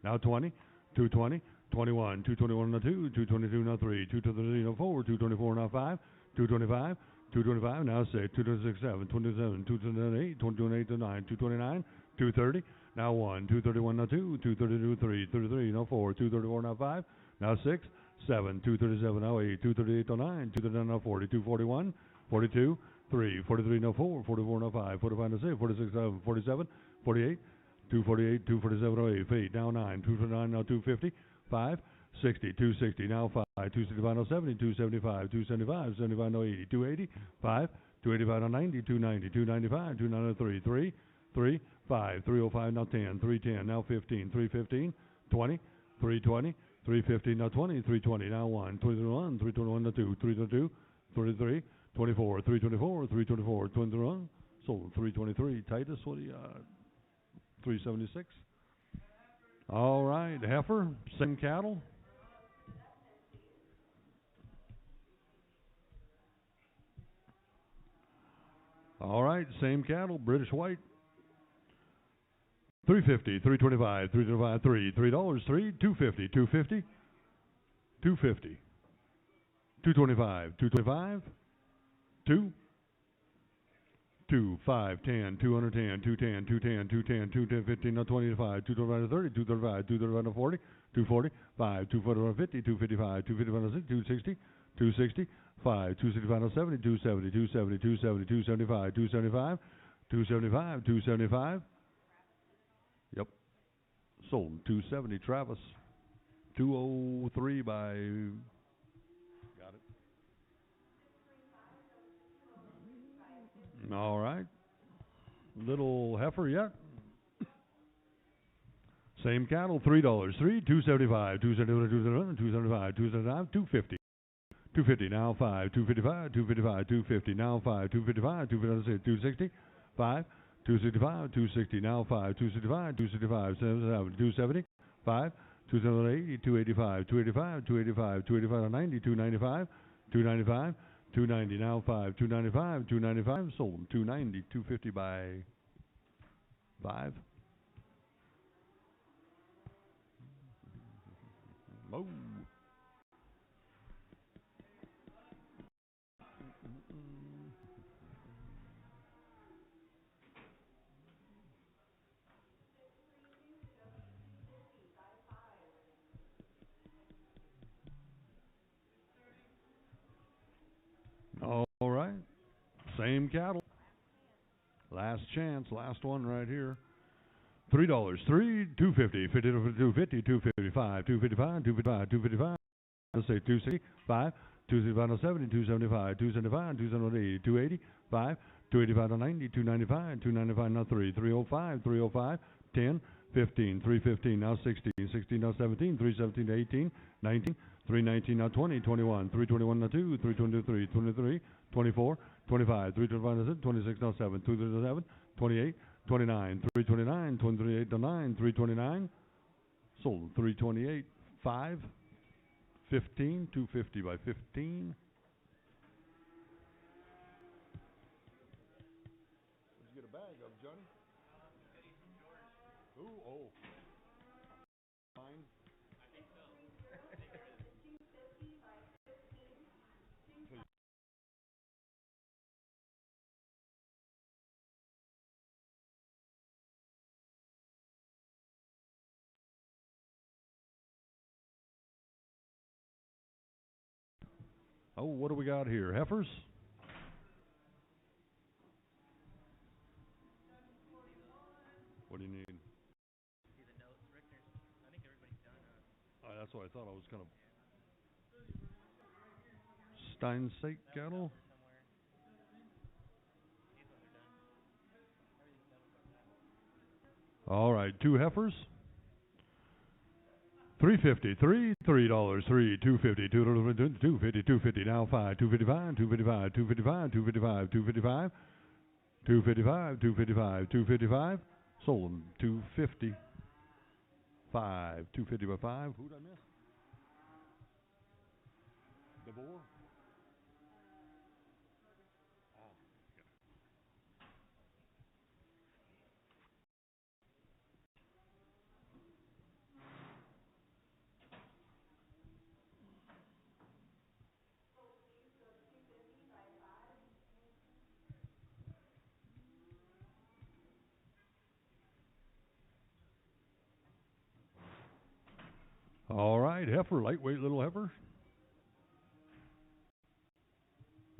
now 20, 220, 21, 221, now 2, 222, now 3, 223, now 4, 224, now 5, 225, 225, now 6, 226, 7, 27, 228, 228, 9, 229, 230, now 1, 231, now 2, 232, 3, 33, now 4, 234, now 5, now 6, 7, 237, now 8, 238, now 9, 239, now 40, 241, 42, 3, 43, no 4, 44, no 5, 45, no 6, 46, 7, 47, 48, 248, 247, no 8, 8, now 9, 249, now 250, 5, 60, 260, now 5, 265, no 70, 275, 275, 75, no 80, 280, 5, 285, no 90, 290, 295, 293, 3, 3, 5, 305 now 10, 310 now 15, 315, 20, 320, 315 now 20, 320 now 1, 321, 321 now 2, 322, 33, 24, 324, 324, 21, sold 323. Titus, what do you got? 376. All right, heifer, same cattle. All right, same cattle, British white. 350, 325, 325, $3, 250, 250, 250, 225, 225, 2, 2, 5, 10, 210, 210, 210, 210, 210, 15, now 25, 225 to 30, 235, 235 to 40, 240, 5, 240 to 50, 255, 255 to 60, 260, 5, 265 to 70, 270, 270, 270, 275, 275, 275, 275. Yep. Sold 270, Travis. 203 by. Got it. All right. Little heifer yet. Same cattle, $3. 3, 275, 275, 275, 275, 250. 250 now 5, 255, 255, 250 now 5, 255, 256, 260, 5, 265, 260 now 5, 265, 265, 270, 5, 280, 285, 285, 285, 285, 90, 295, 295, 290 now 5, 295, 295, sold 290, 250 by 5. Oh. All right. Same cattle. Last chance. Last one right here. $3. 3, 250, 50 to 250, 255, 255, 255, 255. Let's say 260, 5, 265 to 70, 275, 275, 280, 280, 5, 285 to 90, 295, 295 now 3, 305, 305, 10, 15, 315 now 16, 16 now 17, 317 to 18, 19, 319 now 20, 21, 321 now 2, 323, 23, 24, 25, 325 now 6, 26 now 7, 237, 28, 29, 329, 28 to 9, 329, sold 328, 5, 15, 250 by 15. What'd you get a bag of, Johnny? Ooh, oh. Fine. Oh, what do we got here? Heifers? What do you need? That's what I thought. I was kind of Steinsteak cattle. All right, 2 heifers. 350, $3, $3, 3, 250, 250, 250, now 5, 255, 255, 255, 255, 255, 255, 255, 255, sold them 250, 5, 250 by 5. Who'd I miss? DeBoer? All right, heifer, lightweight little heifer.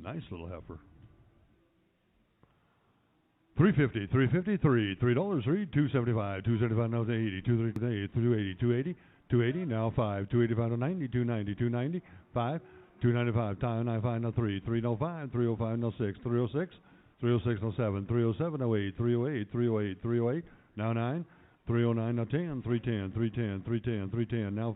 Nice little heifer. 350, 350, $3, $3, 3, 275, 275 now to 80, 280, 280, 280, now 5, 285 to 90, 290, 290, 5, 295, 295 now 3, 305, 305 now 6, 306, 306, now 7, 307, 08, 308, 308, 308, now 9, 309, now 10, 310, 310, 310, 310, now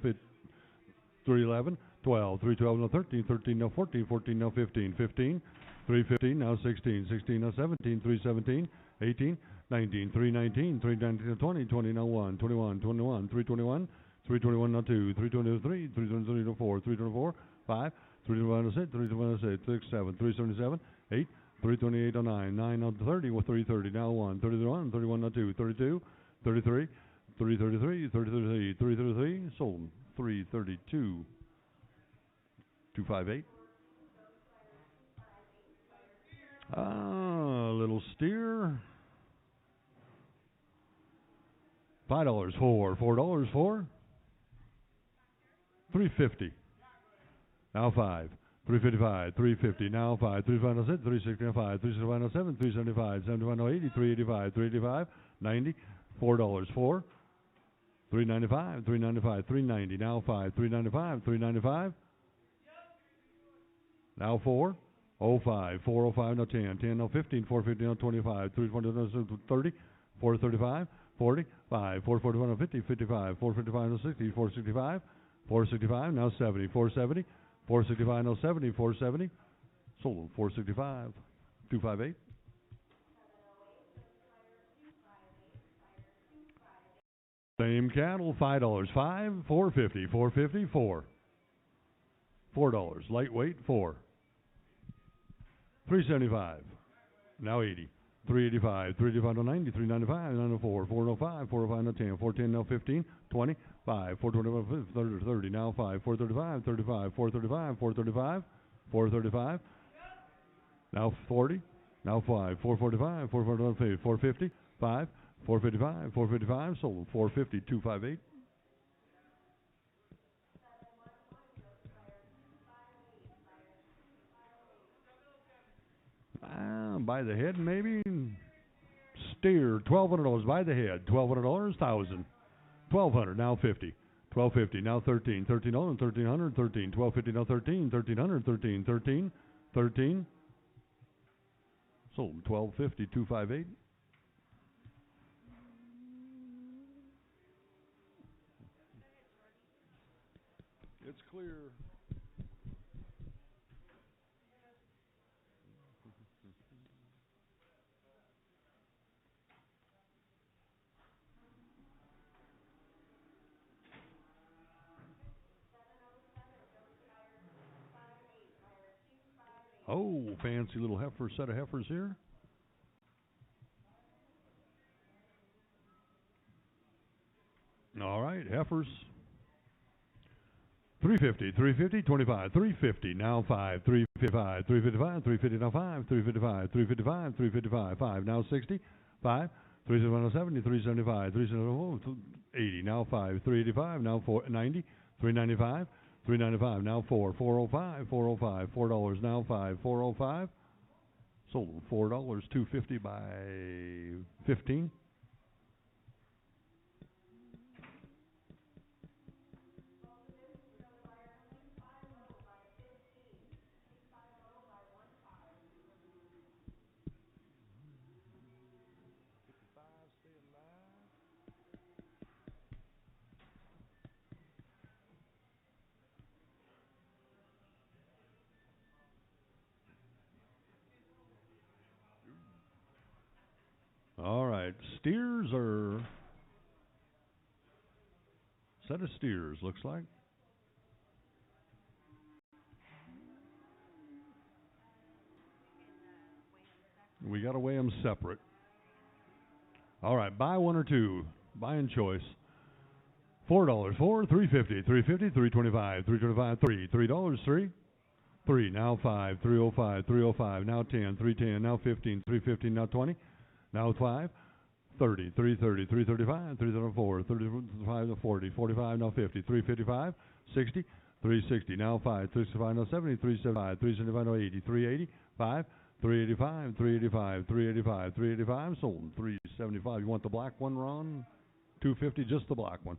311, 12, 312, now 13, 13, now 14, 14, now 15, 15, 315, now 16, 16, now 17, 317, 18, 19, 319, 319, now 20, 20, now 1, 21, 21, 321, 321, now 2, 323, 323, now 4, 324, 5, 321, now 6, 321, now 6, 6, 7, 377, 8, 328, now 9, 9, now 30, with 330, now 1, 31, 31, now 2, 32, 33, 333, 333, 333, sold, 332, 258. Little steer. $5 for, $4 for, 350. Now 5, 355, 350. Now 5, 355, now 6, 360, now 5, 365, now 7, 375, 75, now 80, 385, 385, 90, $4 for, 395, 395, 390. Now 5, 395, 395. Now 4, 05, 405, now 10, 10, now 15, 450, now 25, 320, now 30, 435, 40, 5, 441, now 50, 55, 455, now 60, 465, 465, now 70, 470, 465, now 70, 470, sold, 465, 258. Same cattle, $5, 5, 450, 450, 4. $4, lightweight, 4. 375, now 80. 385, 385, now 90, 395, 904, 405, 405, now 10, 410, now 15, 20, 5, 425, 30, now 5, 435, 35, 435, 435, 435, now 40, now 5, 445, 445, 450, 5, 455, 455, sold, 450, 258. By the head, maybe. Steer, $1,200 by the head. $1,200, 1,000. 1,200, now 50. 1,250, now 13. 1,300, 1,300, 13. 1,250, now 13. 1,300, 13. 13. 13. Sold, 1,250, 258. It's clear. Oh, fancy little heifer, set of heifers here. All right, heifers. 350, 350, 25, 350, now 5, 355, 355, 350, now 5, 355, 355, 355, 5, now 60, 5, 371, now 70, 375, 374, 80, now 5, 385, now 4, 90, 395, 395, now 4, 405, 405, $4, now 5, 405, sold, $4, 250 by 15. All right, steers are set of steers, looks like. We got to weigh them separate. All right, buy one or two, buying choice. $4, 4, 350, 350, 325, 325, 3, $3, 3, 3, now 5, 305, 305, now 10, 310, now 15, 315, now 20. Now 5, 30, 330, 335, 334, 35 to 40, 45, now 50, 355, 60, 360, now 5, 365, now 70, 375, 375, now 80, 380, 5, 385, 385, 385, 385, sold, 375. You want the black one, Ron? 250, just the black one.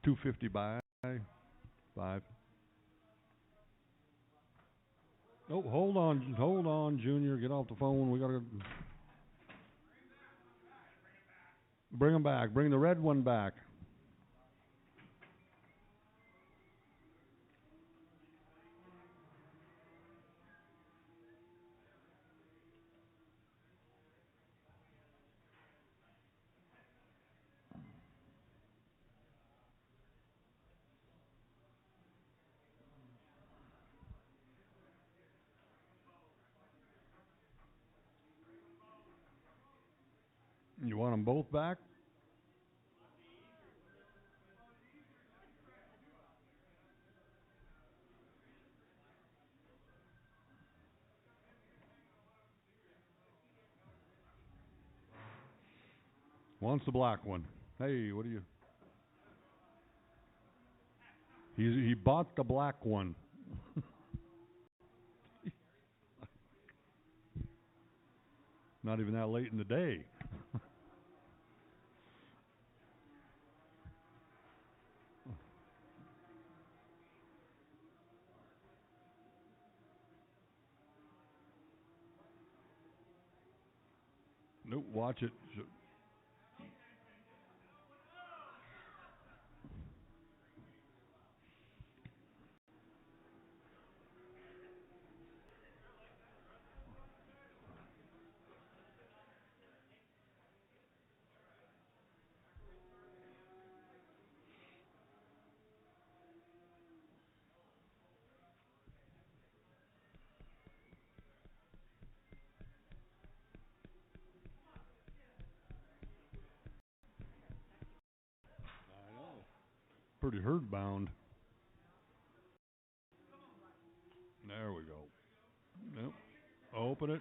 250 by 5. Oh, hold on, Junior. Get off the phone. We gotta bring him back. Bring the red one back. You want them both back? Wants the black one. Hey, what are you? He bought the black one. Not even that late in the day. Nope, watch it. Pretty herd bound. There we go. Nope. Open it.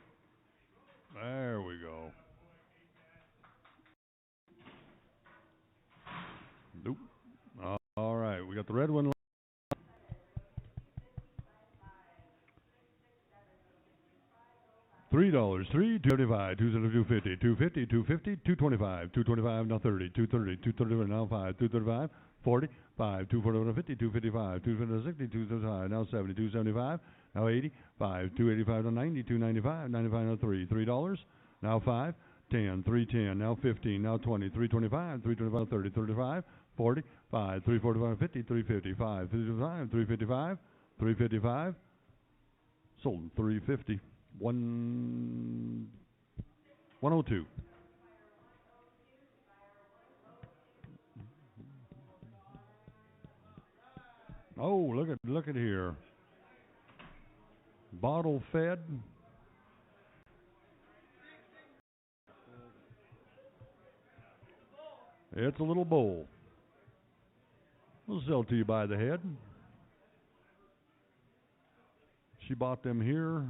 There we go. Nope. All right, we got the red one. $3, 3.75, 2.50, 2.50, 2.50, 2.25, 2.25 now 30, 2.30, 2.30 now 5, 2.35, 40, 5, 2.40 50, 2.55, 2.50 60, 2.75 now 70, 2.75 now 80, 5, 2.85 now 90, 2.95, 95 now 3, $3 now 5, 10, 3.10 now 15 now 20, 3.25, 3.25 30, 35, 40, 5, 3.45 50, 3.50, 5, 3.55, 3.55, 3.55, sold 3.50. 102. Oh, look at here. Bottle fed. It's a little bowl. We'll sell to you by the head. She bought them here.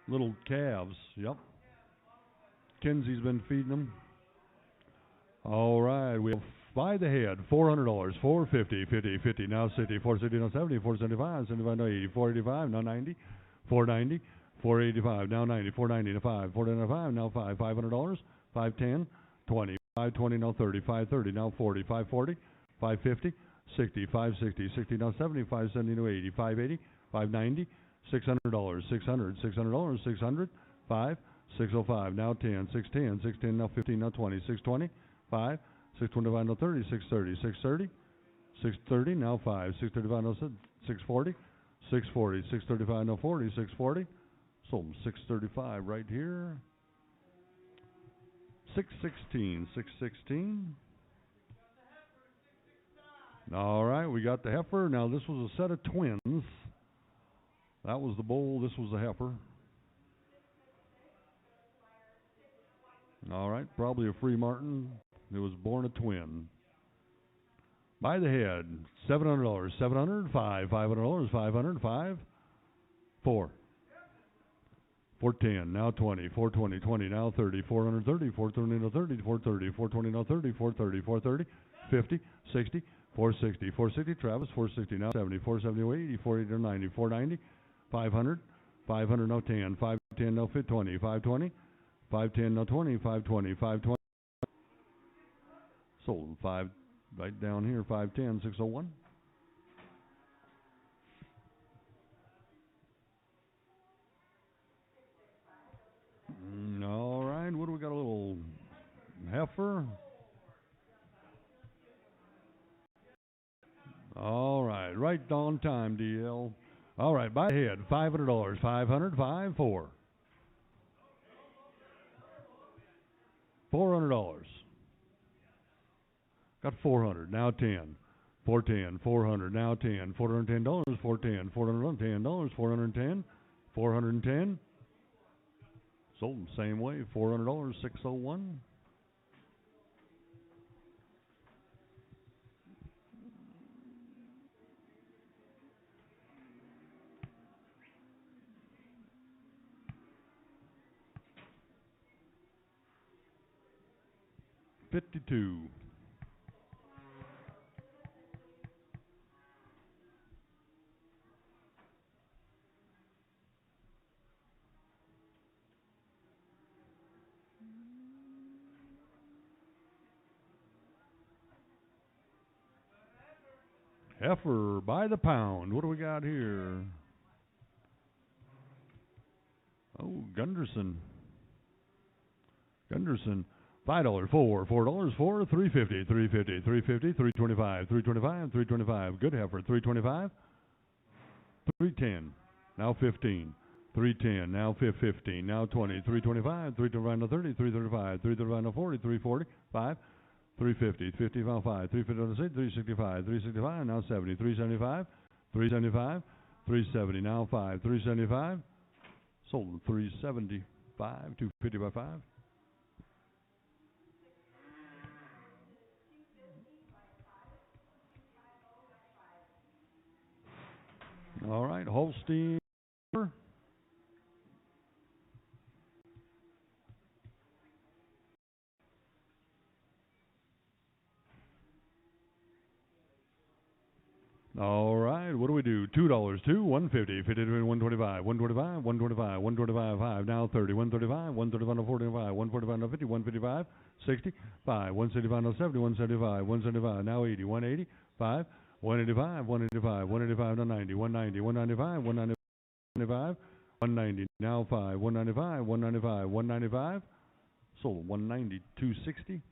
Little calves, yep. Kenzie's been feeding them. All right, we have by the head, $400, 450, 50, 50, now 60, 460, now 70, 475, 75, now 80, 485, now 90, 490, 485, now 90, 490, now 5, 495, now 5, $500, 510, 20, 520, now 30, 530, now 40, 540, 550, 60, 560, 60, now 70, 570, now 80, 580, 590, $600, 600, $600, 600, 5, 605, now 10, 610, 610, now 15, now 20, 620, 5, 625, now 30, 630, 630, 630, now 5, 635, now 640, 640, 635, now 40, 640, sold 635 right here, 616, 616. All right, we got the heifer. Now this was a set of twins. That was the bull, this was the heifer. All right, probably a free martin. It was born a twin. By the head, $700, 700, 5, $500, 500, 5, 4. 410, now 20, 420, 20, now 30, 430, 430, now 30, 430, 420, now 30, 430, 430, 50, 60, 460, 460, Travis, 460, now 70, 470, 80, 480, 90, 490, 500, 500, now 10, 510, now 20, 520, 510, now 20, 520, 520. Sold 5 right down here, 510, 601. All right, what do we got? A little heifer. All right, right on time, DL. All right, by head, $500. 500, 5, 4. $400. Got 400. Now 10. 410. 400. Now 10. $410. 410. $410. 410. 410. Sold them same way. $400. 601. $52. Heifer by the pound. What do we got here? Oh, Gunderson. $5, $4, $4, $3.50, $3.50, $3.50, $3.25, $3.25, $3.25. Good heifer, $3.25, $3.10. Now 15, $3.10. Now 15. Now 20, $3.25, $3.25 now 30, $3.35, $3.35 now 40, $3.40, $5, $3.50, $50 now 5, $3.50 now 6, $3.65, $3.65 now 70, $3.75, $3.75, $3.70 now 5, $3.75. Sold $3.75, $2.50 by 5. All right, Holstein. All right, what do we do? $2, $2, $1.50, 50 to 125, 125, 125, 125, 5, now 30, 135, 135 no 45, 145 no 50, 155, 60, 5, 175 no 70, 175, 175, now 80, 180, 5, 185, 185, 185 no 90, 190, 195, 195, 190, now 5, 195, 195, 195, sold 190, 260.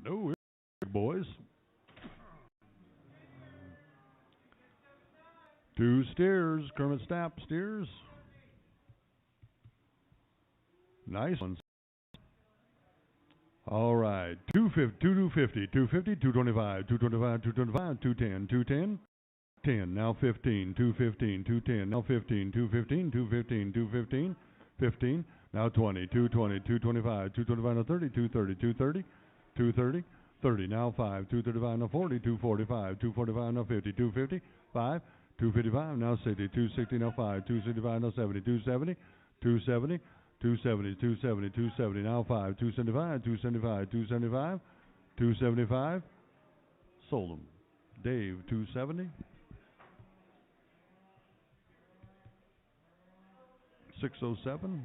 No, boys. 2 steers, Kermit Stapp steers. Nice ones. All right, 250, 250, 225, 225, 225, 210, 210, 10, now 15, 215, 210, now 15, 215, 215, 215, 15, now 20, 220, 225, 225, now 30, 230, 230, 230, 30, now 5, 235, now 40, 245, 245, now 50, 250, 5, 255, now 60, 260, now 5, 265, now 70, 270, 270, 270, 270, 270, now 5, 275, 275, 275, 275, sold them. Dave, 270. 607.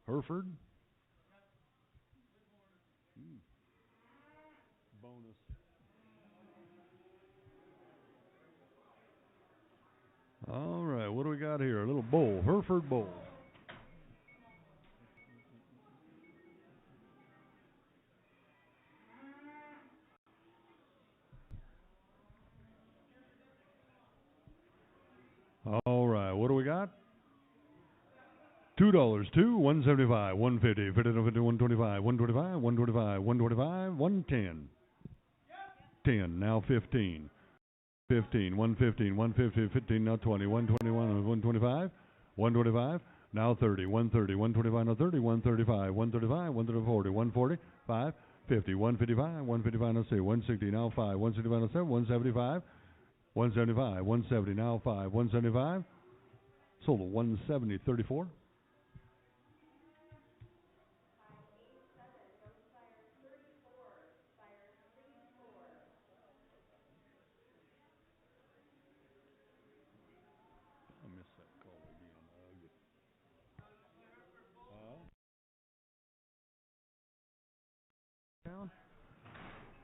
Hereford. Bonus. All right, what do we got here? A little bull, Hereford bull. All right, what do we got? $2, 2, 175, 150, 50, 125, 125, 125, 125, 110. 10, now 15. 15, 115, 150, 15, now 20, 121, 125, 125, now 30, 130, 125, now 30, 135, 135, 140, 140, 5, 50, 155, 155, now 6, 160, now 5, 165, now 7, 175, 175, 170, now 5, 175, sold at 170, 34.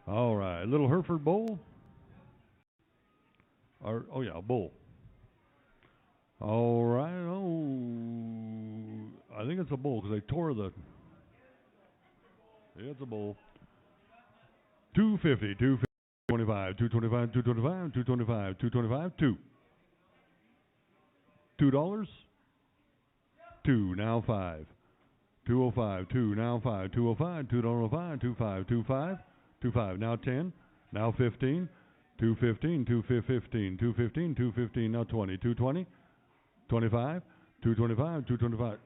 All right, little Hereford bull. Oh yeah, bull. All right. I think it's a bull because they tore the. Yeah, it's a bull. 250, 225, 225, 225, 225, 225, $2. $2 now 5. 205, 2 now 5, 205, $2.05, 25, 25, 25 now 10, now 15, 215, 215, 215, 215 now 20, 220, 25, 225, 225.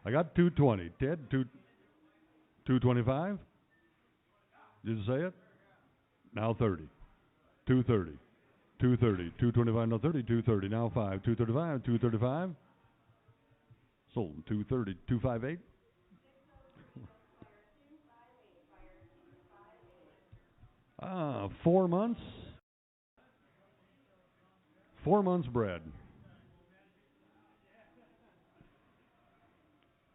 I got 220. Ted, 225. Did you say it? Now 30. 230. 230. 225 now 30. 230 now 5. 235. 235. Sold 230. 258. 4 months. 4 months bred.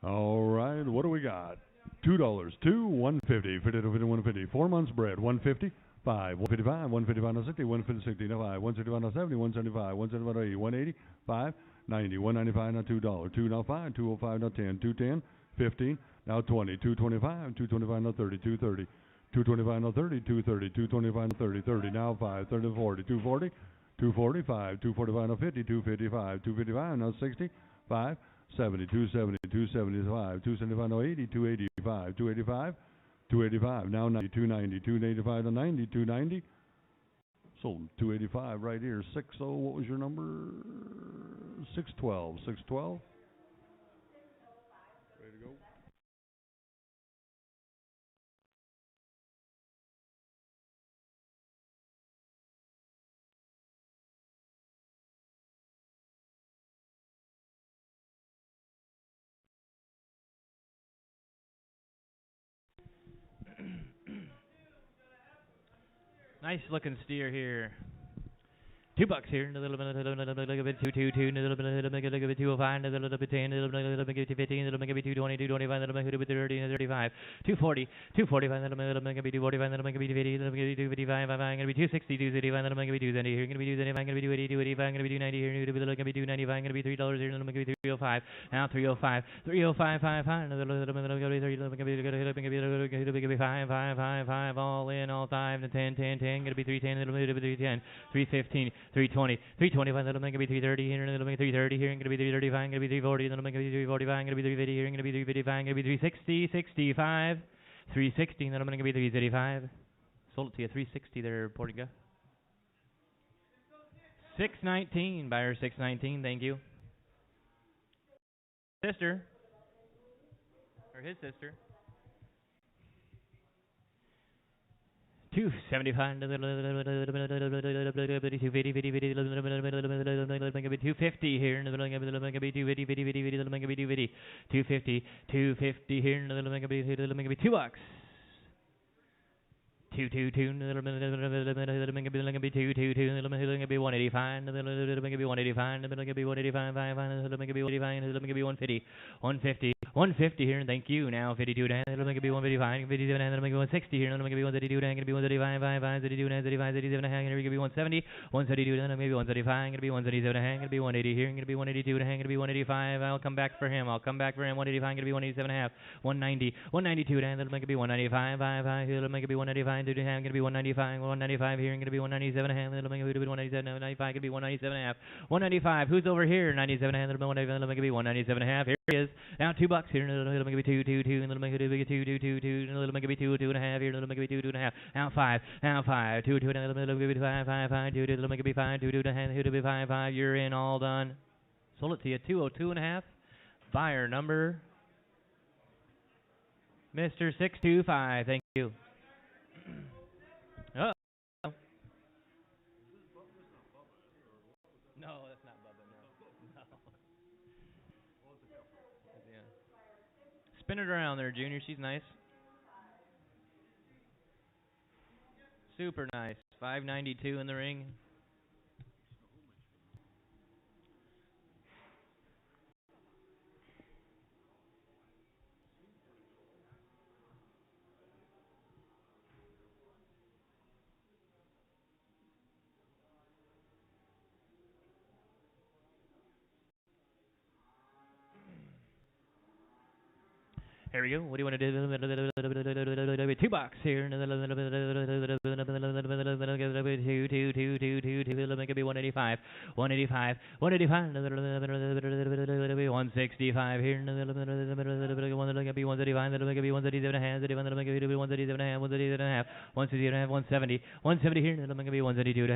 All right, what do we got? $2, 2, 150, 50 to 50, 150. 4 months bred, 150, 5, 155, 155 no 60, 150, 60 no 5, 165 no 70, 175, 175 no 80, 180, 5, 90, 195 no $2, 2 now 5, 205 no 10, 210, 15, now 20, 225, 225 no 30, 230, 225 no 30, 230, 225 no 30, 30 now 5, 30 to 40, 240, 245, 245 no 50, 255, 255 no 60, 5, 70, 270, 275, 275 no 80, 285, 285, 285, now 90, 290, 285 to 90, 290. Sold 285 right here. 60, what was your number? 612, 612. Ready to go? Nice looking steer here. $2 here, a little bit, $2, 2, 2, a little bit, $205, a little bit, 10, a little bit, 15, a little bit, 220, 225, a little bit, 30, 35, 240, 245, a little bit, 245, a little bit, 50, a little bit, 255, I'm going to be 260, 275, a little bit, 270 here, going to be 275, going to be 280, 285, going to be 290 here, going to be 295, going to be $3 here, a little bit, 305, now 305, 305, 5, a little bit, going to be 5, 5, 5, 5, all in, all 5, and 10, 10, 10, going to be 310, a little bit, 310, 315, 320, 325, that'll make it be 330 here, and it'll make 330 here, and gonna be 335, gonna be 340, that'll make it be 345, gonna be 350 here, and gonna be 355, gonna be 360, 65, 360, that'll make it be 335. Sold it to you, 360 there, Portiga. 619, buyer 619, thank you. Sister, or his sister. 275, 250 here, 250 here, $2. 222, it'll be 222, it'll be 185, it'll be 185, it'll be 185, it'll be 150, 150 here, thank you. Now 52, it'll be 155, 57, it'll be 160 here, it'll be 132, it'll be 135, 32, 35, 37, it'll be 170, 132, it'll be 135, it'll be 137, it'll be 180 here, it'll be 182, it'll be 185. I'll come back for him. 185, it'll be 187 half, 190, 192, it'll be 195, it'll be 185. 192.5, gonna be 195, 195 here, and gonna be 197.5, little bit gonna be 197, 95, gonna be 197.5, 195. Who's over here? 97.5, little bit gonna be 197.5. Here he is. Now $2 here, and little bit gonna be 2, 2, 2, and little bit gonna be 2, 2, 2, 2, and little bit gonna be 2, 2.5 here, little bit gonna be 2, 2.5. Now 5, 2, 2, and little bit gonna be 5, 5, 5, 2, little bit gonna be 5, 2, 2.5, little bit 5, 5. You're in, all done. Sold it to you, 202.5. Buyer number, Mr. 625. Thank you. Oh. No, that's not Bubba. No. Yeah. Spin it around there, Junior. She's nice. Super nice. 592 in the ring. Here we go. What do you want to do? $2 here. 2, 185. 185. 185. 165 here. 135. 170. 170 here. 172.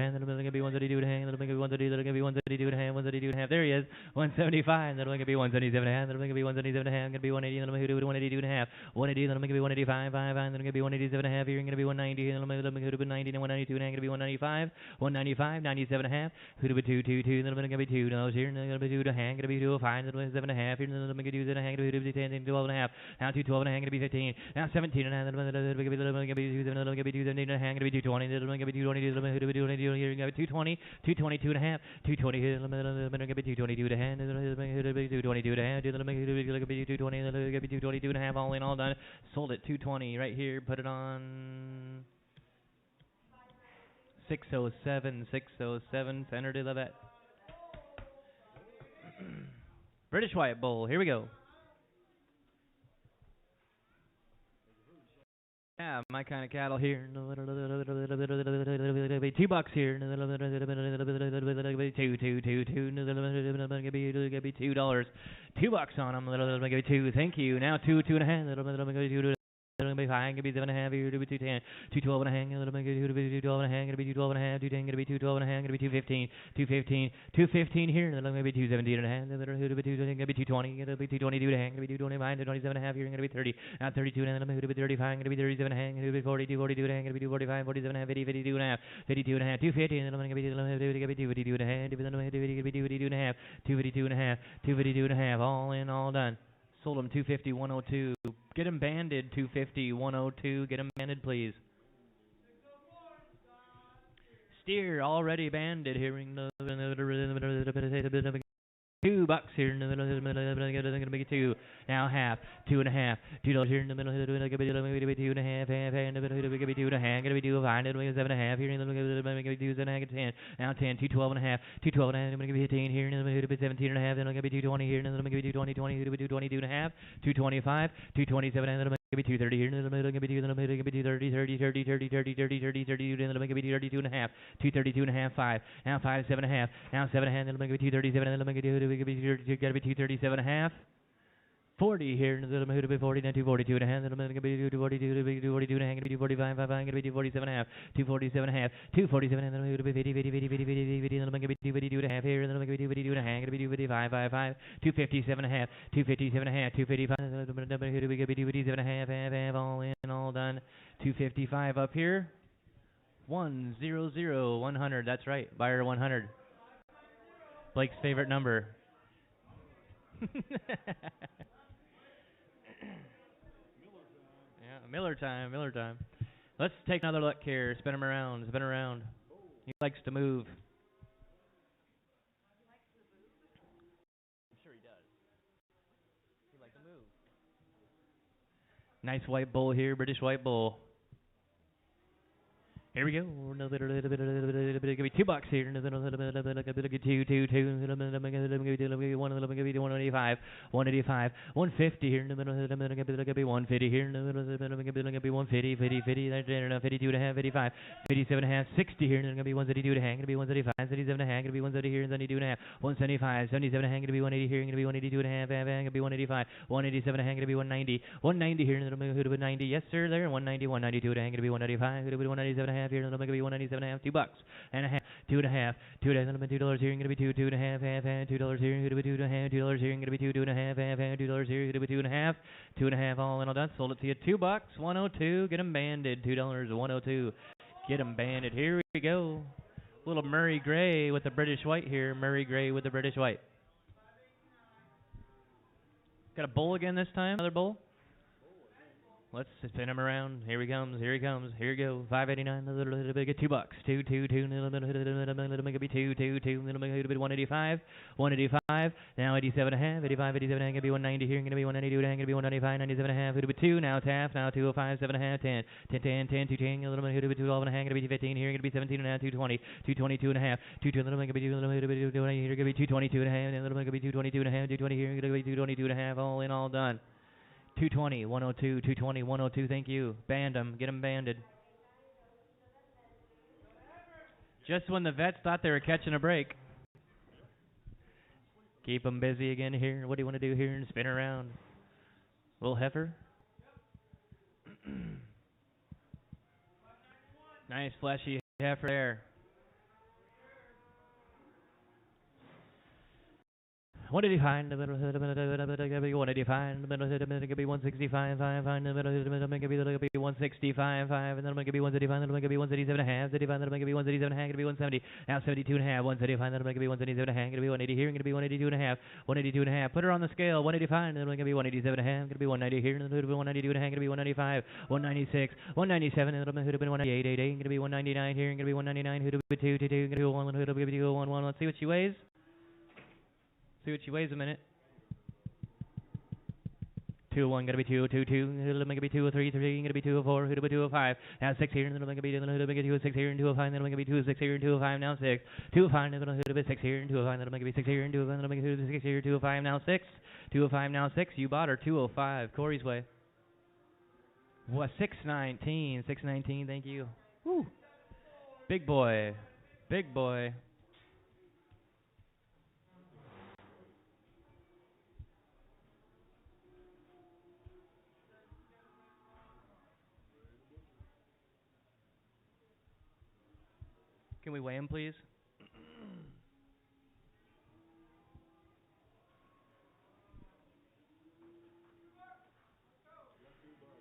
172. There he is. 175. 177. 180. 182.5, 180, then I'm gonna be 185, 5, then I'm gonna be 187.5 here, gonna be 190, then I'm gonna be 90, and 192, and I'm gonna be 195, 195, 97.5, who to be 2, 2, 2, then I'm gonna be 2 nose here, and then I'm gonna be 2 to hang, gonna be 2, 5, then I'm 7.5 here, and then I'm gonna do that hang, to be 10, and 12.5, now 2, 12 and a hang, gonna be 15, now 17 and a half, then I'm gonna be 2, then I'm gonna be 2, then I'm gonna be 2, then a hang, gonna be 220, then I'm gonna be 220, then I'm gonna be 220 here, gonna be 220, 222 and a half, 220 here, then I'm gonna be 222 to hand, then I'm gonna be 222 to hand, then I'm gonna be 220, then I'm gonna be 222 and a half, all in, all done. Sold it 220 right here. Put it on 607. 607. Fender de la Vette. British White Bull. Here we go. Yeah, my kind of cattle here. $2 here. 2. $2 on them. $2. Thank you. Now 2, 2.5. It'll be 5, gonna be 7.5 here, it'll be 210, 212 and a hang, it'll be 212 and a hang, it'll be 212 and a half, 210, gonna be 212 and a hang, gonna be 215, 215 here, it'll be 217 and a hang, it'll be 220, gonna be 220, it'll be 222 and a hang, gonna be 225, 227 and a half here, gonna be 30, now 32 and it'll be 35, gonna be 37 and a hang, it'll be 42, 42 and a hang, gonna be 245, 47 and a half, 50, 52 and a half, 52 and a half, 250, and it'll be 252 and a half, 252 and a half, 252 and a half, 252 and a half, all in, all done. Sold him 250, 102. Get him banded, 250, 102. Get him banded, please. Steer already banded. Hearing the $2 here, gonna be 2. Now half, 2.5, $2 here in the middle, gonna be 2.5, half, and gonna be 2 to hang, gonna be 2 5, gonna be 7.5 here, gonna be 2 7.5, 10. Now 10, 212 and a half, 212 and a half, gonna be 15 here, gonna be 17 and a half, then gonna be 220 here, gonna be 220, 20, 222 and a half, 225, 227, and then gonna be 230 here, then gonna be 2, then gonna be 230, 30, 30, 30, 30, 30, 30, 30, then gonna be 32 and a half, 232 and a half, 5. Now 5, 7.5, now 7.5, then gonna be 237, and then gonna be gotta be 237 and a half. 40 here, and then I'm going to be 40, then 242 and a half, then I'm going to be 242, 242 and a half, going to be 245, I'm going to be 247 and a half, 247 and a half, 247, and then I'm going to be 50, 50, 50, 50, 50, 50, then I'm going to be 252 and a half here, and then I'm going to be 252 and a half, going to be 255, 55, 257 and a half, 257 and a half, 255, and then I'm going to be 257 and a half, half, all in, all done. 255 up here. 100, 100, that's right, buyer 100. Blake's favorite number. Yeah, Miller time. Let's take another look here. Spin him around. He likes to move. I'm sure he does. He likes to move. Nice white bull here, British white bull. Here we go. Give me $2 here. Give me two. Give me 185, 185, 150 here. Give me 150 here. Give me 150, 52 and a half, 55, 57 and a half, 60 here. Give me 172 to hang. Give me 175, 77 and a half. Give me 170 here, 72 and a half, 175, 77 and a half. Give me 180 here. Give me 182 and a half. Give me 185, 187 and a half. Give me 190, 190 here. Give me 90. Yes sir, there. 190, 192 to hang. Give me 195. Give me 197 and a half here. Give me 197 and a half. $2 and a half, two and a half, $2 here. Gonna be two and a half, $2 here. Gonna be two and a half, $2 here. Gonna be two and a half, $2 here. Gonna be two and a half. All in all done. Sold it to you. $2, 102. Get 'em banded. $2, 102. Get 'em banded. Here we go. Little Murray Gray with the British White here. Murray Gray with the British White. Got a bull again this time. Another bull. Let's spin him around. Here he comes. Here he comes. Here we go. 589. A little bit. $2. Two. Little make it be two. Little make it be 185. 185. Now 87 and a half. 85. 87 and a half. Gonna be 190 here. Gonna be 192 and a half. Gonna be 195. 97 and a half. It'll be 2. Now half. Now 205. 7 and a half. 10. 10. 210. A little bit. It'll be 12 and a half. Gonna be 15 here. Gonna be 17 and a half. 220. 222 and a half. 220. Little make it be 2. Little make it be 220 here. Gonna be 222 and a half. And little make it be 222 and a half. 220 here. Gonna be 222 and a half. All in, all done. 220, 102, 220, 102, thank you. Band them, get them banded. Just when the vets thought they were catching a break. Keep them busy again here. What do you want to do here and spin around? Little heifer. Nice fleshy heifer there. 185, 185, 165, 5, 165, 5, and then I'm going to be 135, then I'm going to be 137 and a half, 35, then I'm going to be 137 and a half, going to be 170, now 72 and a half, 175, then I'm going to be 177 and a half, going to be 180 here, going to be 182 and a half, 182 and a half, put her on the scale, 185, then I'm going to be 187 and a half, going to be 190 here, and then 192 and a half, going to be 195, 196, 197, and then I'm going to be 198, going to be 199 here, going to be 199, who'd be 2, 2, going to be 1, who'd be 2, 1, 1, let's see what she weighs. See what she weighs a minute. 201, gonna be 202, it'll make it be 203, gonna be 204, it'll be 205. Now 6 here, and then it'll make it be 206 here, and 205, then it'll make it be 206 here, and 205, now 6. 205, then it'll be 6 here, and 205, then it'll make it be 6 here, and 205, then it'll make it be 6 here, 205, now 6. 205, now 6. You bought her 205. Corey's way. What? 619, 619, thank you. Woo. Big boy. Big boy. Can we weigh him, please?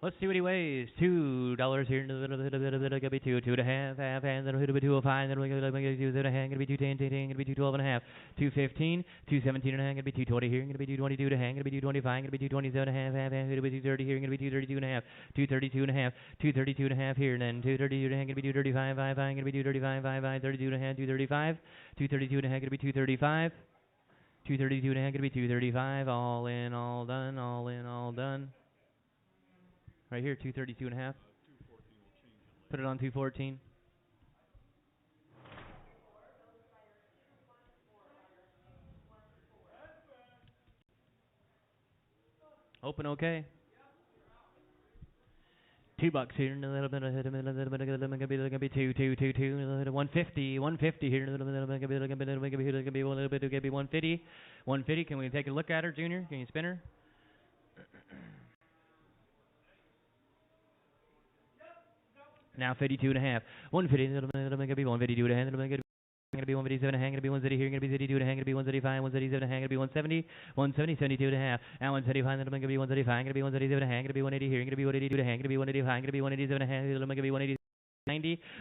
Let's see what he weighs. $2 here. Gonna be 2, 2 and a half, and then it'll be 205. Then we're gonna make it 2 and a half. Gonna be 210, gonna be 212 and a half. 215, 217 and a half. Gonna be 220 here. Gonna be 222 and a half. Gonna be 225. Gonna be 227 and a half, and it'll be 230 here. Gonna be 232 and a half. 232 and a half. 232 and a half here. And then 232 and a half. Gonna be 235, 5, gonna be 235, 5, 32 and a half. 235. 232 and a half. Gonna be 235. 232 and a half. Gonna be 235. All in, all done. All in, all done. Right here, 232 and a half. Put it on 214. Open okay. $2 here, and a little bit of hit, gonna be 150, 150 here, gonna be 150, 150. Can we take a look at her, Junior? Can you spin her? Now 52 and a half. 150, gonna be 152 and a half, gonna be 157 and a half, gonna be 170 here, gonna be 52 and a half, gonna be 135, 177 and a half, gonna be 170, 170, 72 and a half. Now 175, then gonna be 135, gonna be 177 and a half, gonna be 180 here, gonna be 182 and a half, gonna be 185, gonna be 187 and a half, gonna be 180.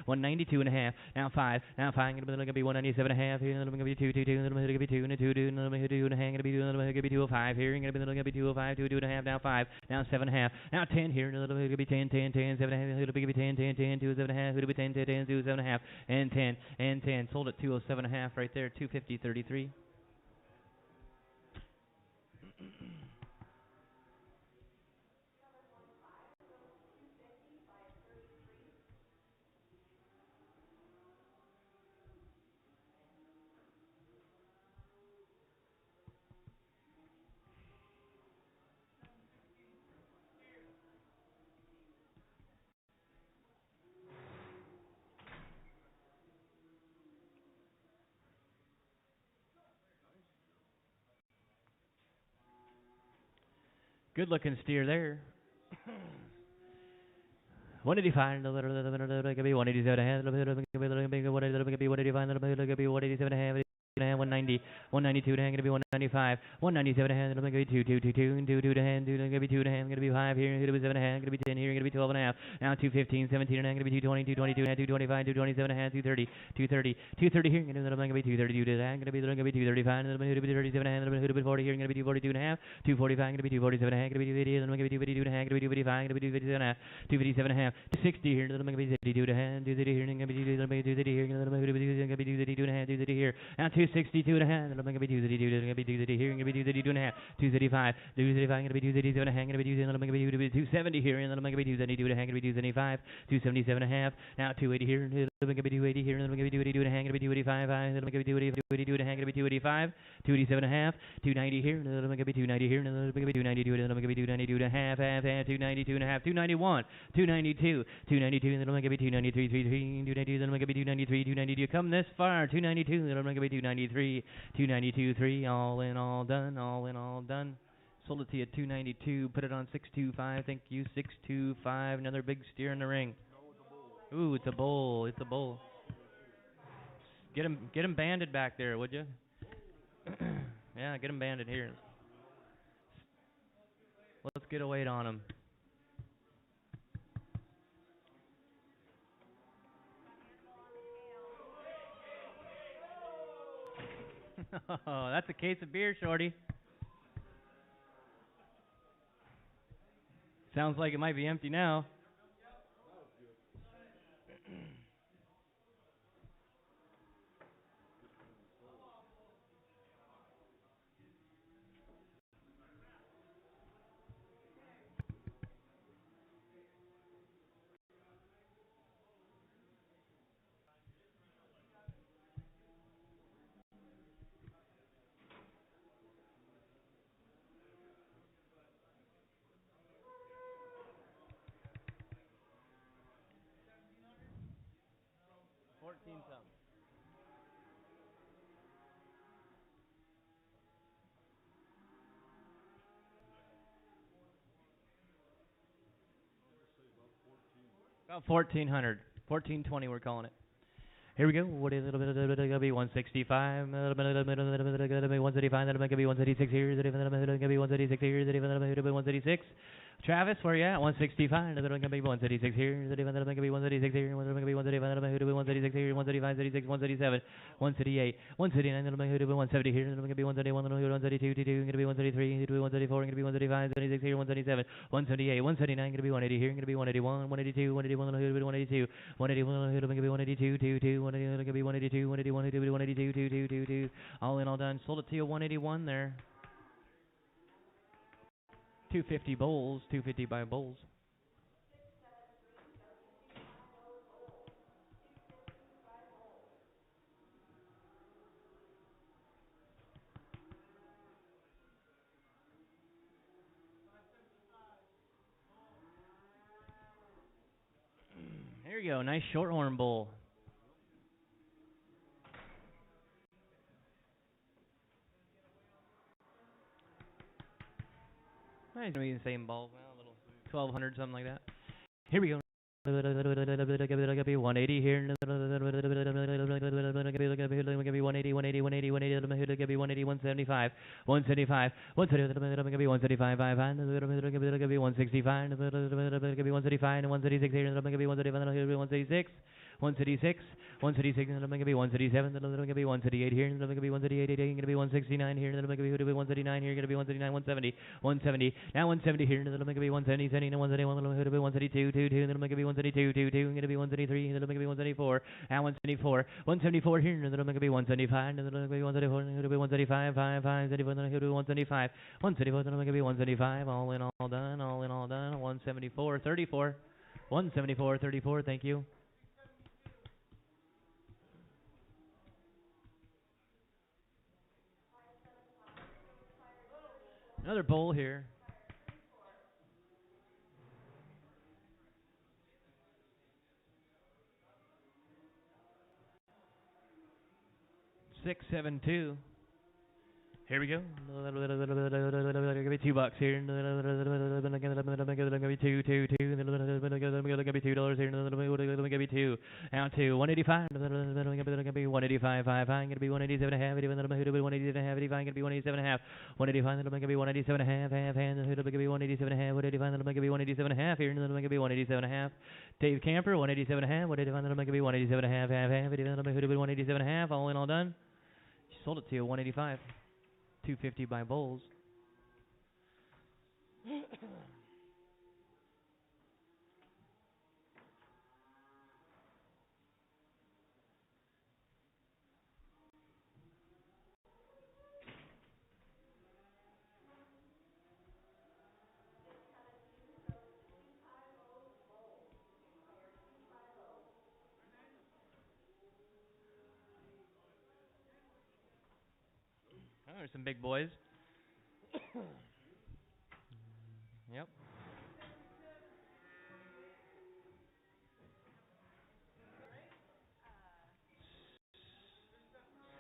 192 and a half. Now 5. Now 5. Gonna be 197 and a half. Here gonna be 222. Gonna be 2 and a 2 and a 2 and a half. Gonna be 205 here. Gonna be 205. 2 and a half. Now 5. Now 7 and a half. Now 10 here. Gonna be 10, 10, 10, 7 and a half. Gonna be 10, 10, 10, 2 7 and a half. Gonna be 10, 10, 10, 2 7 and a half. And 10 and 10. Sold at 207 and a half right there. 250.33. Good looking steer there. 185, 187 a half, 187 a half, 190, 192 to hand, gonna be 195, 197 a hand, gonna be 2, 2, 2, 2, and 2, 2 to hand, gonna be 2 to hand, gonna be 5 here, gonna be 7 a hand, gonna be 10 here, gonna be 12 and a half. Now 215, 17 and a hand, gonna be 220, 222 and a hand, 225, 227 a hand, 230, 230, 230 here, gonna be 232 to the hand, gonna be 235, gonna be 237 a hand, gonna be 40 here, gonna be 242 and a half, 245, gonna be 247 a hand, gonna be 250, gonna be 252 and a hand, gonna be 255, gonna be 257 and a half, 257 and a half, 260 here, gonna be 252 to hand, 230 here, gonna be 230 here, gonna be 232 and a hand, 230 here, now 262 and a hand. Gonna be 232, gonna be 230 here, gonna be 232 and a half, 235, 235, gonna be 237 and a half, gonna be 270 here, and then I'm gonna be 272 and a half, gonna be 275, 277 and a half, now 280 here, and then I'm gonna be 280 here, and then I'm gonna be 282 and a half, gonna be 285, and then I'm gonna be 282 and a half, gonna be 285, 287 and a half, 290 here, and then I'm gonna be 290 here, and then I'm gonna be 292, and then I'm gonna be 292 and a half, 292 and a half, 291, 292, 292, and then I'm gonna be 293, 292, then I'm gonna be 293, 292. Come this far, 292, then I'm gonna be 293. 292, 3, all in, all done, all in, all done. Sold it to you at 292, put it on 625, thank you, 625, another big steer in the ring. Ooh, it's a bull, it's a bull. Get him banded back there, would you? Yeah, get him banded here. Let's get a weight on him. Oh, that's a case of beer, Shorty. Sounds like it might be empty now. About 1400, 1420 we're calling it. Here we go. What is it? Gonna be 165. Gonna be 135. Gonna be 136 here. Gonna be 136 here. Gonna be 136. Travis, where you at? 165. Gonna be 136 here. Gonna be 136 here. Gonna be 135. Gonna be 136 here. 135, 36, 137, 138, 139. Gonna be 170 here. Gonna be 171. 132. Gonna be 133. 134. Gonna be 135. 36 here. 137. 178. 179. Gonna be 180 here. Gonna be 181. 182. 181. 182. 181. Gonna be 182. 22. 180. Gonna be 182. 181. 182. 2. All in, all done. Sold it to you 181 there. 250 bowls, 250 by bowls. Here you go, nice shorthorn bull. Nice, gonna be the same ball, well, a little 1200, something like that. Here we go. 180 here. 180, 180, 180, 180, 175, 175, 175, 165, 135, and 136 here. 136. 136, 136, and I'm going to be 137, then I'm going to be 138 here, and I'm going to be 138, going to be 169 here, and then I'm going to be 139 here, going to be 139, 170, 170, now 170 here, and then I'm going to be 170, 70, and 171, then I'm going to be 172, 2, 2, and then I'm going to be 172, 2, 2, I'm going to be 173, and then I'm going to be 174, now 174, 174 here, and then I'm going to be 175, and then I'm going to be 174, and then I'm going to be 175, 5, 5, 74, then I'm going to be 175, 174, then I'm going to be 175, all in, all done, 174, 34, 174, 34, thank you. Another bowl here. $672. Here we go. Give me $2 here. Give me two. Give me $2 here. Give me two. Now two. 185. Give me 185. Gonna be 187 and a half. 187 and a half. Gonna be 187 and a half. 185. Gonna be 187 and a half. Gonna be 187 and a half. 185. Gonna be 187 and a half. Here. Gonna be 187 and a half. Dave Camper. 187 and a half. 185. Gonna be 187 and a half. Gonna be 187 and a half. All in, all done. Sold it to you. 185. 250 by Bowles. Oh, there's some big boys. Yep.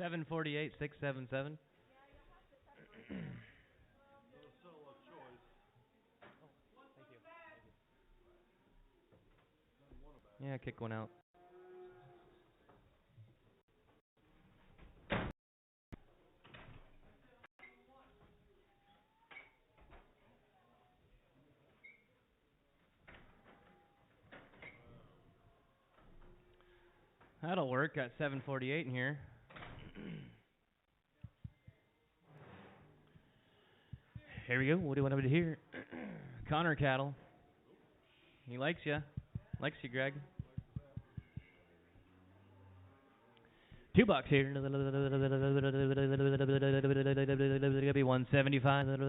$748, 677. Yeah, kick one out. That'll work. Got 748 in here. Here we go. What do you want me to hear? Connor Cattle. He likes you. Likes you, Greg. $2 here. Gonna be 175. Gonna be 175. Gonna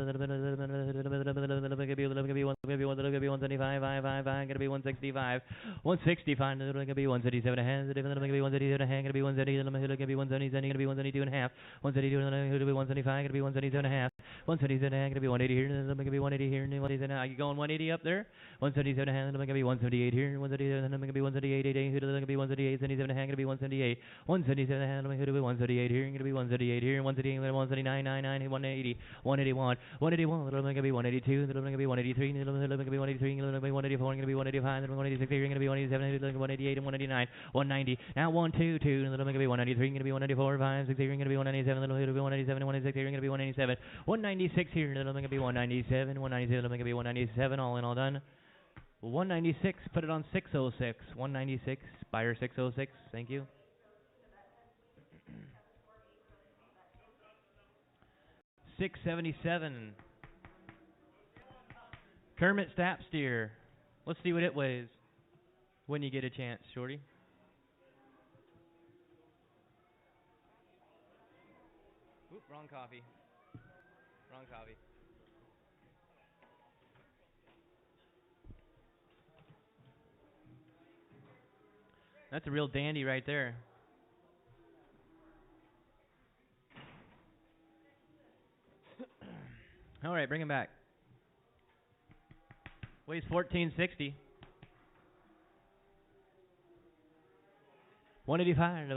be 165. 165. Gonna be 177 and a half. Gonna be 177 and a half. Gonna be 170. Gonna be 177. Gonna be 172 and a half. 172. Gonna be 175. Gonna be 177 and a half. 177 and a half. Gonna be 180 here. Gonna be 180 here. Are you going 180 up there? 177 and a half. Gonna be 178 here. 177. Gonna be 178. Gonna be 178. 77 and a half. Gonna be 178. 177. I'm going to be 138 here. I'm going to be 138 here. 138, 139, 99, 180, 181, 181. I'm going to be 182. I'm going to be 183. I'm going to be 183. I'm going to be 184. I'm going to be 185. I'm going to be 186 here. I'm going to be 187. I'm going to be 188 and 189, 190. Now 122. I'm going to be 193. I'm going to be 194. 5, 6 here. I'm going to be 197. I'm going to be 197. 196 here. I'm going to be 197. 196 here. I'm going to be 197. 197. I'm going to be 197. All in, all done. 196. Put it on 606. 196. Buyer 606. Thank you. $677. Kermit Stap Steer. Let's see what it weighs when you get a chance, Shorty. Oop, wrong coffee. Wrong coffee. That's a real dandy right there. All right, bring him back. Weighs 1460. 185.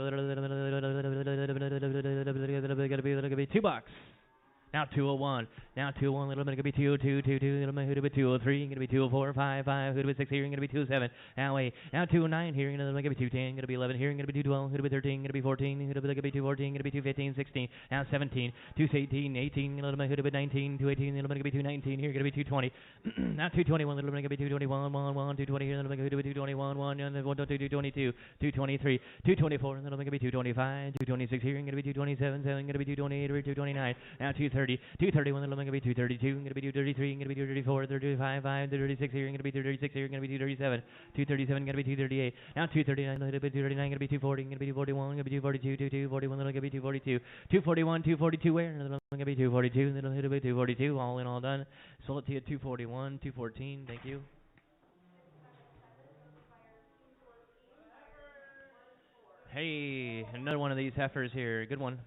Gonna be $2. Now 201. Now 201. Little bit gonna be 202, 22. Little bit gonna be 203. Gonna be 204, 5. Gonna be 6 here. Gonna be 207. Now 8. Now 209 here. Gonna be 210. Gonna be 11 here. Gonna be 212. Gonna be 13. Gonna be 14. Gonna be 214. Gonna be 215, 16. Now 17. 218, 18. Gonna be 19. 218. Gonna be 219 here. Gonna be 220. Now 221. Little bit gonna be 221. 1. 220 here. Gonna be 221. 1. 222. 223. 224. Little bit gonna be 225. 226 here. Gonna be 227. 7. Gonna be 228 or 229. Now 230. 231, the going to be 232, going to be 233, going to be 234, 35, 236 here, going to be 236 here, going to be 237, 237, going to be 238, now 239, going to be 239, going to be 240, going to be 241, going to be 242, 241, going to be 242, 241, 242, where? Going to be 242, then it'll be 242, all in, all done. Sold it to you at 241, 214, thank you. Hey, another one of these heifers here, good one.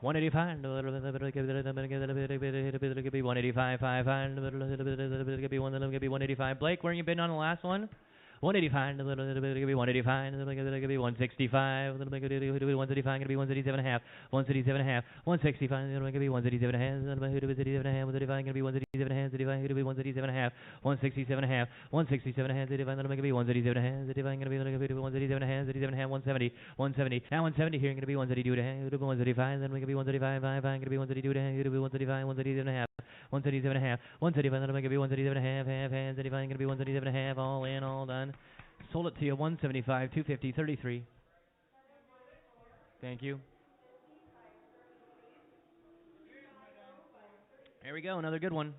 185. Could be 185. 5. Could be 185. Blake, where you been on the last one? 185, a little bit, gonna be 185, a little bit, gonna be 165, a little bit, gonna be 135, gonna be 137 and a half, 137 and a half, 165, a little bit, gonna be 137 and a half, a little bit, 137 and a half, 135, gonna be 137 and a half, 35, gonna be 137 and a half, 167 and a half, 167 and a half, 35, a little bit, gonna be 137 and a half, 35, gonna be 137 and a half, 37 and a half, 170, 170, now 170 here, gonna be 132 and a half, 135, then gonna be 135, 5, gonna be 132 and a half, gonna be 135, 137 and a half, 137 and a half, 135, then gonna be 137 and a half, half, 35, gonna be 137 and a half, all in, all done. Sold it to you, 175, 250, 33. Thank you. There we go, another good one.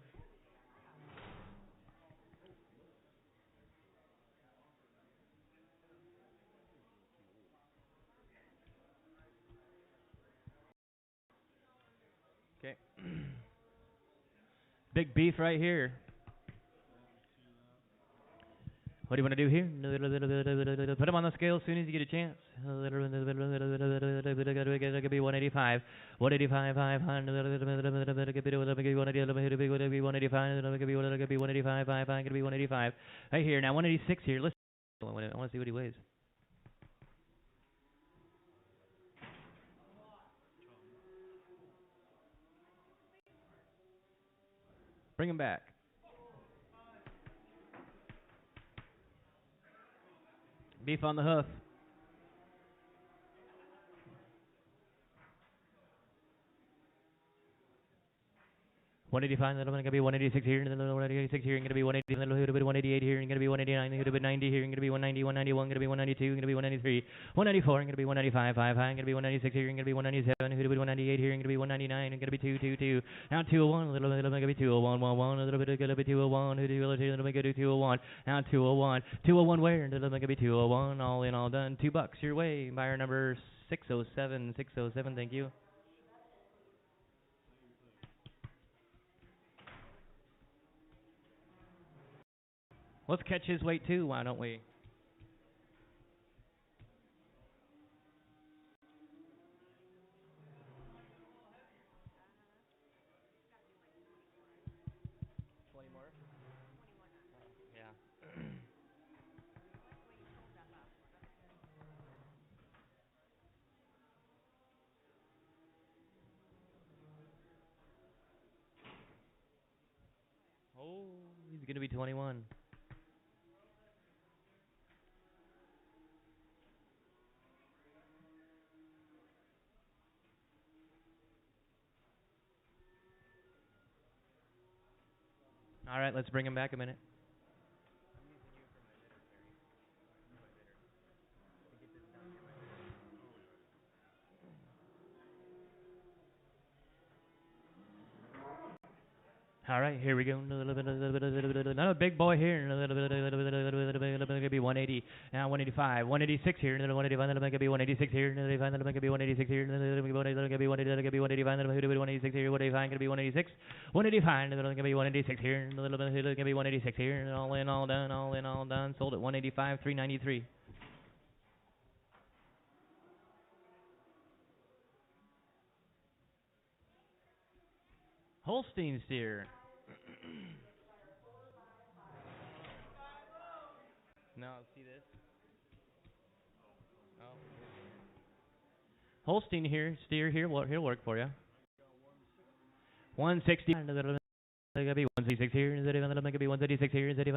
Okay. Big beef right here. What do you want to do here? Put him on the scale as soon as you get a chance. It could be 185. 185, 500. It could be 185. It could be 185, 500. It could be 185. Right here. Now 186 here. Listen. I want to see what he weighs. Bring him back. Beef on the hoof. 185, then going to be 186 here, and then 186 here, and going to be 180, then a little bit 188 here, and going to be 189, then a little bit 90 here, and going to be 190, 191, going to be 192, going to be 193, 194, and going to be 195, 5 high, and going to be 196 here, and going to be 197, and going to be 198 here, and going to be 199, and going to be 222. Now 201, a little bit going to be 201, 11, a little bit going to be 201, a little bit going to be 201. Now 201, 201 where, and a little bit going to be 201, all in, all done. $2 your way. Buyer number 607, 607. Thank you. Let's catch his weight too, why don't we? Oh, he's going to be 21. All right, let's bring him back a minute. All right, here we go. Another big boy here. Gonna be 180. Now 185. 186 here. 185. Then gonna be 186 here. 185. Then gonna be 186 here. Then gonna be 185. Then gonna be 185. Then gonna be 186 here. 185. Gonna be 186. 185. Then gonna be 186 here. Then gonna be 186 here. All in, all done. All in, all done. Sold at 185. 393. Holstein steer. No, see this? Oh. Holstein here, steer here, he'll work for you. 160. Gonna be 136 here. Gonna be 136 here. Gonna be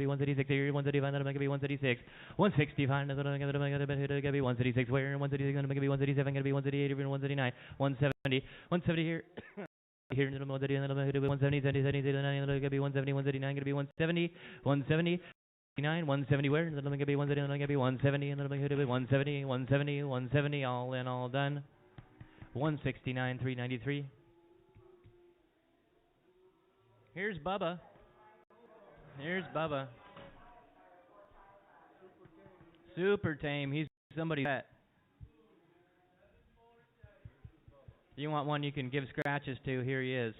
136 here. 135. Gonna be 136. 165. Gonna be 136 where? 136. Gonna be 137. Gonna be 138. 139. 170. 170 here. Here in the 170, 70, gonna be 170, 179, gonna be 170, 170, 170 where? And then gonna be 170, gonna be 170, and then gonna be 170, 170, 170, all in, all done. 169, 393. Here's Bubba. Here's Bubba. Super tame. He's somebody's pet. You want one you can give scratches to, here he is.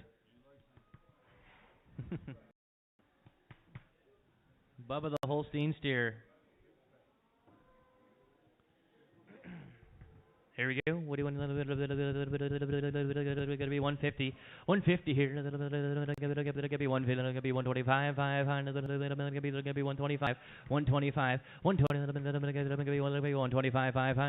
Bubba the Holstein steer. Here we go. What do you want? Gonna be 150. 150 here. Gonna be 150. Gonna be 125. Gonna be 125. 125. 120. Gonna be 125. Gonna be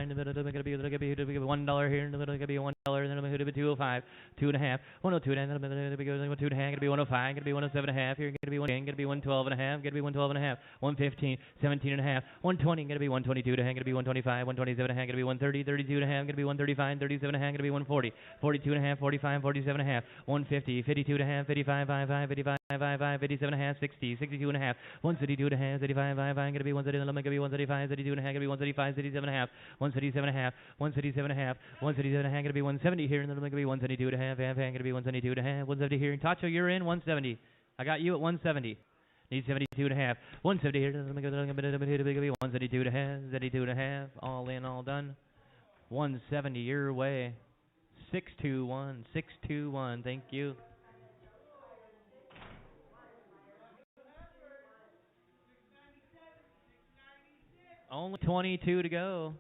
$1 here. Gonna be $1. Then I'm gonna be 205. 2.5. 102. Then I'm gonna be 2.5. Gonna be 105. Gonna be 107.5. Here. Gonna be 110. Gonna be 112.5. Gonna be 112.5. 115. 17.5. 120. Gonna be 122. Gonna be 125. 127. Gonna be 130. 32.5. Gonna be 135, 37 and a half, gonna be 140, 42 and a half, 45, 47 and a half, 150, 52 and a half, 55, 55, 55, 55, 57 and a half, 60, 62 and a half, 132 and a half, 35, 5, gonna be 130, gonna be 135, 32 and a half, gonna be 135, 37 and a half, 137 and a half, 137 and a half, 137 and a half, gonna be 170 here, and then gonna be 172 and a half, gonna be 172 and a half, 170 here, and Tacho, you're in 170. I got you at 170. Need 72 and a half, 170 here, gonna be 172 and a half, 72 and a half, all in, all done. 170 your way. 621, 621. Thank you. Only 22 to go.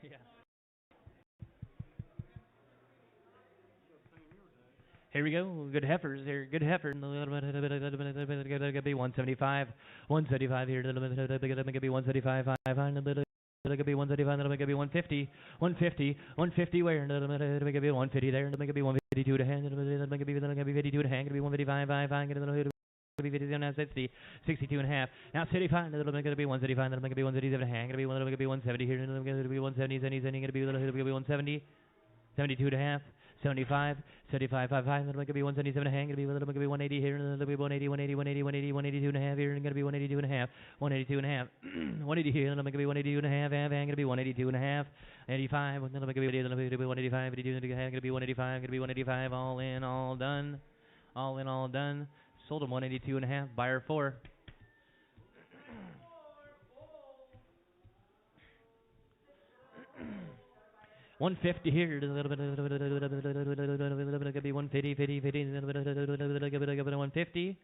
Yeah. Here we go. Good heifers here. Good heifer. Gonna be 175. 175 here. Gonna be 175. Gonna be 175. Gonna be 150. 150. 150 where? Gonna be 150 there. Gonna be 152 to hand. Gonna be 52 to hand. Gonna be 155. Gonna be 60. 62 and a half. Now 65. Gonna be 135. Gonna be 137 to hand. Gonna be 170 here. Gonna be 170. Gonna be 170. 72 and a half. 75, 75, 55, then gonna be 177 and a half, gonna be 180 here, and then gonna be 180, 180, 180, 180, 182 and a half here, and gonna be 182 and a half, 182 and a half, 180 here, and then gonna be 182 and a half, and gonna be 182 and a half, 85, and then gonna be 185, 82 and a half, gonna be 185, gonna be 185, all in, all done, all in, all done. Sold him 182 and a half, buyer 4. 150 here. Gonna be 150, 50, 50. 150,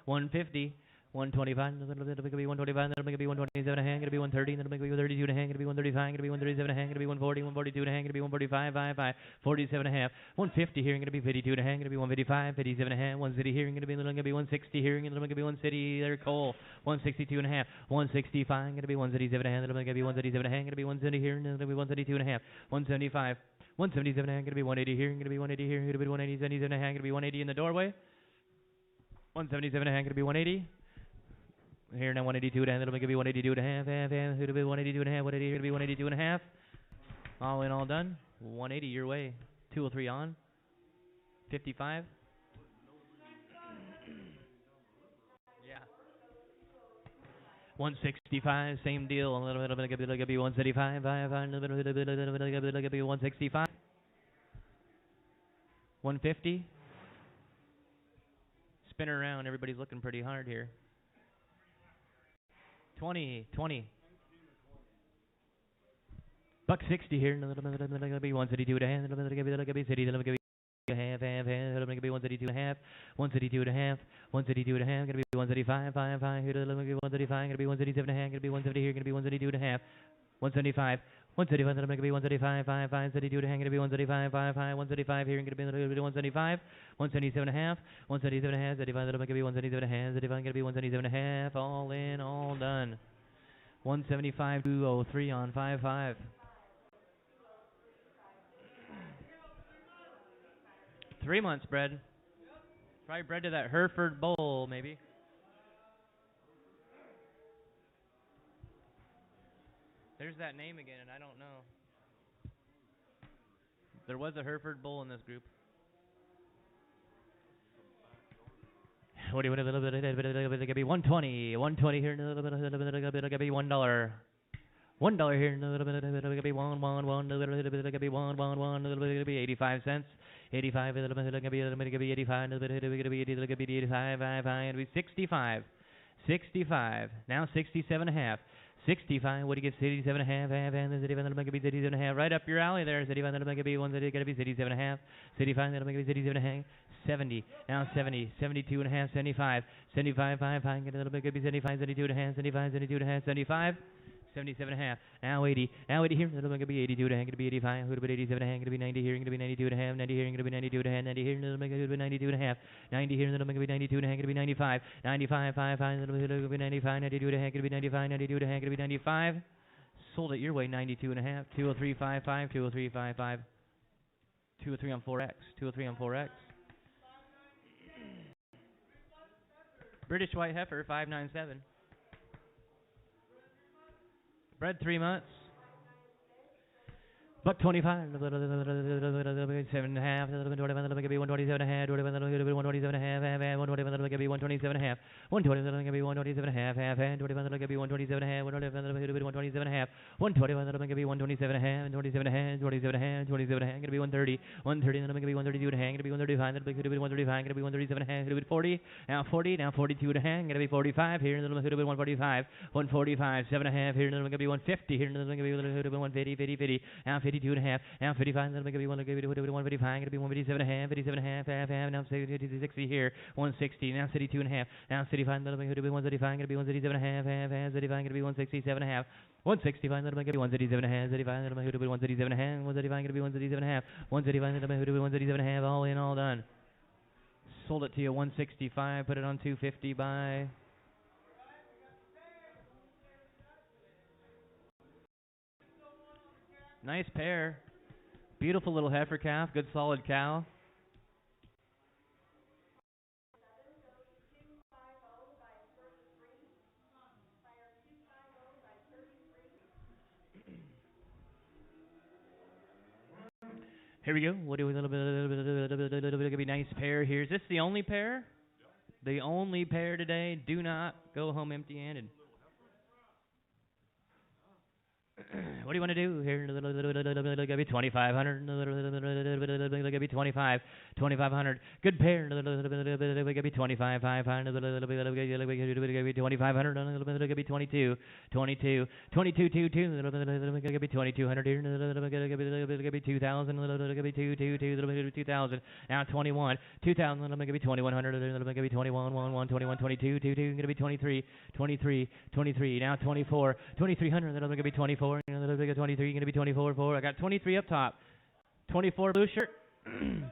150. 125, gonna be 125, then gonna be 127 a hand, gonna be 130, then gonna be 32 a hand, gonna be 135, gonna be 137 a hand, gonna be 140, 142 a hand, gonna be 145, 55, 47 a half, 150 here, gonna be 52 a hand, gonna be 155, 57 a hand, 160 here, gonna be 160 here, gonna be 160 there, Cole, 162 and a half, 165, gonna be 137 a hand, gonna be 137 a hand, gonna be 170 here, gonna be 132 and a half, 175, 177 a hand, gonna be 180 here, gonna be 180 here, gonna be 180, 77 a hand, gonna be 180 in the doorway, 177 a hand, gonna be 180. Here now 182 and a half, it'll be 182 and a half, it'll be 182 and a half, 180, it'll be 182 and a half. All in, all done. 180 your way. 203 on. 55. Yeah. 165, same deal. A little bit gonna be 175, gonna be 165. 150. Spin around, everybody's looking pretty hard here. 20. Buck 60 here. Gonna be 132 and a half. Gonna be city. Gonna be half. Gonna be 132 and a half. 132 and a half. 132 and a half. Gonna be 135. 5. Here. Gonna be 135. Gonna be 137 and a half. Gonna be 170 here. Gonna be 132 and a half. 175. 175, then I'm going to be 135, 5, 72 to hang, going to be 135, 5, 175 here, going to be 175, 177 and a half, 177 and a half, 75, then I'm going to be 177 and a half, 75, going to be 177 and a half, all in, all done. 175, 203 on 5. Three months bred. Probably bred to that Hereford bull, maybe. There's that name again, and I don't know. There was a Hereford bull in this group. What do you want a little bit? It's gonna be 120. 120 here. It's gonna be $1. $1 here. It's gonna be one. It's gonna be one. It's gonna be 85 cents. 85. It's gonna be 85. It's gonna be 85. It'll be 65. 65. Now 67 and a half. 65. What do you get? 67 and a half. And the 65. Then going to be 67 and a half. Right up your alley there. 65. Then going to be 1. Going to be 67 and a half. 65. Then going to be 67 and a half. 70. Now 70. 72 and a half. 75. 75. 5. Get a little bit. Could be 75. 72 and a half. 75. 72 and a half. 75. 77 and a half. Now 80. Now 80 here. Little bit could be 82 and a half. Could be 85. A little bit 87 and a half. Could be 90 here. Could be 92 and a half. 90 here. Could be 92 and a half. 90 here. Little bit could be 92 and a half. 90 here. Little bit could be 92 and a half. Could be 95. 95. 5. 5. Little bit could be 95. 92 and a half. Could be 95. 92 and a half. Could be 95. Sold it your way. 92 and a half. 203.55. 203.55. 203 on 4X. 203 on 4X. British white heifer 597. Bred 3 months. Buck 25. 7 and a half. 127 and a half. 127 and a half. 127 and a half. 127 and a half. 127 and a half. 127 and a half. 127 and a half. 127 and a half. 27 and a half. 27 and a half. Gonna be 130. 130. Then I'm gonna be 132 and a half. Gonna be 135. Then gonna be 135. Gonna be 137 and a half. Gonna be 40. Now 40. Now 42 and a half. Gonna be 45 here. Then I'm gonna be 145. 145. 7 and a half here. Then I'm gonna be 150 here. Then I'm gonna be 150. 50. 50. Now 52 and a half. Now 55. Then I'm gonna be 155. Gonna be 157 and a half. 57 and a half. Half. Now 60 here. 160. Now 62 and a half. Now 65. Then I'm gonna be 135. Gonna be 137 and a half. Half. 35. Gonna be 167 and a half. 165. Then I'm gonna be 137 and a half. 35. Then I'm gonna be 137 and a half. 135. Gonna be 137 and a half. 135. Then I'm gonna be 137 and a half. All in, all done. Sold it to you 165. Put it on 250 by. Nice pair. Beautiful little heifer calf. Good solid cow. Here we go. We'll do a little bit. Gonna be nice pair here. Is this the only pair? The only pair today. Do not go home empty-handed. What do you want to do here? Gonna be 2,500. Gonna be 25. 2,500. Good pair. Gonna be 25. 500. Gonna be 2,500. Gonna be 22. 22. 22. 22. Gonna be 2,200 here. Gonna be 2,000. Gonna be 2,000. Now 21. 2,000. Gonna be 2,100. Gonna be 21. 21. 22. 22. Gonna be 23. 23. 23. Now 24. 2,300. Gonna be 24. 23, gonna be 24, 4. I got 23 up top. 24 blue shirt.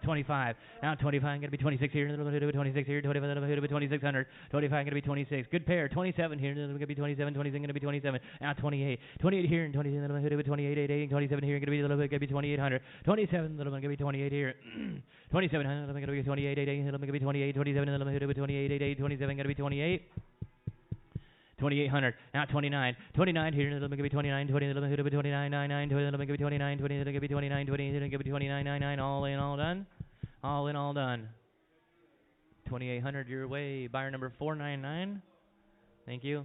25. Now 25, gonna be 26 here. 26 here. 25, gonna be 2,600. 25, gonna be 26. Good pair. 27 here. Gonna be 27. 27, gonna be 27. Now 28. 28 here. And 27, gonna be 28. 8. 27 here. Gonna be a little bit. Gonna be 2,800. 27, gonna be 28 here. 27, gonna be 28. 8. Gonna be 28. 27, gonna be 28. 8. 27, gonna be 28. 2,800. Now 29. 29 here. It'll be 29. 20. It'll be 29. 99. 20. It'll be 29. 20. It'll be 29. 20. It'll be 29. 99. All in, all done. All in, all done. 2,800 your way. Buyer number 499. Thank you.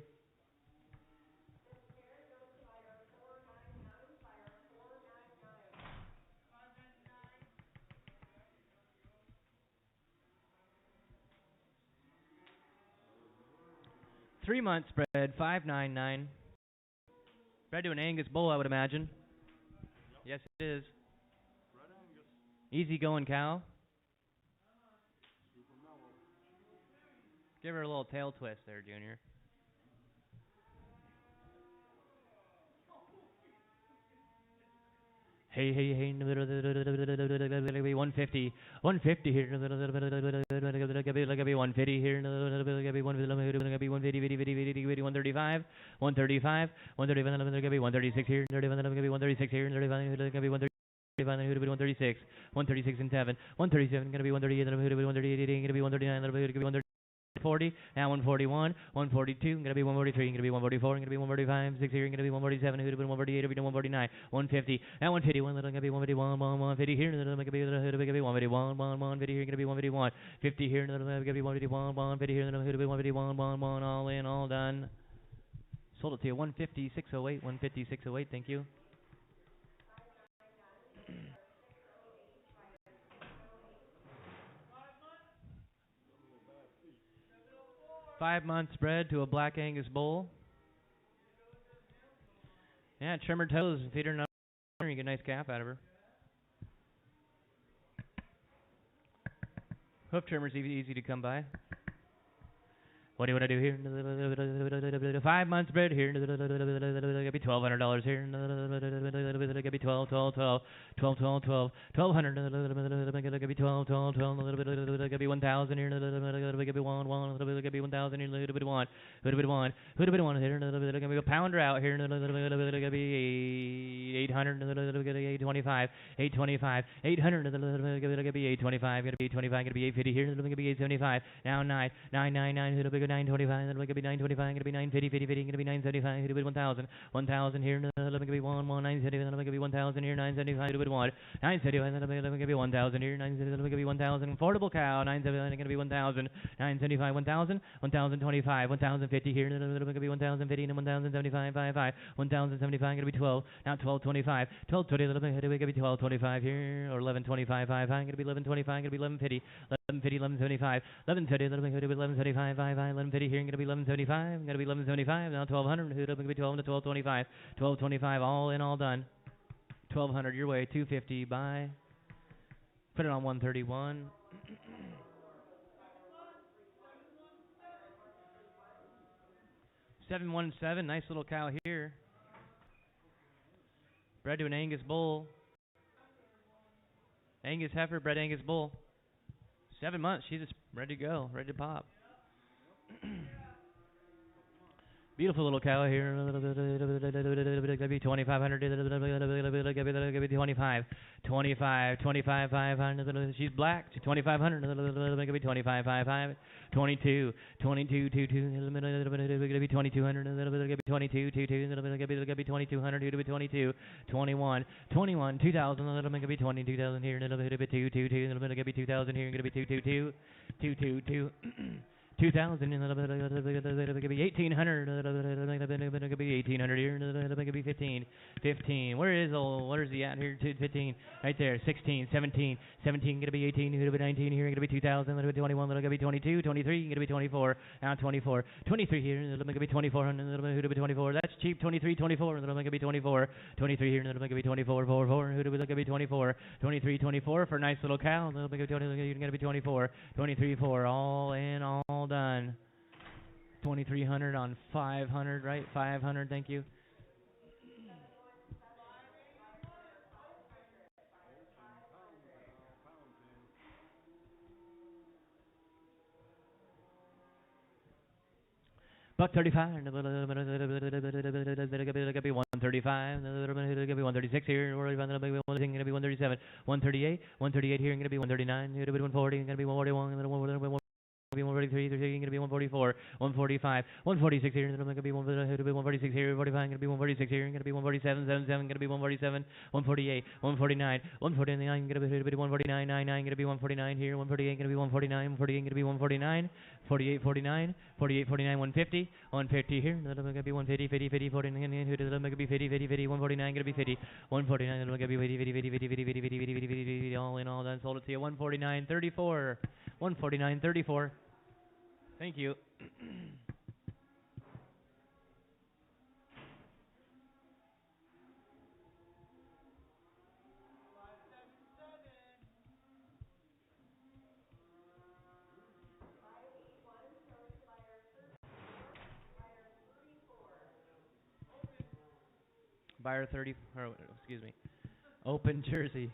Three months bred, 599. Bred to an Angus bull, I would imagine. Yes, it is. Easy going cow. Give her a little tail twist there, Junior. Hey, hey, hey, 150. 150 here. Gonna be 150 here. Gonna be 150, 135. 135. 135. Gonna be 136 here. 136 here. 136. 136 and 7. 137. Gonna be 138. Gonna be 138. Gonna be 139. Gonna be 140. Now 141. 142. Gonna be 143. Gonna be 144. Gonna be 145. 6 here. Gonna be 147. 148. 149. 150. Now 151. Gonna be 151. 150 here. Gonna be 151. 150 here. Gonna be 151. 50 here. Gonna be 151. 150 here. Gonna be 151. 151. All in, all done. Sold it to you 150 608. 150 608. Thank you. Five months bred to a black Angus bull. Yeah, trim her toes and feed her another. You get a nice calf out of her. Hoof trimmer's easy to come by. What do you want to do here? 5 months bred here. Gonna be $1,200 here. Gonna be 12, 12, 12, 12, 12, 12, 1,200. Gonna be 12, 12, 12. Gonna be 1,000 here. Gonna be 1, 1. Gonna be 1,000 here. Who do we want? Who do we want? Who do we want here? Gonna be a pounder out here. Gonna be 800. Gonna be 825, 825, 800. Gonna be 825. Gonna be 825. Gonna be 850 here. Gonna be 875. Now 999. Who do we go? 925, then gonna be 925, gonna be 950, 50, 50, gonna be 975, hit it with 1,000, 1,000 here, let me give me 1, 975, then let me give me 1,000 here, 975, hit it with 1, 975, then let me give me 1,000 here, 975, let me give me 1,000, affordable cow, 975, gonna be 1,000, 975, 1,000, 1,025, 1,050 here, let me give me 1,050, and 1,075, 55, 1,075, gonna be 12, now 1225, 1220, let me give me 1225 here, or 1125, 5, gonna be 1125, gonna be 1150, 1150, 1175, 1130, let me hit it with 1175, 5, 1150 here, gonna be 1175, gonna be 1175, now 1,200, who's up, gonna be 12 to 1225, 1225, all in, all done, 1,200 your way, 250, buy, put it on 131, 717, nice little cow here, bred to an Angus bull, Angus heifer, bred Angus bull, 7 months, she's just ready to go, ready to pop. Beautiful little cow here. Gonna be 2,500. Gonna be 25, 25, 25, 500. She's black. 2,500. Gonna be 25, 5, 22, 22, 22. Gonna be 2,200. Gonna be 22, 22. Gonna be 2,200. Gonna be 22, 21, 21, 2,000. Gonna be 22,000 here. Gonna be 2, 2, 2. Gonna be 2,000 here. Gonna be 2, 2, 2, 2, 2, 2. 2,000, gonna be 1,800, gonna be 1,800 here, gonna be 15, 15. Where is he at here? 15, right there. 16, 17, 17, gonna be 18, gonna be 19 here, gonna be 2,000, gonna be 21, gonna be 22, 23, gonna be 24, now 24, 23 here, gonna be 2400, gonna be 24. That's cheap. 23, 24, gonna be 24, 23 here, gonna be 24, 4, 4. Who do we look at? Be 24, 23, 24 for a nice little cow. Gonna be 24, 23, 4, all in, all done. 2,300 on 500, right? 500, thank you. Buck 35, gonna be 135, gonna be 136 here, gonna be 137, 138, 138 here, gonna be 139, gonna be 140, gonna be 141, gonna be 143, gonna be 144, 145, 146 here, gonna be 146 here, 45, gonna be 146 here, gonna be 147, 77, gonna be 147, 148, 149, 149, gonna be 149, 99, gonna be 149 here, 148, gonna be 149, 148, gonna be 149, 48, 49, 48, 49, 150, 150 here, gonna be 150, 50, 50, 49, gonna be 50, 50, 50, 149, gonna be 50, 149, gonna be 50, 50, 50, 50, 50, 50, 50, 50, 50, 50, all in, all done, sold it to you, 149.34, 149.34. Thank you. Buyer 30, or excuse me, open jersey.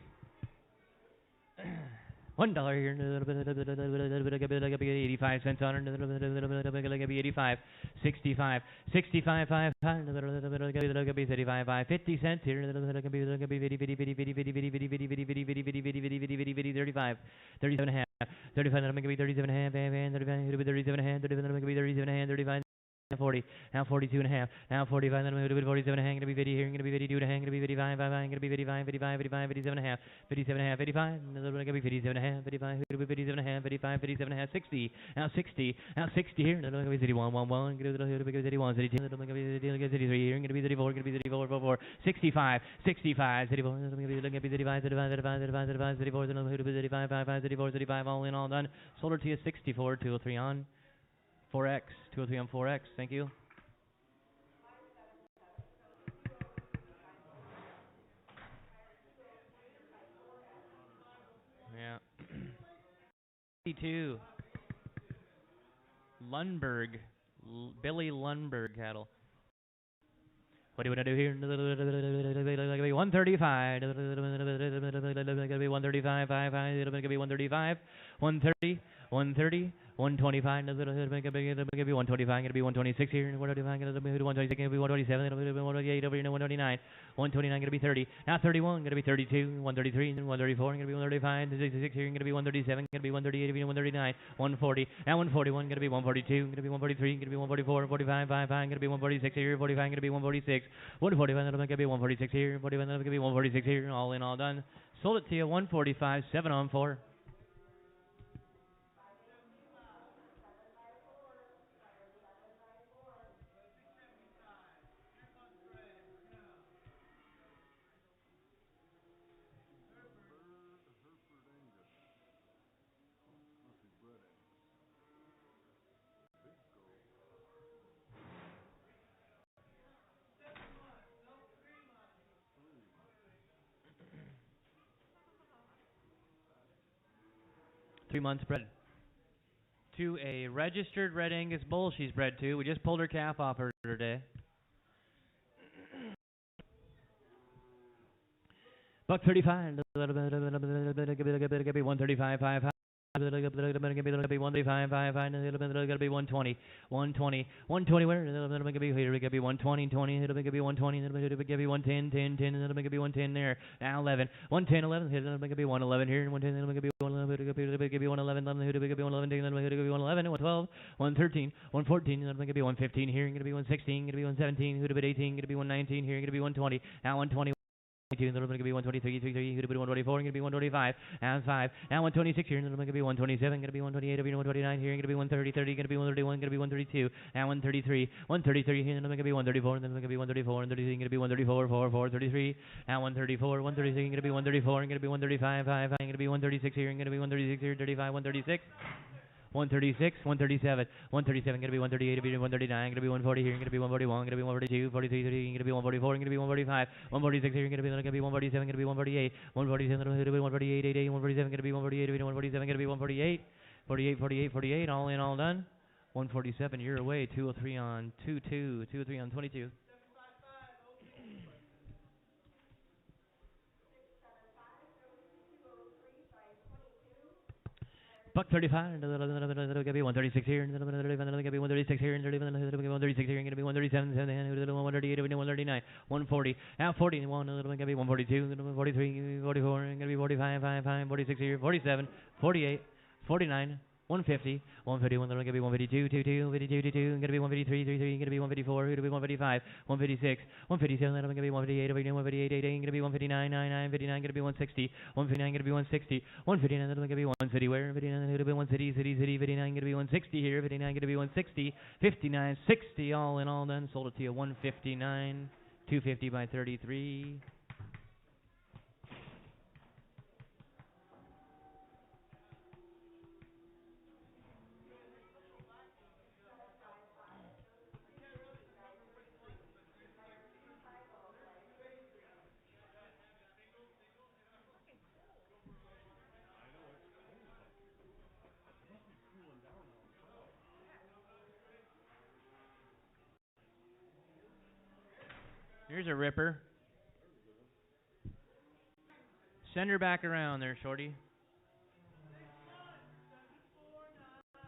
$1 here, gonna be 85 cents on it, gonna be 85, 65, 65, 5, gonna be 35, 5, 50 cents here, gonna be 50, 50, 50, 50, 50, 50, 50, 50, 50, 50, 50, 50, 50, 35, 37 and a half, 35, gonna be 37 and a half, 37 and a half, 37, gonna be 37 and a half, 35. 40, now 42 and a half, now 45, then I'm going to be 47 and a half, going to be 50 here, going to be 52 and a half, going to be 55, 5, going to be 55, 55, 55, 57 and a half, 57 and a half, 55, going to be 57 and a half, 55, going to be 57 and a half, 55, 57 and a half, 60, now 60, now 60 here, going to be 31, 1, 1, going to be 31, 32, going to be 33 here, going to be 34, going to be 34, 4, 4, 65, 65, 34, going to be 35, 35, 35, 35, 35, 34, going to be 35, 5, 5, 34, 35, all in, all done, sold her to you 64, 203 on 4X, 203 on 4X, thank you. Yeah. 152. Lundberg. Billy Lundberg cattle. What do you want to do here? 135. Gonna be 135. 135. 130. 130. 125. Gonna be 125. Gonna be 126 here. 125. Gonna be 126. Gonna be 127. Gonna be 128 over here. 129. 129. Gonna be 30. Now 31. Gonna be 32. 133. 134. Gonna be 135. 66 here. Gonna be 137. Gonna be 138. 139. 140. Now 141. Gonna be 142. Gonna be 143. Gonna be 144. 45. 55. Gonna be 146 here. 45. Gonna be 146. 145. Gonna be 146 here. 45. Gonna be 146 here. All in, all done. Sold it to you. 145. 7 on 4. Months bred to a registered red Angus bull she's bred to. We just pulled her calf off her today. Buck 35. 135. 5. Gonna be 135, 5, gonna be 120, 120, 120. Where? Gonna be here. Gonna be 120, 20. Gonna be 120. Gonna be 110, 10, 10. Gonna be 110 there. Now 11, 110, 11. Gonna be 111 here. 110. Gonna be 111. Gonna be 111. Gonna be 111. Gonna be 111. 112, 113, 114. Gonna be 115 here. Gonna be 116. Gonna be 117. Gonna be 18. Gonna be 119 here. Gonna be 120. Now 120. Going to be 123, 33, going to be 124, going to be 125, and 5, now 126 here, going to be 127, going to be 128, 129 here, going to be 130, 30, going to be 131, going to be 132, now 133, 133 here, going to be 134, then going to be 134, and 33, going to be 134, 4, 4, 33, now 134, 133, going to be 134, going to be 135, 5, going to be 136 here, going to be 136 here, 35, 136. 136, 137, 137, gonna be 138, 139, gonna be 140 here, gonna be 141, gonna be 142, 43, 30, gonna be 144, gonna be 145, 146 here, gonna be 147, gonna be 148, 147, gonna be 148, 88, 147, gonna be 148, 147, gonna be 148, 48, 48, 48, all in, all done. 147, you're away, 203 on 22, 203 on 22. Buck 35, gonna be 136 here, gonna be 136 here, gonna be 136 here, gonna be 137, 138, 139, 140, now 41, gonna be 142, gonna be 43, 44, gonna be 45, 5, 46 here, 47, 48, 49, 150, 151, gonna be 152, 22, 52, 22, gonna be 153, 33, gonna be 154, gonna be 155, 156, 157, gonna be 158, 158, gonna be 159, 99, 59, gonna be 160, 159, gonna be 160, 159, gonna be 160, where? 59, gonna be 160, 59, gonna be 160 here, 59, gonna be 160, 59, 60, all in, all done, sold it to you, 159, 250 by 33. Here's a ripper. Send her back around there, shorty.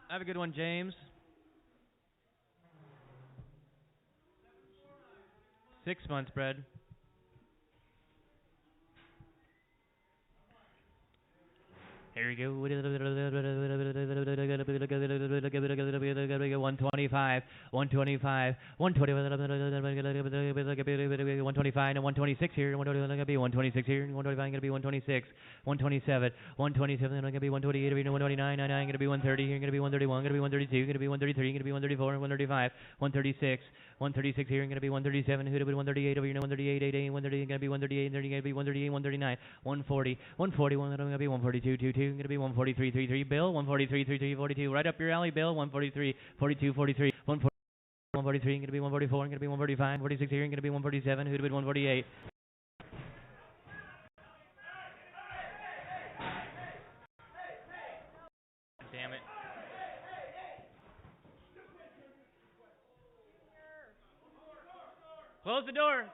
Have a good one, James. 6 months bred. Here we go. 125, 125, 125, and 126 here. 126 here. 125 gonna be 126, 127, 127. Gonna be 128, 129, 99. Gonna be 130 here. Gonna be 131. Gonna be 132. Gonna be 133. Gonna be 134, 135, 136, 136 here. Gonna be 137. Who'd have been 138 over here? 138, 88, 138. Gonna be 138. Gonna be 138, 139, 140, 141. Gonna be 142, 22. Gonna be 143, 33. Bill, 143, 33, 42. Right up your alley, Bill. 143, 42, 43. 143. Gonna be 144. Gonna be 145. 46 here. Gonna be 147. Who'd have been 148? damn it. Close the door.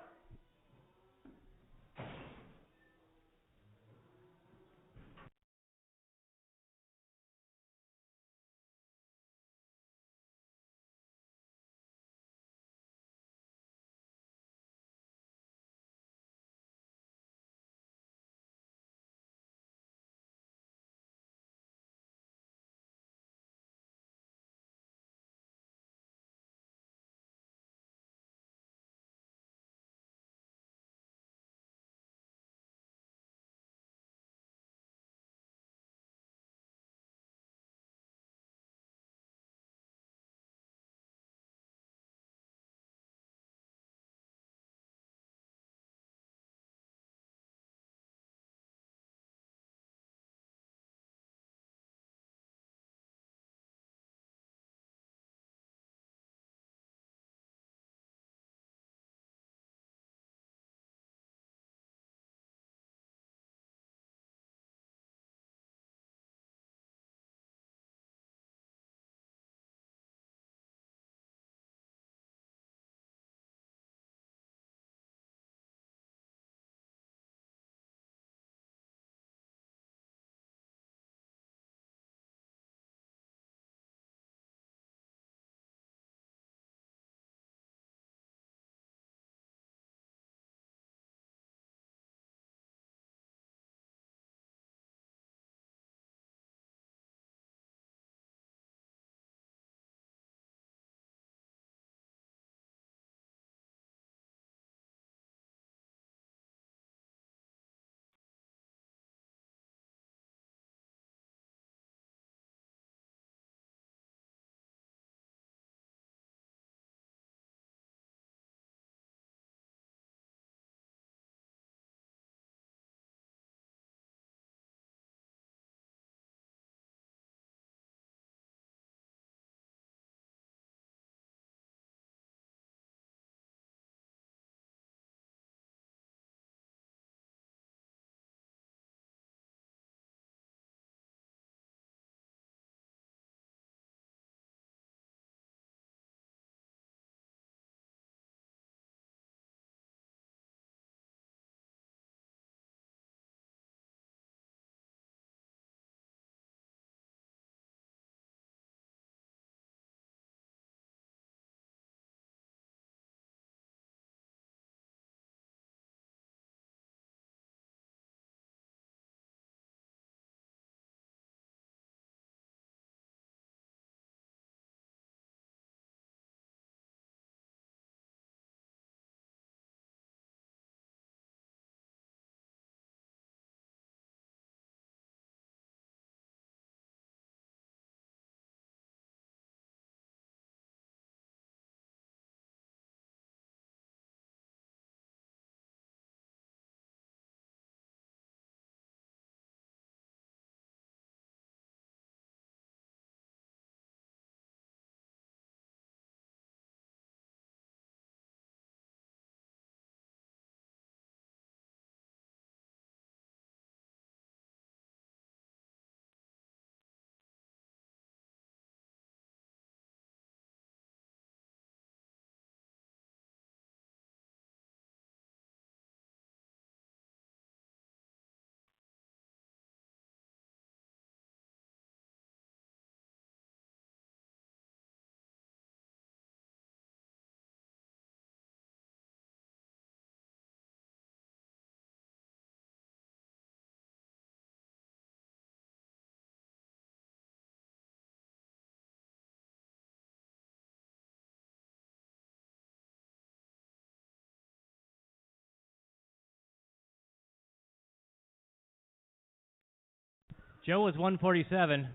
Joe was 147.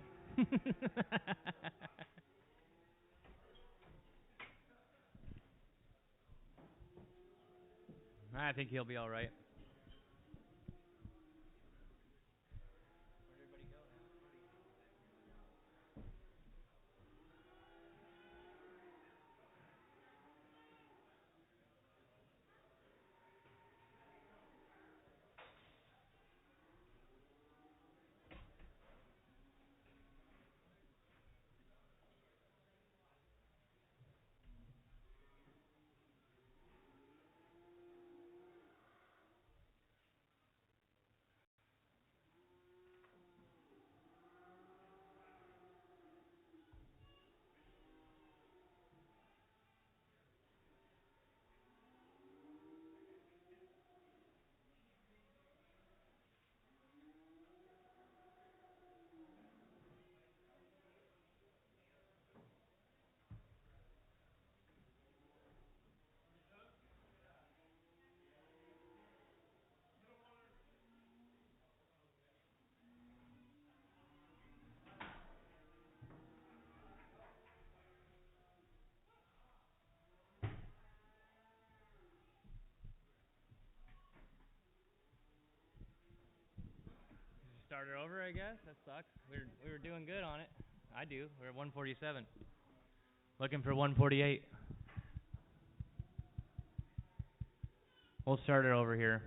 I think he'll be all right. Start her over, I guess. That sucks. We were doing good on it. I do. We're at 147. Looking for 148. We'll start her over here.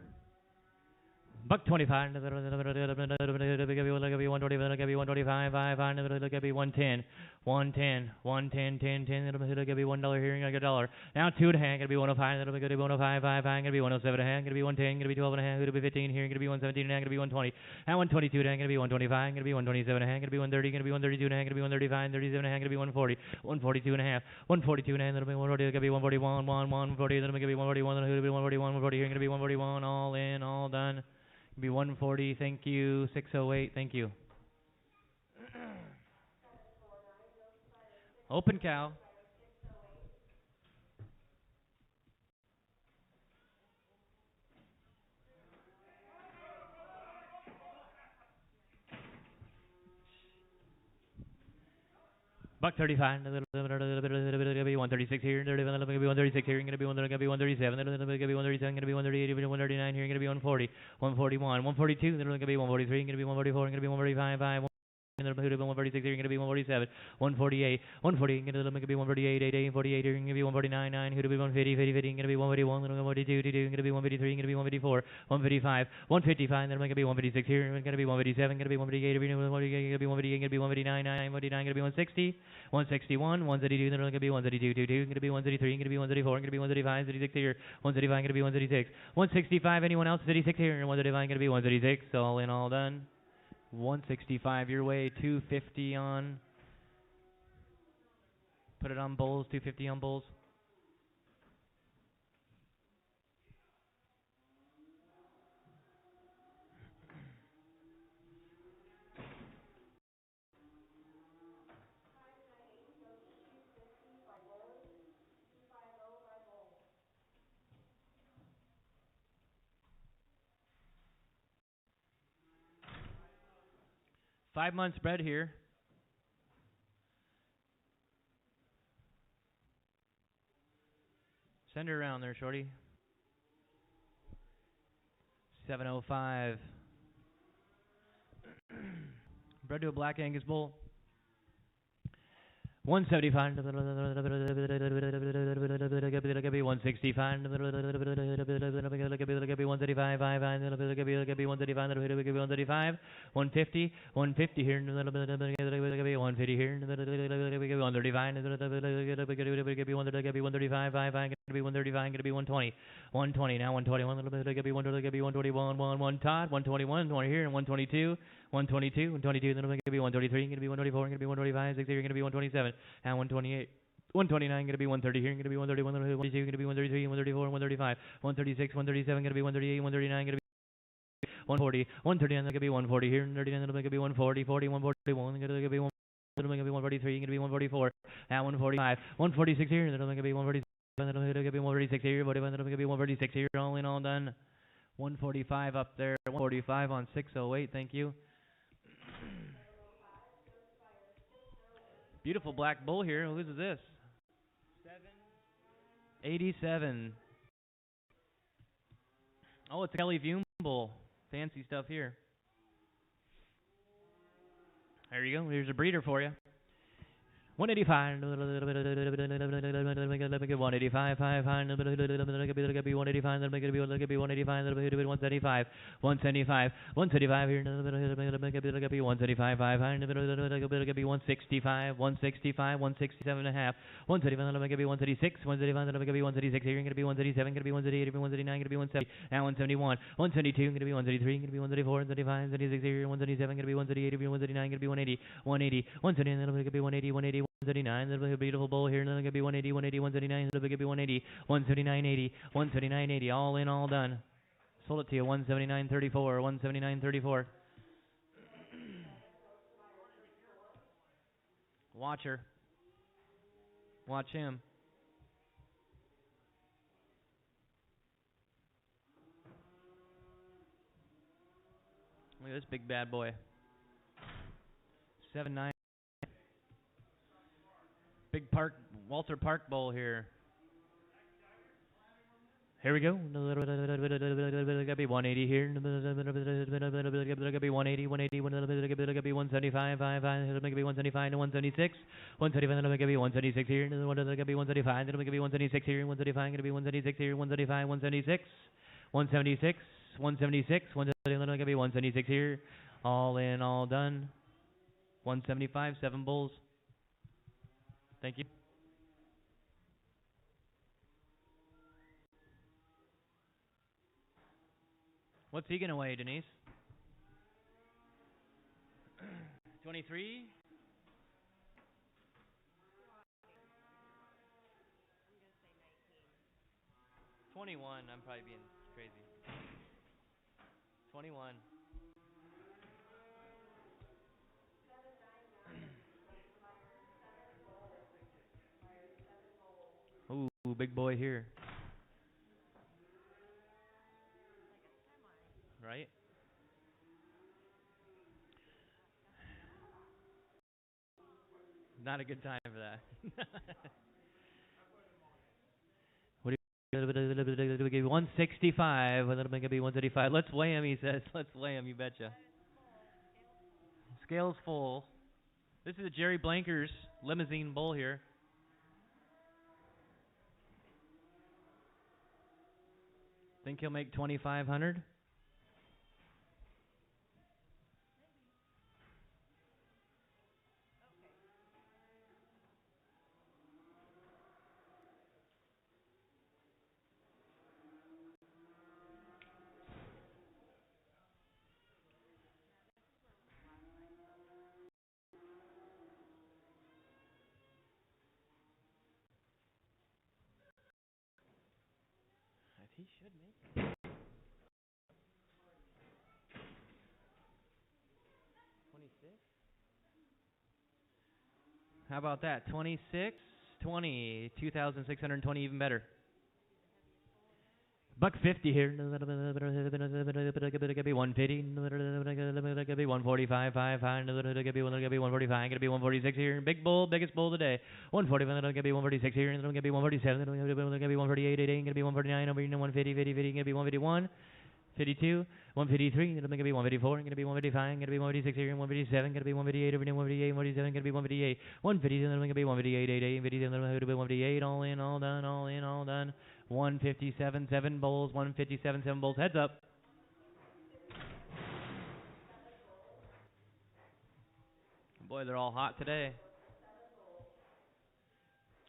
Buck 25. Look at 125. 110. 110. 110. 10. 10. It'll be $1 here. Gonna get $1. Now 2 and a half. Gonna be 105. It'll be 105. 5. Gonna be 107 and a half. Gonna be 110. Gonna be 12 and a half. Gonna be 15 here. Gonna be 117 and a half. Gonna be 120. Now 122 and a half. Gonna be 125. Gonna be 127 and a half. Gonna be 130. Gonna be 132 and a half. Gonna be 135. 37 and a half. Gonna be 140. 142 and a half. 142 and a half. It'll be 140. Gonna be 141. 140. Then gonna be 141. Then it'll be 141. 140 here. Gonna be 141. All in. All done. Be 140, thank you. 608, thank you. Open cow. Buck 35. Gonna be 136 here. Gonna be 136 here. Gonna be 137. Gonna be 137. Gonna be 138. 139 here. Gonna be 140. 141. 142. Gonna be 143. Gonna be 144. Gonna be 145. 146 here, gonna be 147, 148, 140, gonna be 148, 88, 48 here, gonna be 149, 9, gonna be 150, 50, 50, gonna be 151, gonna be 152, 22, gonna be 153, gonna be 154, 155, 155, then gonna be 156 here, gonna be 157, gonna be 158, gonna be 148, gonna be 158, gonna be 159, 9, 149, gonna be 160, 161, 132, then gonna be 132, 22, gonna be 133, gonna be 134, gonna be 135, 36 here, 135, gonna be 136, 165, anyone else, 36 here, 135, gonna be 136, all in, all done. 165 your way, 250 on. Put it on bulls, 250 on bulls. $5 bred here. Send her around there, shorty. 705. Bred to a black Angus bull. 175. 165. 135. 135. 150. 150 here. 150 here. 135. 135. 135. 120. 120 now. 121. 121. 1 Todd. 121. 1 here and 122. 122. 122. Then gonna be 123. Gonna be 124. Gonna be 125. 6 here. Gonna be 127. And 128. 129, gonna be 130 here, gonna be 131, 132, gonna be 133, 134, 135, 136, 137, gonna be 138, 139, gonna be 140, 139, gonna be 140 here, 139, gonna be 140, 40, 141, gonna be 143, gonna be 144, and 145, 146 here, gonna be 147, gonna be 146 here, gonna be 146 here, all in, all done. 145 up there, 145 on 608, thank you. Beautiful black bull here. Whose is this? 87. Oh, it's a Kelly Fume bull. Fancy stuff here. There you go. Here's a breeder for you. 185. 185. 5. 185. 175. 175. 175 here. 175. 5. 165. 165. 167 and a half. 135. 136. 135. 136 here. Going to be 137. Going to be 138. 139. Going to be 170. Now 171. 172. Going to be 133. Going to be 134. 135. 136 here. 137. Going to be 138. 139. Going to be 180. 180. 179. Going to be 180. 180. 139, that'll be a beautiful bull here, and then it'll be 180, 180, 139, that'll be 180, 179, 80, 179, 80, all in, all done. Sold it to you, 179.34, 179.34. Watch her. Watch him. Look at this big bad boy. 7'9". Big Walter Park bull here. Here we go. Gotta be 180 here. Gotta be 180, 180, gotta be 175, 5, gotta be 175 to 176. 175, gotta be 176 here. Gotta be 175, gotta be 176 here. 175, gotta be 176 here. 175, 176. 176, 176, 175, gotta be 176 here. All in, all done. 175, 7 bulls. Thank you. What's he gonna weigh, Denise? 23? $21. I'm probably being crazy. 21. Ooh, big boy here. Right? Not a good time for that. What do you 165? Well, that'll make it be 135. Let's weigh him, he says. Let's weigh him, you betcha. Scale's full. This is a Jerry Blankers limousine bull here. Think he'll make 2,500? He should make it. 26? How about that? 26, 20, 2,620, even better. $150 here. Gonna be 150. Gonna be 145. 5. Gonna be 145. Gonna be 146 here. Big bull, biggest bull today. 140. Gonna be 146 here. Gonna be 147. Gonna be 148. Gonna be 149. Over 150. 50. Gonna be 151. 52, 153, gonna be 154, gonna be 155, gonna be 156 here, 157, gonna be 158, over 158, 157, gonna be 158, 150, gonna be 158, 88, 57, gonna be 158, all in, all done, all in, all done, 157, 7 bowls, 157, 7 bowls, heads up. Boy, they're all hot today.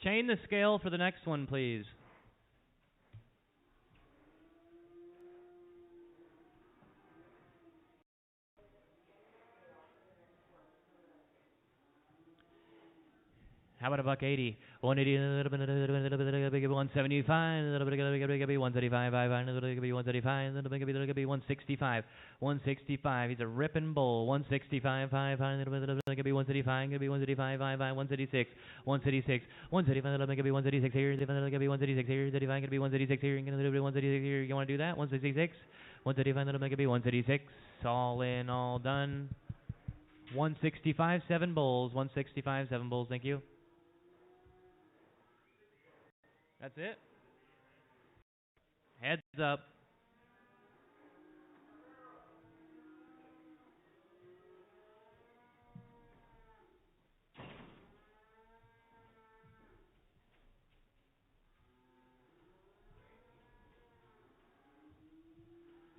Chain the scale for the next one, please. How about a $180? 180, 175, 135, 165, 165. He's a ripping bull. 165, 5, 165, 165, 5, 166, 166, 135, 136 here, 136 here, 35, 136 here, 136 here. You want to do that? 166, 135, 136. All in, all done. 165, 7 bulls. 165, 7 bulls. Thank you. That's it. Heads up.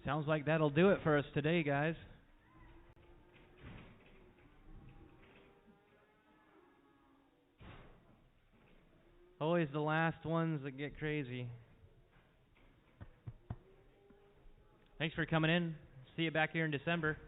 Sounds like that'll do it for us today, guys. Always the last ones that get crazy. Thanks for coming in. See you back here in December.